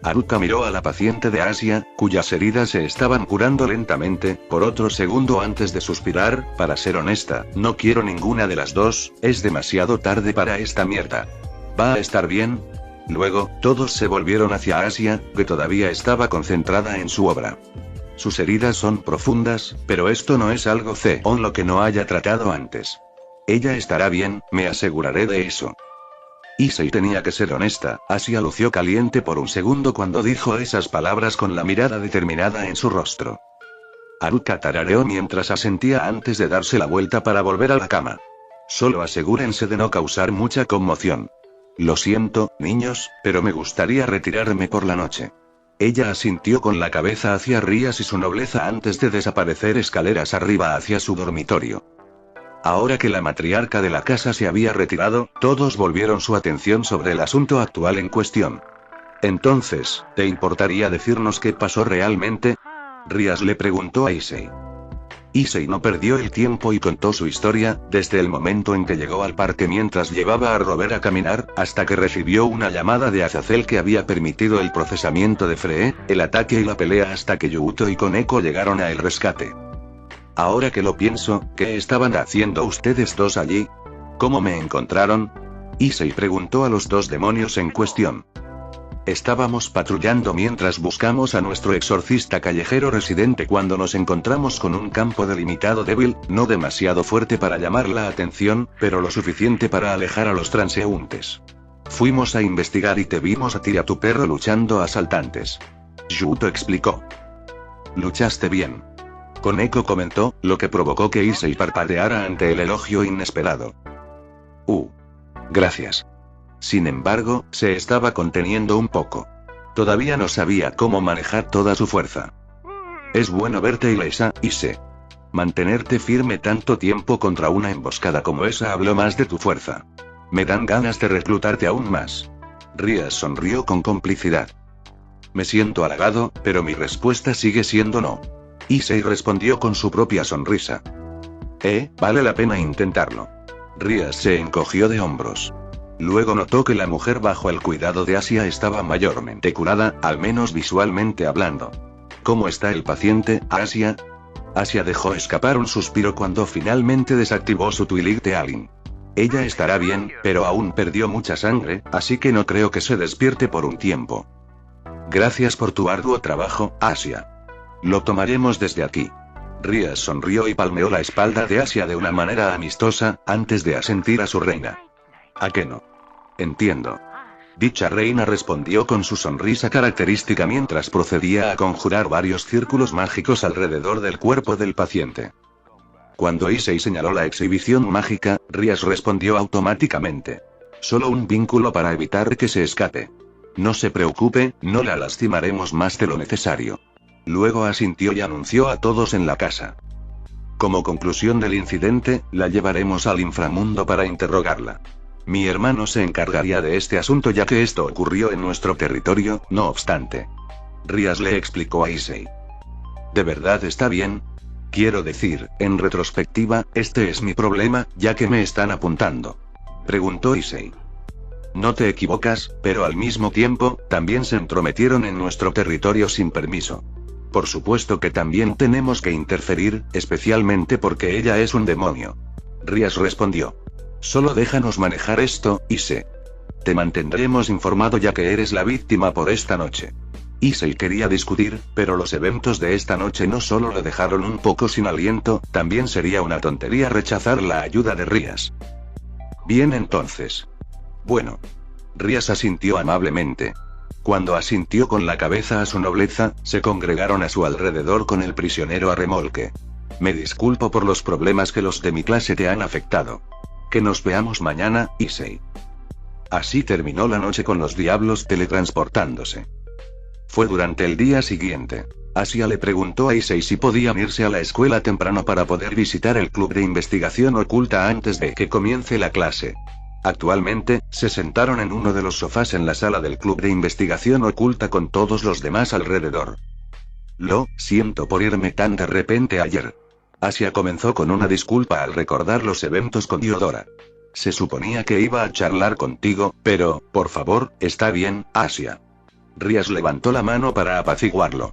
Haruka miró a la paciente de Asia, cuyas heridas se estaban curando lentamente, por otro segundo antes de suspirar. Para ser honesta, no quiero ninguna de las dos, es demasiado tarde para esta mierda. ¿Va a estar bien? Luego, todos se volvieron hacia Asia, que todavía estaba concentrada en su obra. Sus heridas son profundas, pero esto no es algo con lo que no haya tratado antes. Ella estará bien, me aseguraré de eso. Issei tenía que ser honesta. Asia lució caliente por un segundo cuando dijo esas palabras con la mirada determinada en su rostro. Haruka tarareó mientras asentía antes de darse la vuelta para volver a la cama. Solo asegúrense de no causar mucha conmoción. Lo siento, niños, pero me gustaría retirarme por la noche. Ella asintió con la cabeza hacia Rias y su nobleza antes de desaparecer escaleras arriba hacia su dormitorio. Ahora que la matriarca de la casa se había retirado, todos volvieron su atención sobre el asunto actual en cuestión. Entonces, ¿te importaría decirnos qué pasó realmente? Rias le preguntó a Issei. Issei no perdió el tiempo y contó su historia, desde el momento en que llegó al parque mientras llevaba a Robert a caminar, hasta que recibió una llamada de Azazel que había permitido el procesamiento de Free, el ataque y la pelea hasta que Yuuto y Koneko llegaron a el rescate. Ahora que lo pienso, ¿qué estaban haciendo ustedes dos allí? ¿Cómo me encontraron? Issei preguntó a los dos demonios en cuestión. Estábamos patrullando mientras buscamos a nuestro exorcista callejero residente cuando nos encontramos con un campo delimitado débil, no demasiado fuerte para llamar la atención, pero lo suficiente para alejar a los transeúntes. Fuimos a investigar y te vimos a ti y a tu perro luchando a asaltantes. Yuto explicó. Luchaste bien. Koneko comentó, lo que provocó que Issei parpadeara ante el elogio inesperado. Gracias. Sin embargo, se estaba conteniendo un poco. Todavía no sabía cómo manejar toda su fuerza. Es bueno verte ilesa, Issei. Mantenerte firme tanto tiempo contra una emboscada como esa habló más de tu fuerza. Me dan ganas de reclutarte aún más. Rías sonrió con complicidad. Me siento halagado, pero mi respuesta sigue siendo no. Issei respondió con su propia sonrisa. Vale la pena intentarlo. Rías se encogió de hombros. Luego notó que la mujer bajo el cuidado de Asia estaba mayormente curada, al menos visualmente hablando. ¿Cómo está el paciente, Asia? Asia dejó escapar un suspiro cuando finalmente desactivó su Twilight Tealin. Ella estará bien, pero aún perdió mucha sangre, así que no creo que se despierte por un tiempo. Gracias por tu arduo trabajo, Asia. Lo tomaremos desde aquí. Rías sonrió y palmeó la espalda de Asia de una manera amistosa, antes de asentir a su reina. ¿A qué no? Entiendo. Dicha reina respondió con su sonrisa característica mientras procedía a conjurar varios círculos mágicos alrededor del cuerpo del paciente. Cuando Issei señaló la exhibición mágica, Rías respondió automáticamente. Solo un vínculo para evitar que se escape. No se preocupe, no la lastimaremos más de lo necesario. Luego asintió y anunció a todos en la casa. Como conclusión del incidente, la llevaremos al inframundo para interrogarla. Mi hermano se encargaría de este asunto ya que esto ocurrió en nuestro territorio, no obstante. Rías le explicó a Issei. ¿De verdad está bien? Quiero decir, en retrospectiva, este es mi problema, ya que me están apuntando. Preguntó Issei. No te equivocas, pero al mismo tiempo, también se entrometieron en nuestro territorio sin permiso. Por supuesto que también tenemos que interferir, especialmente porque ella es un demonio. Rías respondió. Solo déjanos manejar esto, Issei. Te mantendremos informado ya que eres la víctima por esta noche. Issei quería discutir, pero los eventos de esta noche no solo le dejaron un poco sin aliento, también sería una tontería rechazar la ayuda de Rías. Bien entonces. Bueno. Rías asintió amablemente. Cuando asintió con la cabeza a su nobleza, se congregaron a su alrededor con el prisionero a remolque. Me disculpo por los problemas que los de mi clase te han afectado. Que nos veamos mañana, Issei. Así terminó la noche con los diablos teletransportándose. Fue durante el día siguiente. Asia le preguntó a Issei si podían irse a la escuela temprano para poder visitar el club de investigación oculta antes de que comience la clase. Actualmente, se sentaron en uno de los sofás en la sala del club de investigación oculta con todos los demás alrededor. Lo siento por irme tan de repente ayer. Asia comenzó con una disculpa al recordar los eventos con Diodora. Se suponía que iba a charlar contigo, pero, por favor, está bien, Asia. Rías levantó la mano para apaciguarlo.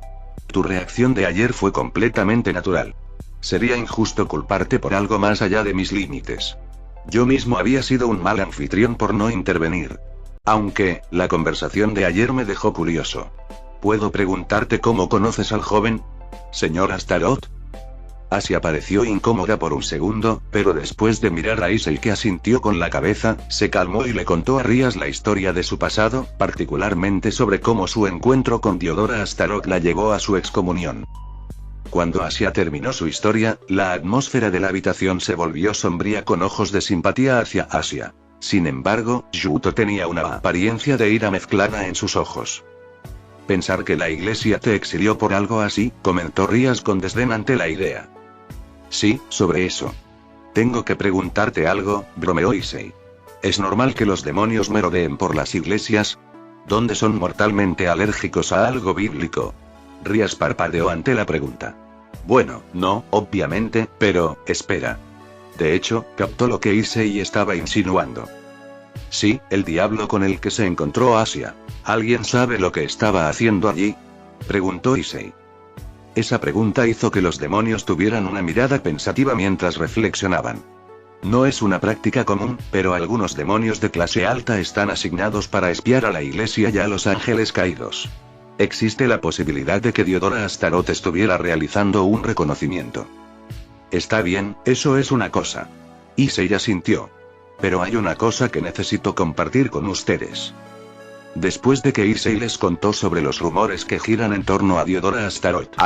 Tu reacción de ayer fue completamente natural. Sería injusto culparte por algo más allá de mis límites. Yo mismo había sido un mal anfitrión por no intervenir. Aunque, la conversación de ayer me dejó curioso. ¿Puedo preguntarte cómo conoces al joven? ¿Señor Astaroth? Asia pareció incómoda por un segundo, pero después de mirar a Issei que asintió con la cabeza, se calmó y le contó a Rías la historia de su pasado, particularmente sobre cómo su encuentro con Diodora Astaroth la llevó a su excomunión. Cuando Asia terminó su historia, la atmósfera de la habitación se volvió sombría con ojos de simpatía hacia Asia. Sin embargo, Yuto tenía una apariencia de ira mezclada en sus ojos. Pensar que la iglesia te exilió por algo así, comentó Rías con desdén ante la idea. Sí, sobre eso. Tengo que preguntarte algo, bromeó Issei. ¿Es normal que los demonios merodeen por las iglesias? ¿Dónde son mortalmente alérgicos a algo bíblico? Rías parpadeó ante la pregunta. Bueno, no, obviamente, pero, espera. De hecho, captó lo que Issei estaba insinuando. Sí, el diablo con el que se encontró Asia. ¿Alguien sabe lo que estaba haciendo allí? Preguntó Issei. Esa pregunta hizo que los demonios tuvieran una mirada pensativa mientras reflexionaban. No es una práctica común, pero algunos demonios de clase alta están asignados para espiar a la iglesia y a los ángeles caídos. Existe la posibilidad de que Diodora Astaroth estuviera realizando un reconocimiento. Está bien, eso es una cosa. Issei asintió. Pero hay una cosa que necesito compartir con ustedes. Después de que Issei les contó sobre los rumores que giran en torno a Diodora Astaroth,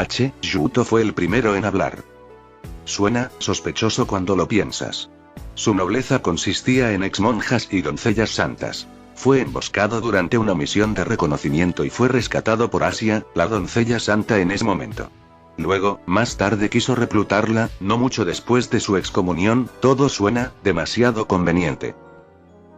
Yuto fue el primero en hablar. Suena sospechoso cuando lo piensas. Su nobleza consistía en exmonjas y doncellas santas. Fue emboscado durante una misión de reconocimiento y fue rescatado por Asia, la doncella santa en ese momento. Luego, más tarde quiso reclutarla, no mucho después de su excomunión. Todo suena demasiado conveniente.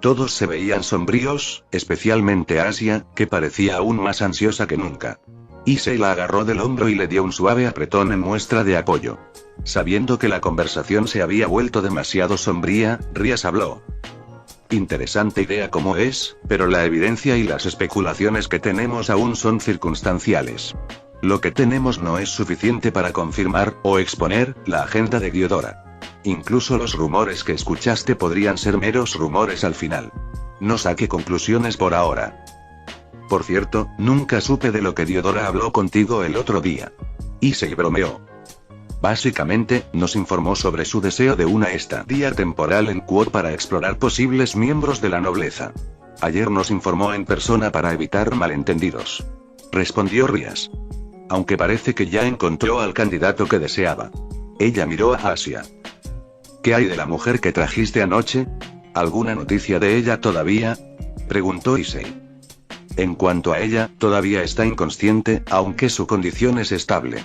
Todos se veían sombríos, especialmente Asia, que parecía aún más ansiosa que nunca. Issei la agarró del hombro y le dio un suave apretón en muestra de apoyo. Sabiendo que la conversación se había vuelto demasiado sombría, Rías habló. Interesante idea como es, pero la evidencia y las especulaciones que tenemos aún son circunstanciales. Lo que tenemos no es suficiente para confirmar o exponer la agenda de Diodora. Incluso los rumores que escuchaste podrían ser meros rumores al final. No saque conclusiones por ahora. Por cierto, nunca supe de lo que Diodora habló contigo el otro día. Issei bromeó. Básicamente, nos informó sobre su deseo de una estadía temporal en Quod para explorar posibles miembros de la nobleza. Ayer nos informó en persona para evitar malentendidos. Respondió Rías. Aunque parece que ya encontró al candidato que deseaba. Ella miró a Asia. ¿Qué hay de la mujer que trajiste anoche? ¿Alguna noticia de ella todavía? Preguntó Issei. En cuanto a ella, todavía está inconsciente, aunque su condición es estable.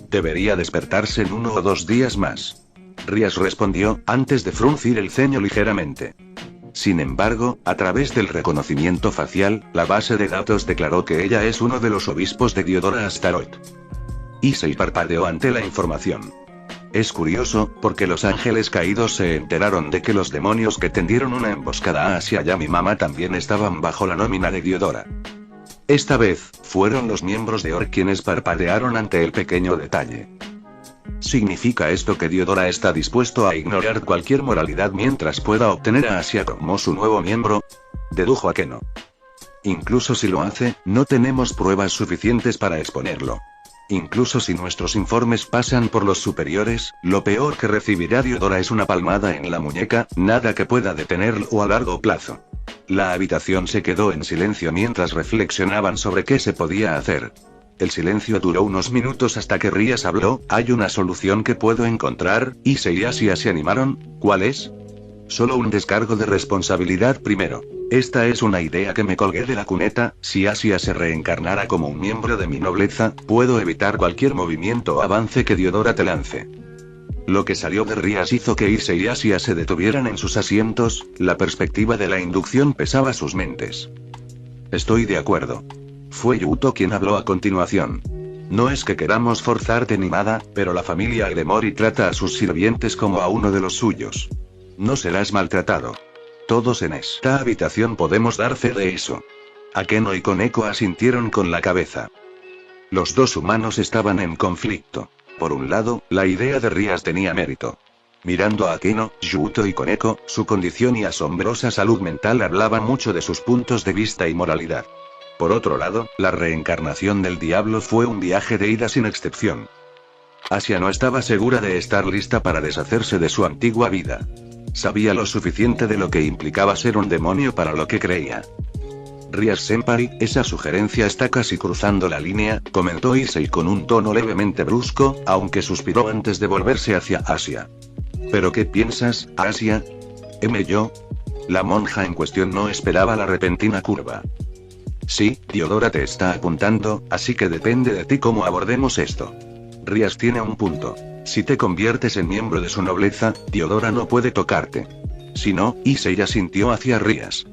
Debería despertarse en 1 o 2 días más. Rías respondió, antes de fruncir el ceño ligeramente. Sin embargo, a través del reconocimiento facial, la base de datos declaró que ella es uno de los obispos de Diodora Astaroth. Issei parpadeó ante la información. Es curioso, porque los ángeles caídos se enteraron de que los demonios que tendieron una emboscada a Asia y a mi mamá también estaban bajo la nómina de Diodora. Esta vez, fueron los miembros de Or quienes parpadearon ante el pequeño detalle. ¿Significa esto que Diodora está dispuesto a ignorar cualquier moralidad mientras pueda obtener a Asia como su nuevo miembro? Dedujo a que no. Incluso si lo hace, no tenemos pruebas suficientes para exponerlo. Incluso si nuestros informes pasan por los superiores, lo peor que recibirá Diodora es una palmada en la muñeca, nada que pueda detenerlo a largo plazo. La habitación se quedó en silencio mientras reflexionaban sobre qué se podía hacer. El silencio duró unos minutos hasta que Rías habló. Hay una solución que puedo encontrar. Issei y Asia se animaron. ¿Cuál es? Solo un descargo de responsabilidad primero. Esta es una idea que me colgué de la cuneta. Si Asia se reencarnara como un miembro de mi nobleza, puedo evitar cualquier movimiento o avance que Diodora te lance. Lo que salió de Rías hizo que Issei y Asia se detuvieran en sus asientos. La perspectiva de la inducción pesaba sus mentes. Estoy de acuerdo. Fue Yuto quien habló a continuación. No es que queramos forzarte ni nada, pero la familia Agremori trata a sus sirvientes como a uno de los suyos. No serás maltratado. Todos en esta habitación podemos dar fe de eso. Akeno y Koneko asintieron con la cabeza. Los dos humanos estaban en conflicto. Por un lado, la idea de Rías tenía mérito. Mirando a Akeno, Yuto y Koneko, su condición y asombrosa salud mental hablaban mucho de sus puntos de vista y moralidad. Por otro lado, la reencarnación del diablo fue un viaje de ida sin excepción. Asia no estaba segura de estar lista para deshacerse de su antigua vida. Sabía lo suficiente de lo que implicaba ser un demonio para lo que creía. Rías-senpai, esa sugerencia está casi cruzando la línea, comentó Issei con un tono levemente brusco, aunque suspiró antes de volverse hacia Asia. ¿Pero qué piensas, Asia? Yo. La monja en cuestión no esperaba la repentina curva. Sí, Diodora te está apuntando, así que depende de ti cómo abordemos esto. Rías tiene un punto. Si te conviertes en miembro de su nobleza, Diodora no puede tocarte. Si no, Issei asintió hacia Rías.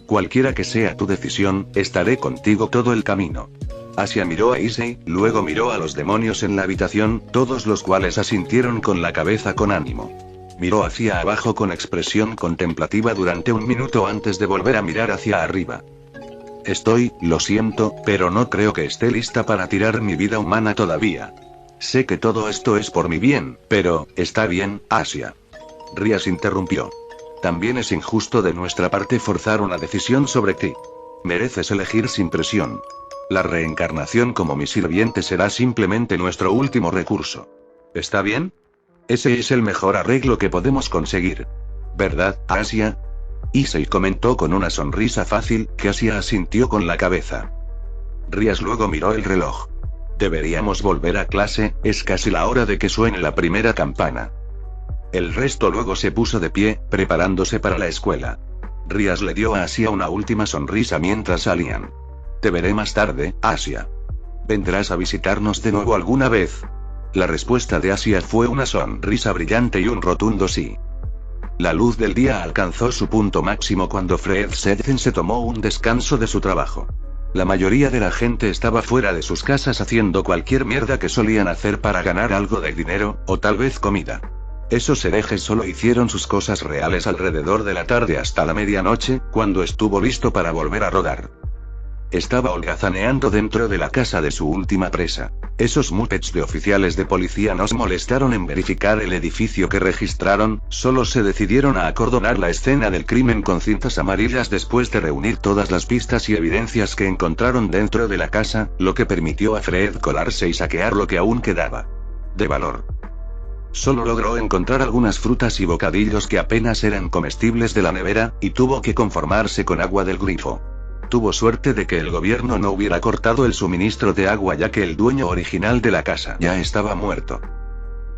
Cualquiera que sea tu decisión, estaré contigo todo el camino. Asia miró a Issei, luego miró a los demonios en la habitación, todos los cuales asintieron con la cabeza con ánimo. Miró hacia abajo con expresión contemplativa durante un minuto antes de volver a mirar hacia arriba. Lo siento, pero no creo que esté lista para tirar mi vida humana todavía. Sé que todo esto es por mi bien, pero, está bien, Asia. Rias interrumpió. También es injusto de nuestra parte forzar una decisión sobre ti. Mereces elegir sin presión. La reencarnación como mi sirviente será simplemente nuestro último recurso. ¿Está bien? Ese es el mejor arreglo que podemos conseguir. ¿Verdad, Asia? Issei comentó con una sonrisa fácil, que Asia asintió con la cabeza. Rias luego miró el reloj. Deberíamos volver a clase, es casi la hora de que suene la primera campana. El resto luego se puso de pie, preparándose para la escuela. Rias le dio a Asia una última sonrisa mientras salían. Te veré más tarde, Asia. ¿Vendrás a visitarnos de nuevo alguna vez? La respuesta de Asia fue una sonrisa brillante y un rotundo sí. La luz del día alcanzó su punto máximo cuando Fred Sedgen se tomó un descanso de su trabajo. La mayoría de la gente estaba fuera de sus casas haciendo cualquier mierda que solían hacer para ganar algo de dinero, o tal vez comida. Esos herejes solo hicieron sus cosas reales alrededor de la tarde hasta la medianoche, cuando estuvo listo para volver a rodar. Estaba holgazaneando dentro de la casa de su última presa. Esos muppets de oficiales de policía nos molestaron en verificar el edificio que registraron, solo se decidieron a acordonar la escena del crimen con cintas amarillas después de reunir todas las pistas y evidencias que encontraron dentro de la casa, lo que permitió a Fred colarse y saquear lo que aún quedaba de valor. Solo logró encontrar algunas frutas y bocadillos que apenas eran comestibles de la nevera, y tuvo que conformarse con agua del grifo. Tuvo suerte de que el gobierno no hubiera cortado el suministro de agua ya que el dueño original de la casa ya estaba muerto.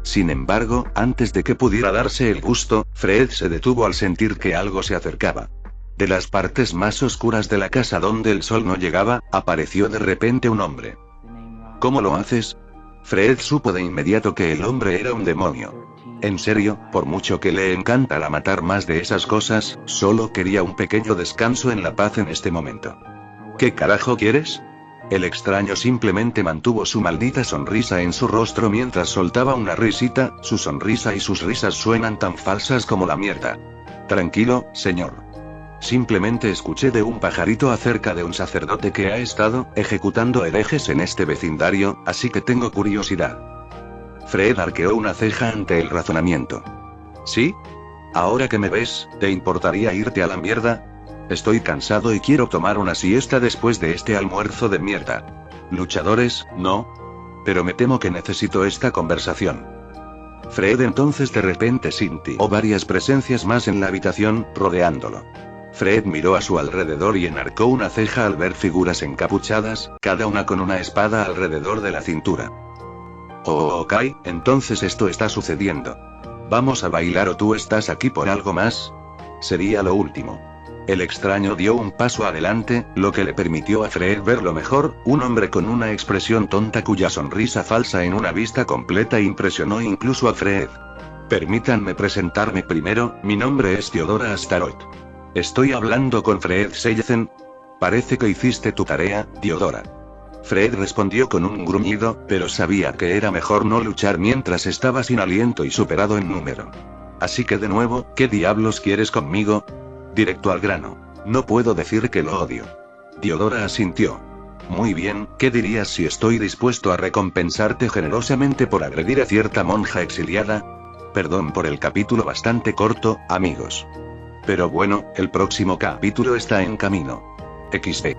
Sin embargo, antes de que pudiera darse el gusto, Fred se detuvo al sentir que algo se acercaba. De las partes más oscuras de la casa donde el sol no llegaba, apareció de repente un hombre. ¿Cómo lo haces? Fred supo de inmediato que el hombre era un demonio. En serio, por mucho que le encantara matar más de esas cosas, solo quería un pequeño descanso en la paz en este momento. ¿Qué carajo quieres? El extraño simplemente mantuvo su maldita sonrisa en su rostro mientras soltaba una risita, su sonrisa y sus risas suenan tan falsas como la mierda. Tranquilo, señor. Simplemente escuché de un pajarito acerca de un sacerdote que ha estado ejecutando herejes en este vecindario, así que tengo curiosidad. Fred arqueó una ceja ante el razonamiento. ¿Sí? Ahora que me ves, ¿te importaría irte a la mierda? Estoy cansado y quiero tomar una siesta después de este almuerzo de mierda. Luchadores, ¿no? Pero me temo que necesito esta conversación. Fred entonces de repente sintió varias presencias más en la habitación, rodeándolo. Fred miró a su alrededor y enarcó una ceja al ver figuras encapuchadas, cada una con una espada alrededor de la cintura. Oh, ok, entonces esto está sucediendo. ¿Vamos a bailar o tú estás aquí por algo más? Sería lo último. El extraño dio un paso adelante, lo que le permitió a Fred verlo mejor, un hombre con una expresión tonta cuya sonrisa falsa en una vista completa impresionó incluso a Fred. Permítanme presentarme primero, mi nombre es Theodora Astaroth. Estoy hablando con Fred Sedgen. Parece que hiciste tu tarea, Theodora. Fred respondió con un gruñido, pero sabía que era mejor no luchar mientras estaba sin aliento y superado en número. Así que de nuevo, ¿qué diablos quieres conmigo? Directo al grano. No puedo decir que lo odio. Theodora asintió. Muy bien, ¿qué dirías si estoy dispuesto a recompensarte generosamente por agredir a cierta monja exiliada? Perdón por el capítulo bastante corto, amigos. Pero bueno, el próximo capítulo está en camino. XD.